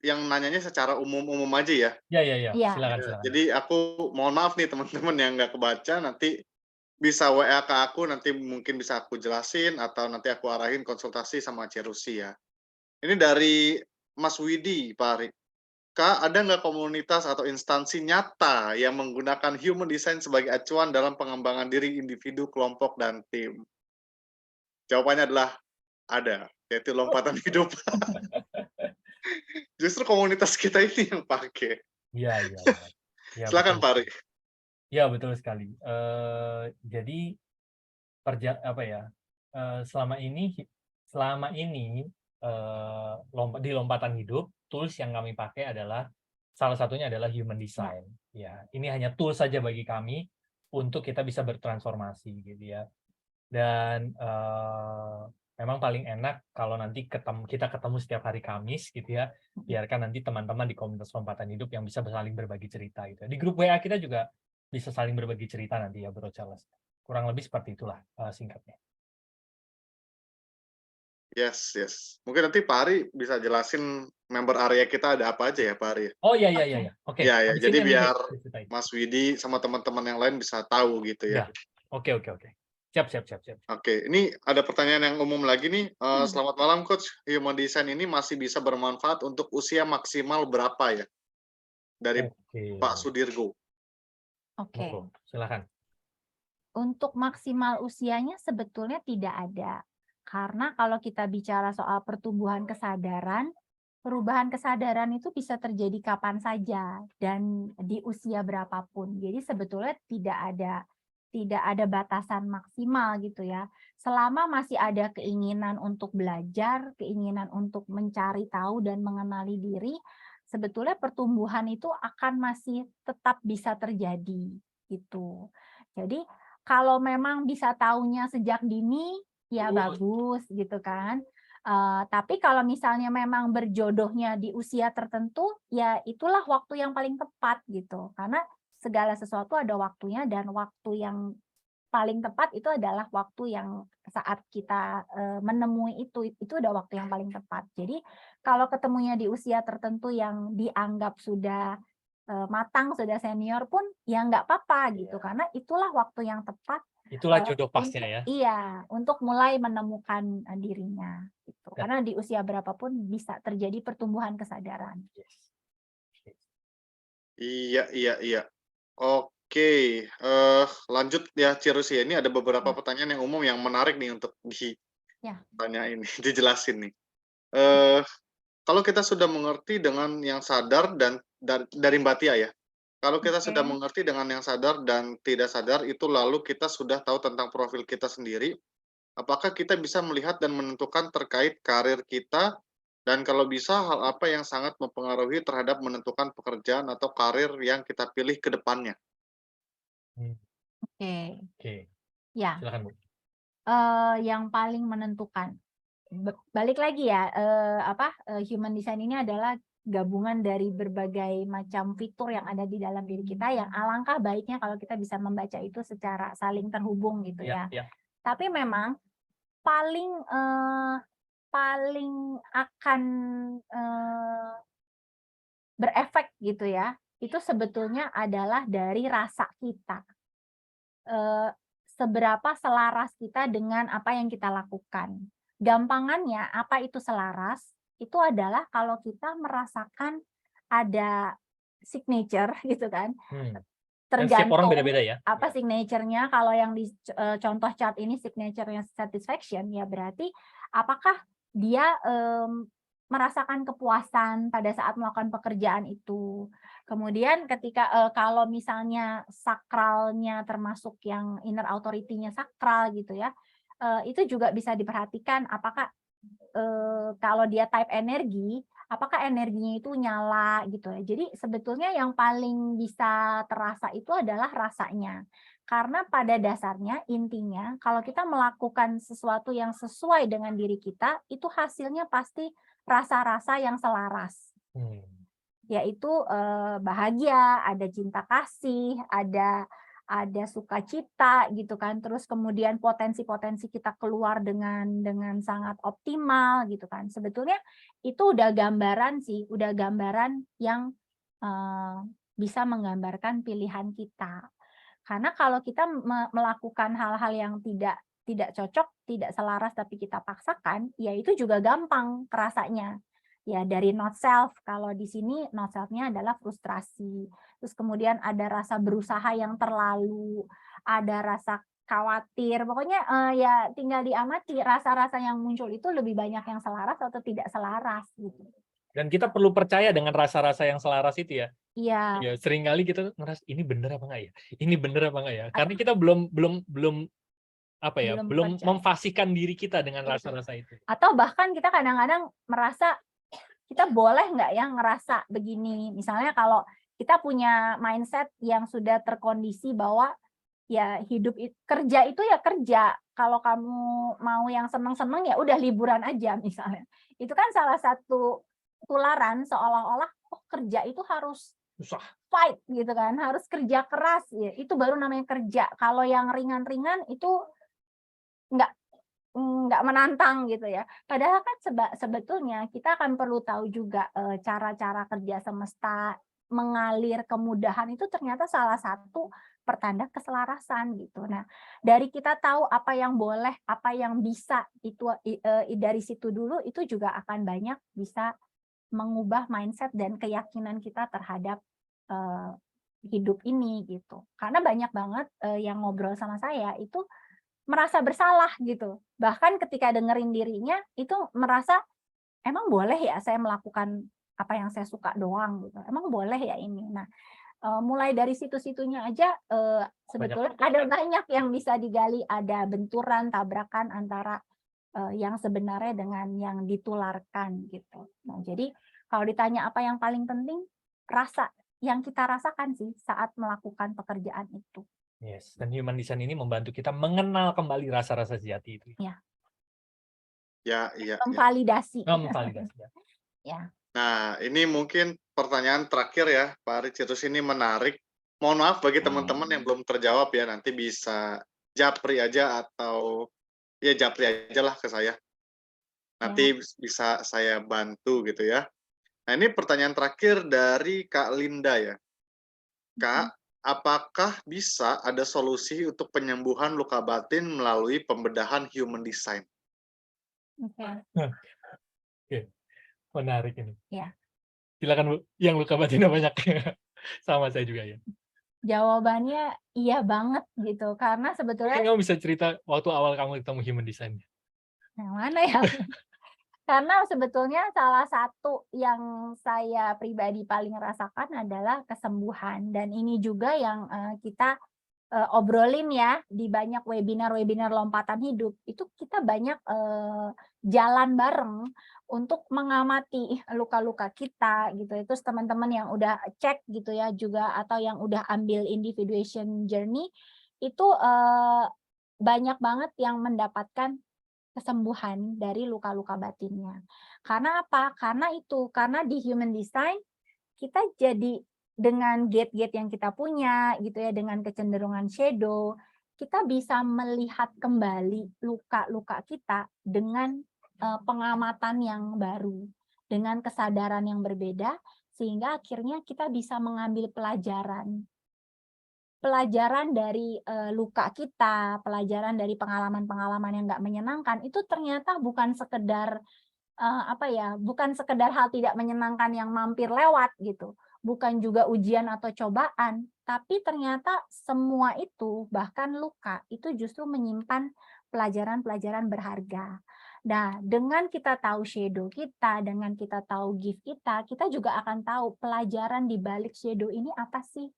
yang nanyanya secara umum-umum aja ya. Ya, Iya. silakan, silakan. Jadi aku mohon maaf nih teman-teman yang nggak kebaca, nanti bisa WA ke aku, nanti mungkin bisa aku jelasin atau nanti aku arahin konsultasi sama Cirusi ya. Ini dari Mas Widi, Pak Ari. Kak, ada nggak komunitas atau instansi nyata yang menggunakan human design sebagai acuan dalam pengembangan diri individu, kelompok, dan tim? Jawabannya adalah ada, yaitu lompatan hidup. Justru komunitas kita ini yang pakai. Iya. Ya, Silakan, betul. Pak Ari. Ya, betul sekali. Jadi selama ini di lompatan hidup, tools yang kami pakai adalah salah satunya adalah human design. Ya, ini hanya tools saja bagi kami untuk kita bisa bertransformasi gitu ya. Dan memang paling enak kalau nanti kita ketemu setiap hari Kamis gitu ya. Biarkan nanti teman-teman di komunitas lompatan hidup yang bisa saling berbagi cerita gitu. Di grup WA kita juga bisa saling berbagi cerita nanti ya, Bro Charles. Kurang lebih seperti itulah singkatnya. Yes. Mungkin nanti Pak Ari bisa jelasin member area kita ada apa aja ya, Pak Ari. Oh iya. Oke. Ya. Habis Jadi ini biar ceritain. Mas Widi sama teman-teman yang lain bisa tahu gitu ya. Oke. Siap. Oke, ini ada pertanyaan yang umum lagi nih. Selamat malam, Coach. Human design ini masih bisa bermanfaat untuk usia maksimal berapa ya? Dari Pak Sudirgo. Oke. Silakan. Untuk maksimal usianya sebetulnya tidak ada. Karena kalau kita bicara soal pertumbuhan kesadaran, perubahan kesadaran itu bisa terjadi kapan saja dan di usia berapapun. Jadi sebetulnya tidak ada batasan maksimal gitu ya. Selama masih ada keinginan untuk belajar, keinginan untuk mencari tahu dan mengenali diri, sebetulnya pertumbuhan itu akan masih tetap bisa terjadi gitu. Jadi kalau memang bisa taunya sejak dini, ya bagus gitu kan. Tapi kalau misalnya memang berjodohnya di usia tertentu, ya itulah waktu yang paling tepat gitu. Karena segala sesuatu ada waktunya, dan waktu yang paling tepat itu adalah waktu yang saat kita menemui itu udah waktu yang paling tepat. Jadi kalau ketemunya di usia tertentu yang dianggap sudah matang, sudah senior pun ya nggak apa-apa gitu, karena itulah waktu yang tepat Itulah jodoh pasnya untuk ya. untuk mulai menemukan dirinya gitu. Dan- Karena di usia berapapun bisa terjadi pertumbuhan kesadaran. Yes. Iya. Oke, lanjut ya Cirusi. Ini ada beberapa pertanyaan yang umum yang menarik nih untuk Ya. ditanyain, dijelasin nih. Kalau kita sudah mengerti dengan yang sadar dan dari Mbak Tia ya. Kalau kita sudah Oke. mengerti dengan yang sadar dan tidak sadar, itu lalu kita sudah tahu tentang profil kita sendiri, apakah kita bisa melihat dan menentukan terkait karir kita, dan kalau bisa hal apa yang sangat mempengaruhi terhadap menentukan pekerjaan atau karir yang kita pilih ke depannya? Oke. Oke, Ya, silakan Bu. yang paling menentukan. Balik lagi ya, human design ini adalah gabungan dari berbagai macam fitur yang ada di dalam diri kita, yang alangkah baiknya kalau kita bisa membaca itu secara saling terhubung gitu ya. Tapi memang paling akan berefek gitu ya, itu sebetulnya adalah dari rasa kita. Seberapa selaras kita dengan apa yang kita lakukan. Gampangannya, apa itu selaras? Itu adalah kalau kita merasakan ada signature gitu kan. Dan setiap orang Tergantung beda-beda ya. apa signature-nya. Kalau yang di contoh chart ini signature-nya satisfaction, ya berarti apakah dia merasakan kepuasan pada saat melakukan pekerjaan itu. Kemudian ketika kalau misalnya sakralnya termasuk yang inner authority-nya sakral gitu ya, itu juga bisa diperhatikan apakah kalau dia type energi, apakah energinya itu nyala gitu ya. Jadi sebetulnya yang paling bisa terasa itu adalah rasanya. Karena pada dasarnya intinya kalau kita melakukan sesuatu yang sesuai dengan diri kita, itu hasilnya pasti rasa-rasa yang selaras. Yaitu bahagia, ada cinta kasih, ada sukacita gitu kan. Terus kemudian potensi-potensi kita keluar dengan sangat optimal gitu kan. Sebetulnya itu udah gambaran sih, udah gambaran yang bisa menggambarkan pilihan kita. Karena kalau kita melakukan hal-hal yang tidak cocok, tidak selaras tapi kita paksakan, ya itu juga gampang kerasanya. Ya dari not self, kalau di sini not self-nya adalah frustrasi. Terus kemudian ada rasa berusaha yang terlalu, ada rasa khawatir. Pokoknya ya tinggal diamati rasa-rasa yang muncul itu lebih banyak yang selaras atau tidak selaras gitu. Dan kita perlu percaya dengan rasa-rasa yang selaras itu ya. Iya. Ya, seringkali kita ngerasa ini bener apa enggak ya? Ini bener apa enggak ya? Karena kita belum memfasikan diri kita dengan rasa-rasa itu. Atau bahkan kita kadang-kadang merasa kita boleh nggak ya ngerasa begini. Misalnya kalau kita punya mindset yang sudah terkondisi bahwa ya kerja itu ya kerja. Kalau kamu mau yang seneng-seneng ya udah liburan aja misalnya. Itu kan salah satu tularan seolah-olah kerja itu harus Susah. Fight gitu kan, harus kerja keras ya. Itu baru namanya kerja. Kalau yang ringan-ringan itu nggak menantang gitu ya. Padahal kan sebetulnya kita akan perlu tahu juga cara-cara kerja semesta mengalir kemudahan itu ternyata salah satu pertanda keselarasan gitu. Nah, dari kita tahu apa yang boleh, apa yang bisa itu dari situ dulu itu juga akan banyak bisa mengubah mindset dan keyakinan kita terhadap hidup ini gitu. Karena banyak banget yang ngobrol sama saya itu merasa bersalah gitu. Bahkan ketika dengerin dirinya itu merasa emang boleh ya saya melakukan apa yang saya suka doang gitu. Emang boleh ya ini. Nah, mulai dari situ-situnya aja sebetulnya ada banyak yang bisa digali, ada benturan, tabrakan antara yang sebenarnya dengan yang ditularkan gitu. Nah, jadi kalau ditanya apa yang paling penting, rasa yang kita rasakan sih saat melakukan pekerjaan itu. Yes, dan human design ini membantu kita mengenal kembali rasa-rasa sejati itu. Ya. Ya, iya, ya. memvalidasi. Memvalidasi ya. Ya. Nah, ini mungkin pertanyaan terakhir ya, Pak Ari Cirus, ini menarik. Mohon maaf bagi teman-teman yang belum terjawab ya, nanti bisa japri aja atau ya japri aja lah ke saya. Nanti bisa saya bantu gitu ya. Nah, ini pertanyaan terakhir dari Kak Linda ya. Kak, apakah bisa ada solusi untuk penyembuhan luka batin melalui pembedahan human design? Oke. Oke, menarik ini. Ya. Silakan Bu, yang luka batinnya banyak. Sama saya juga ya. Jawabannya iya banget gitu, karena Mungkin sebetulnya kamu bisa cerita waktu awal kamu ketemu human design. yang mana ya? Karena sebetulnya salah satu yang saya pribadi paling rasakan adalah kesembuhan, dan ini juga yang kita obrolin ya di banyak webinar-webinar lompatan hidup. Itu kita banyak jalan bareng untuk mengamati luka-luka kita gitu. Itu teman-teman yang udah cek gitu ya juga, atau yang udah ambil individuation journey itu banyak banget yang mendapatkan kesembuhan dari luka-luka batinnya. Karena apa? Karena di human design kita jadi dengan gate-gate yang kita punya gitu ya, dengan kecenderungan shadow, kita bisa melihat kembali luka-luka kita dengan pengamatan yang baru, dengan kesadaran yang berbeda, sehingga akhirnya kita bisa mengambil pelajaran dari luka kita, pelajaran dari pengalaman-pengalaman yang nggak menyenangkan, itu ternyata bukan sekedar bukan sekedar hal tidak menyenangkan yang mampir lewat gitu, bukan juga ujian atau cobaan, tapi ternyata semua itu, bahkan luka, itu justru menyimpan pelajaran-pelajaran berharga. Nah, dengan kita tahu shadow kita, dengan kita tahu gift kita juga akan tahu pelajaran di balik shadow ini apa sih.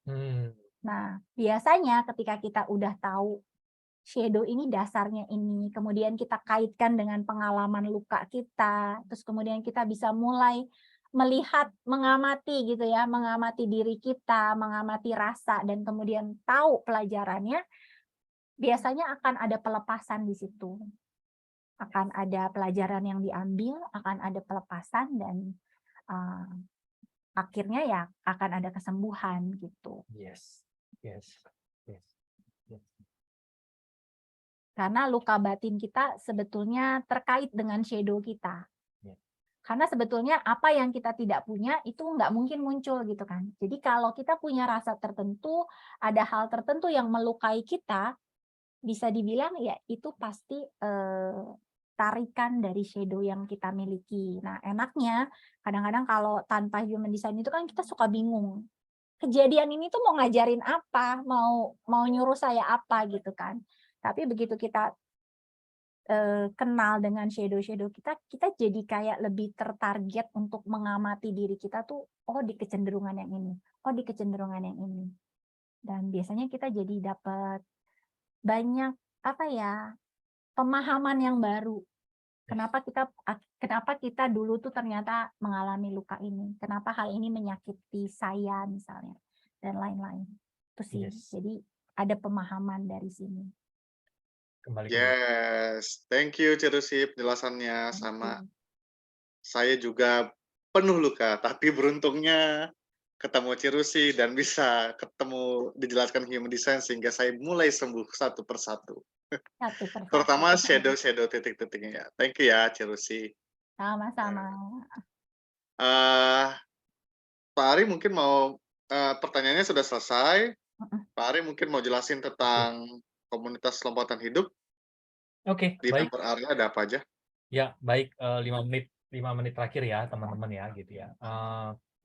Nah, biasanya ketika kita udah tahu shadow ini dasarnya ini, kemudian kita kaitkan dengan pengalaman luka kita, terus kemudian kita bisa mulai melihat, mengamati gitu ya, mengamati diri kita, mengamati rasa, dan kemudian tahu pelajarannya, biasanya akan ada pelepasan di situ. Akan ada pelajaran yang diambil, akan ada pelepasan, dan akhirnya ya akan ada kesembuhan gitu. Yes. Karena luka batin kita sebetulnya terkait dengan shadow kita. Karena sebetulnya apa yang kita tidak punya itu nggak mungkin muncul gitu kan. Jadi kalau kita punya rasa tertentu, ada hal tertentu yang melukai kita, bisa dibilang ya itu pasti tarikan dari shadow yang kita miliki. Nah, enaknya kadang-kadang kalau tanpa human design itu kan kita suka bingung. Kejadian ini tuh mau ngajarin apa, mau nyuruh saya apa gitu kan. Tapi begitu kita kenal dengan shadow-shadow kita jadi kayak lebih tertarget untuk mengamati diri kita tuh, oh di kecenderungan yang ini, oh di kecenderungan yang ini. Dan biasanya kita jadi dapat banyak pemahaman yang baru. Kenapa kita dulu tuh ternyata mengalami luka ini, kenapa hal ini menyakiti saya misalnya, dan lain-lain. Itu sih. Jadi ada pemahaman dari sini. Kembali Yes, thank you Cirusi penjelasannya. Sama saya juga penuh luka, tapi beruntungnya ketemu Cirusi dan bisa dijelaskan human design sehingga saya mulai sembuh satu persatu. Terutama shadow titik-titiknya ya. Thank you ya Cirusi. Sama-sama. Pak Ari mungkin mau pertanyaannya sudah selesai. Pak Ari mungkin mau jelasin tentang komunitas lompatan hidup. Oke, Di baik. member area ada apa aja? Ya, baik. 5 menit terakhir ya, teman-teman ya, gitu ya.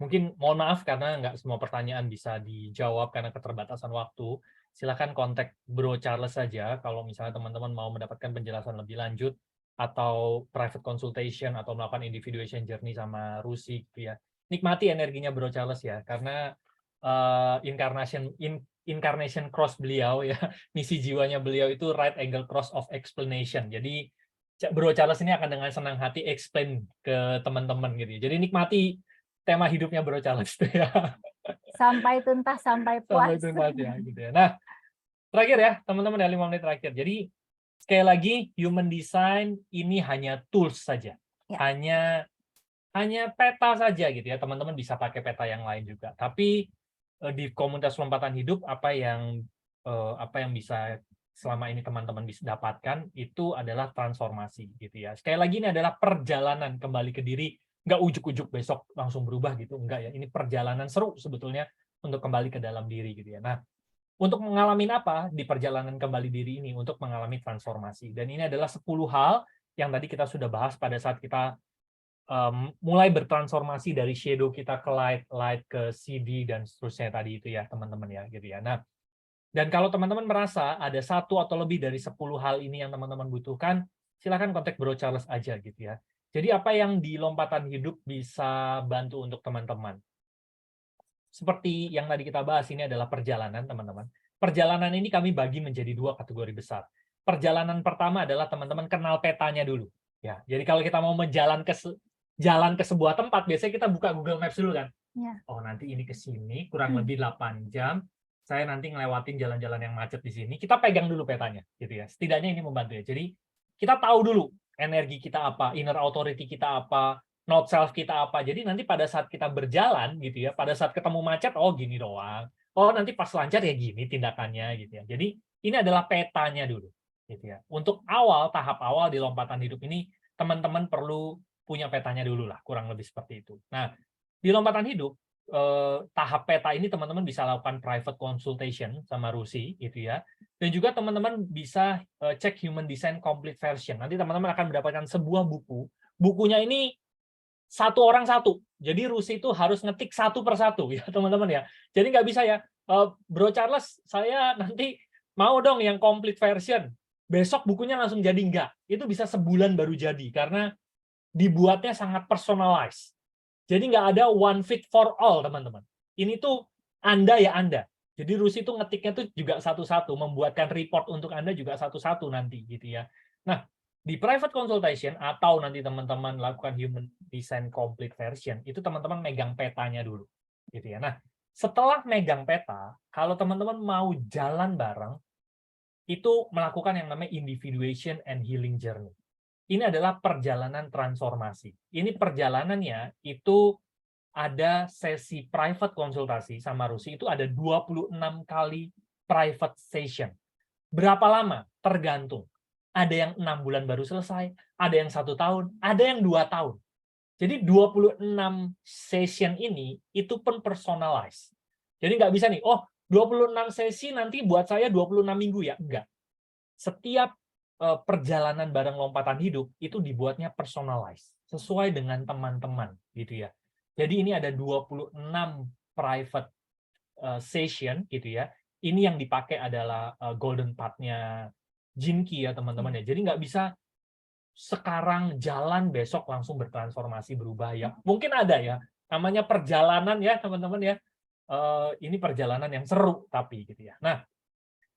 Mungkin mohon maaf karena nggak semua pertanyaan bisa dijawab karena keterbatasan waktu. Silakan kontak Bro Charles saja kalau misalnya teman-teman mau mendapatkan penjelasan lebih lanjut atau private consultation atau melakukan individuation journey sama Rusi gitu ya. Nikmati energinya Bro Charles ya, karena incarnation cross beliau ya, misi jiwanya beliau itu right angle cross of explanation. Jadi Bro Charles ini akan dengan senang hati explain ke teman-teman gitu ya. Jadi nikmati tema hidupnya Bro Charles gitu ya. Sampai tuntas, sampai puas. Sampai tuntas ya gitu ya. Nah, terakhir ya teman-teman ya, 5 menit terakhir. Jadi sekali lagi, human design ini hanya tools saja. Ya. Hanya peta saja gitu ya. Teman-teman bisa pakai peta yang lain juga. Tapi di komunitas lompatan hidup apa yang bisa selama ini teman-teman bisa dapatkan itu adalah transformasi gitu ya. Sekali lagi ini adalah perjalanan kembali ke diri, nggak ujuk-ujuk besok langsung berubah gitu, enggak ya. Ini perjalanan seru sebetulnya untuk kembali ke dalam diri gitu ya. Nah, untuk mengalami apa di perjalanan kembali diri ini? Untuk mengalami transformasi. Dan ini adalah 10 hal yang tadi kita sudah bahas pada saat kita mulai bertransformasi dari shadow kita ke light, light ke CD dan seterusnya tadi itu ya teman-teman ya gitu ya. Nah, dan kalau teman-teman merasa ada satu atau lebih dari 10 hal ini yang teman-teman butuhkan, silakan kontak Bro Charles aja gitu ya. Jadi apa yang di lompatan hidup bisa bantu untuk teman-teman? Seperti yang tadi kita bahas, ini adalah perjalanan, teman-teman. Perjalanan ini kami bagi menjadi 2 kategori besar. Perjalanan pertama adalah teman-teman kenal petanya dulu. Ya, jadi kalau kita mau jalan ke sebuah tempat, biasanya kita buka Google Maps dulu kan. Ya. Oh, nanti ini ke sini kurang lebih 8 jam. Saya nanti ngelewatin jalan-jalan yang macet di sini. Kita pegang dulu petanya, gitu ya. Setidaknya ini membantu ya. Jadi kita tahu dulu energi kita apa, inner authority kita apa, not self kita apa. Jadi nanti pada saat kita berjalan gitu ya, pada saat ketemu macet, oh gini doang. Oh nanti pas lancar ya gini tindakannya gitu ya. Jadi ini adalah petanya dulu gitu ya. Untuk tahap awal di lompatan hidup ini, teman-teman perlu punya petanya dulu lah, kurang lebih seperti itu. Nah, di lompatan hidup, tahap peta ini teman-teman bisa lakukan private consultation sama Rusi gitu ya. Dan juga teman-teman bisa cek Human Design Complete Version. Nanti teman-teman akan mendapatkan sebuah buku. Bukunya ini satu orang satu. Jadi Rusi itu harus ngetik satu persatu ya teman-teman ya. Jadi nggak bisa ya, Bro Charles saya nanti mau dong yang complete version. Besok bukunya langsung jadi enggak. Itu bisa sebulan baru jadi karena dibuatnya sangat personalized. Jadi nggak ada one fit for all, teman-teman. Ini tuh Anda ya Anda. Jadi Rusi itu ngetiknya tuh juga satu-satu, membuatkan report untuk Anda juga satu-satu nanti gitu ya. Nah, di private consultation atau nanti teman-teman lakukan Human Design Complete Version, itu teman-teman megang petanya dulu. Gitu ya. Nah, setelah megang peta, kalau teman-teman mau jalan bareng, itu melakukan yang namanya individuation and healing journey. Ini adalah perjalanan transformasi. Ini perjalanannya itu ada sesi private konsultasi sama Rusi, itu ada 26 kali private session. Berapa lama? Tergantung. Ada yang 6 bulan baru selesai, ada yang 1 tahun, ada yang 2 tahun. Jadi 26 session ini itu pun personalized. Jadi nggak bisa nih, oh 26 sesi nanti buat saya 26 minggu ya. Enggak. Setiap perjalanan bareng lompatan hidup itu dibuatnya personalized sesuai dengan teman-teman gitu ya. Jadi ini ada 26 private session gitu ya. Ini yang dipakai adalah golden path-nya Jinki ya teman-teman ya. Jadi nggak bisa sekarang jalan besok langsung bertransformasi berubah ya. Mungkin ada ya. Namanya perjalanan ya teman-teman ya. Ini perjalanan yang seru tapi gitu ya. Nah,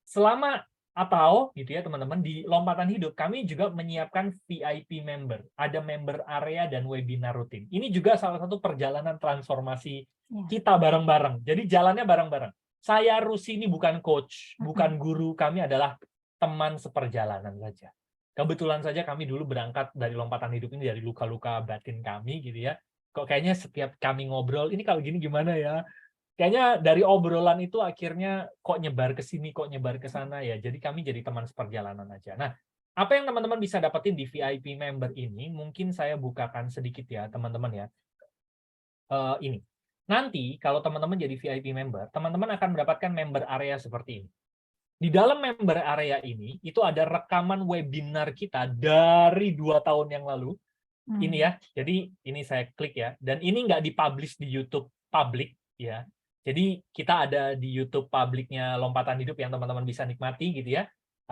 selama atau gitu ya teman-teman di lompatan hidup kami juga menyiapkan VIP member, ada member area dan webinar rutin. Ini juga salah satu perjalanan transformasi kita bareng-bareng. Jadi jalannya bareng-bareng. Saya Rusi ini bukan coach, bukan guru, kami adalah teman seperjalanan saja. Kebetulan saja kami dulu berangkat dari lompatan hidup ini dari luka-luka batin kami gitu ya. Kok kayaknya setiap kami ngobrol ini kalau gini gimana ya? Kayaknya dari obrolan itu akhirnya kok nyebar ke sini, kok nyebar ke sana ya. Jadi kami jadi teman seperjalanan aja. Nah, apa yang teman-teman bisa dapetin di VIP member ini, mungkin saya bukakan sedikit ya, teman-teman ya. Ini. Nanti kalau teman-teman jadi VIP member, teman-teman akan mendapatkan member area seperti ini. Di dalam member area ini, itu ada rekaman webinar kita dari 2 tahun yang lalu. Ini ya, jadi ini saya klik ya. Dan ini nggak dipublish di YouTube publik ya. Jadi kita ada di YouTube publiknya Lompatan Hidup yang teman-teman bisa nikmati gitu ya.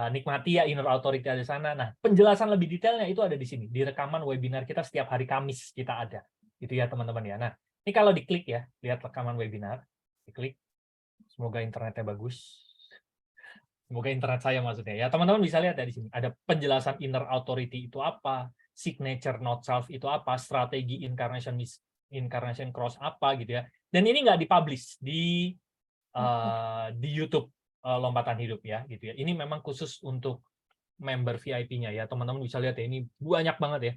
Nikmati ya inner authority ada di sana. Nah, penjelasan lebih detailnya itu ada di sini. Di rekaman webinar kita setiap hari Kamis kita ada. Gitu ya teman-teman ya. Nah, ini kalau diklik ya, lihat rekaman webinar. Diklik. Semoga internetnya bagus. Semoga internet saya maksudnya. Ya, teman-teman bisa lihat dari sini. Ada penjelasan inner authority itu apa, signature not self itu apa, strategi incarnation cross apa gitu ya. Dan ini nggak dipublish di YouTube Lompatan Hidup ya gitu ya. Ini memang khusus untuk member VIP-nya ya. Teman-teman bisa lihat ya, ini banyak banget ya.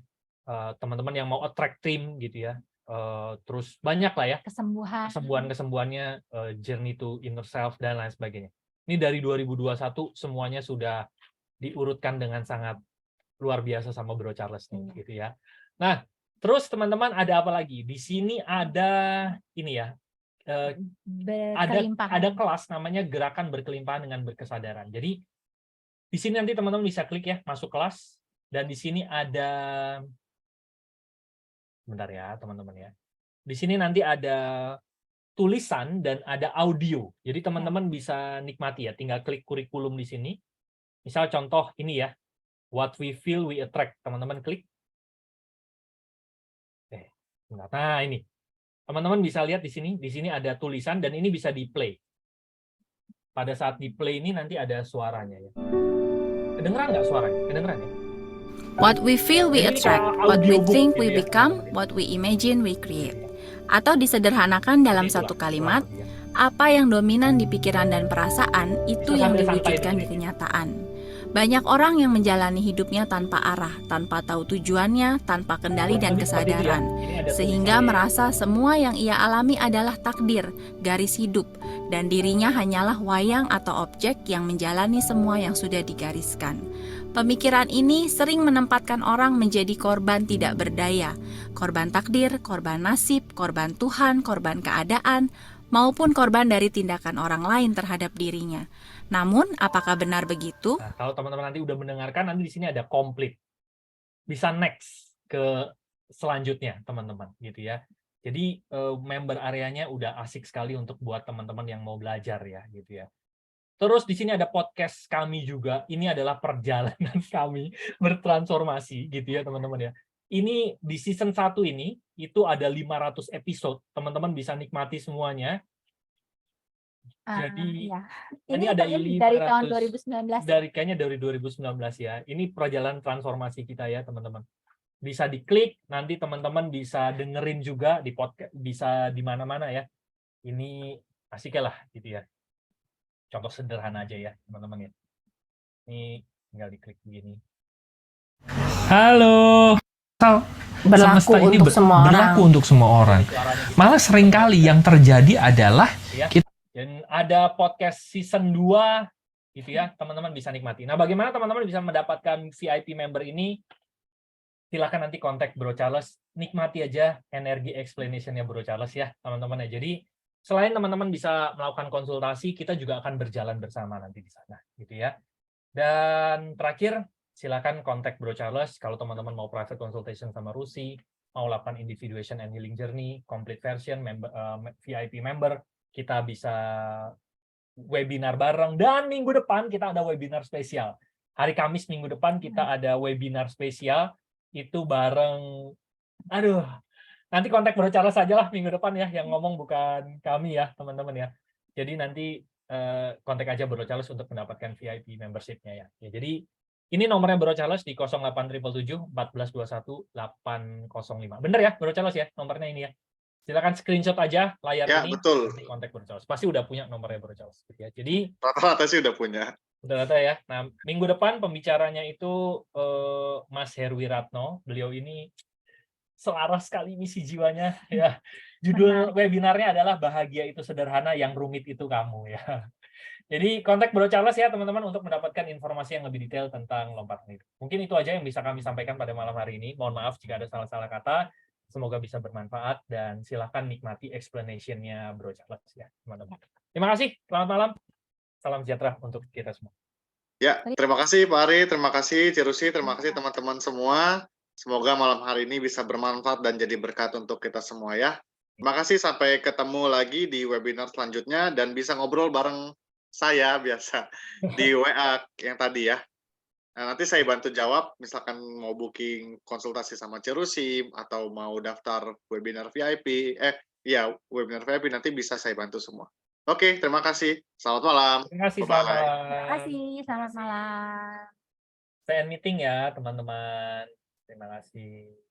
Teman-teman yang mau attract team gitu ya. Terus banyak lah ya kesembuhan-kesembuhannya, journey to inner self dan lain sebagainya. Ini dari 2021 semuanya sudah diurutkan dengan sangat luar biasa sama Bro Charles nih gitu ya. Nah, terus teman-teman ada apa lagi? Di sini ada ini ya. Ada kelas namanya gerakan berkelimpahan dengan berkesadaran. Jadi di sini nanti teman-teman bisa klik ya masuk kelas, dan di sini ada, bentar ya teman-teman ya. Di sini nanti ada tulisan dan ada audio. Jadi teman-teman bisa nikmati ya, tinggal klik kurikulum di sini. Misal contoh ini ya, what we feel we attract. Teman-teman klik. Nah ini. Teman-teman bisa lihat di sini ada tulisan dan ini bisa di-play. Pada saat di-play ini nanti ada suaranya ya. Kedengeran nggak suaranya? Kedengeran ya? What we feel we Ini attract, kayak what we audiobook think gitu we ya. become, what we imagine we create. Atau disederhanakan dalam Itulah, satu kalimat, kurang lebih ya. apa yang dominan di pikiran dan perasaan itu Bisa yang sambil santai diwujudkan di dengerin. kenyataan. Banyak orang yang menjalani hidupnya tanpa arah, tanpa tahu tujuannya, tanpa kendali dan Kurang lebih seperti itu ya. kesadaran, Ini ada sehingga tulisannya. merasa semua yang ia alami adalah takdir, garis hidup, dan dirinya hanyalah wayang atau objek yang menjalani semua yang sudah digariskan. Pemikiran ini sering menempatkan orang menjadi korban tidak berdaya, korban takdir, korban nasib, korban Tuhan, korban keadaan, maupun korban dari tindakan orang lain terhadap dirinya. Namun, apakah benar begitu? Nah, kalau teman-teman nanti udah mendengarkan, nanti di sini ada complete. Bisa next ke selanjutnya, teman-teman, gitu ya. Jadi member areanya udah asik sekali untuk buat teman-teman yang mau belajar ya, gitu ya. Terus di sini ada podcast kami juga. Ini adalah perjalanan kami bertransformasi gitu ya, teman-teman ya. Ini di season 1 ini itu ada 500 episode. Teman-teman bisa nikmati semuanya. Jadi ya. ini Ini ada kayaknya dari tahun 500 2019. kayaknya dari 2019 ya. Ini perjalanan transformasi kita ya, teman-teman. Bisa diklik, nanti teman-teman bisa dengerin juga di podcast, bisa di mana-mana ya. Ini asik lah gitu ya. Contoh sederhana aja ya, teman-teman ya. Ini tinggal diklik begini. Halo. Berlaku untuk semua orang. Berlaku untuk semua orang. Malah seringkali yang terjadi adalah dan ada podcast season 2 gitu ya, teman-teman bisa nikmati. Nah, bagaimana teman-teman bisa mendapatkan VIP member ini? Silakan nanti kontak Bro Charles, nikmati aja energi explanation-nya Bro Charles ya, teman-teman ya. Jadi selain teman-teman bisa melakukan konsultasi, kita juga akan berjalan bersama nanti di sana, gitu ya. Dan terakhir, silakan kontak Bro Charles kalau teman-teman mau private consultation sama Rusi, mau lakukan individuation and healing journey, complete version, VIP member, kita bisa webinar bareng. Dan minggu depan kita ada webinar spesial. Hari Kamis minggu depan kita ada webinar spesial, itu bareng, nanti kontak Bro Charles saja lah minggu depan ya, yang ngomong bukan kami ya, teman-teman ya. Jadi nanti kontak aja Bro Charles untuk mendapatkan VIP membership-nya ya. Jadi ini nomornya Bro Charles di 08777 1421 805. Bener ya Bro Charles ya, nomornya ini ya. Silakan screenshot aja layar Ya, ini, betul. nanti kontak Bro Charles. Pasti udah punya nomornya Bro Charles gitu ya. Jadi Rata-rata sih udah punya. udah ada ya. Nah, minggu depan pembicaranya itu Mas Herwiratno. Beliau ini selaras sekali misi jiwanya ya. Judul webinarnya adalah Bahagia itu Sederhana, yang Rumit itu Kamu ya. Jadi kontak Bro Charles ya teman-teman untuk mendapatkan informasi yang lebih detail tentang lompatan hidup. Mungkin itu aja yang bisa kami sampaikan pada malam hari ini. Mohon maaf jika ada salah-salah kata. Semoga bisa bermanfaat dan silakan nikmati explanation-nya Bro Charles ya, teman-teman. Terima kasih. Selamat malam. Salam sejahtera untuk kita semua. Ya, terima kasih Pak Ari, terima kasih Cirusi, terima kasih teman-teman semua. Semoga malam hari ini bisa bermanfaat dan jadi berkat untuk kita semua ya. Terima kasih, sampai ketemu lagi di webinar selanjutnya dan bisa ngobrol bareng saya biasa di WA yang tadi ya. Nah, nanti saya bantu jawab, misalkan mau booking konsultasi sama Cirusi atau mau daftar webinar VIP, webinar VIP nanti bisa saya bantu semua. Oke, terima kasih. Selamat malam. Terima kasih, Bye-bye. selamat malam. Terima kasih, selamat malam. Saya end meeting ya, teman-teman. Terima kasih.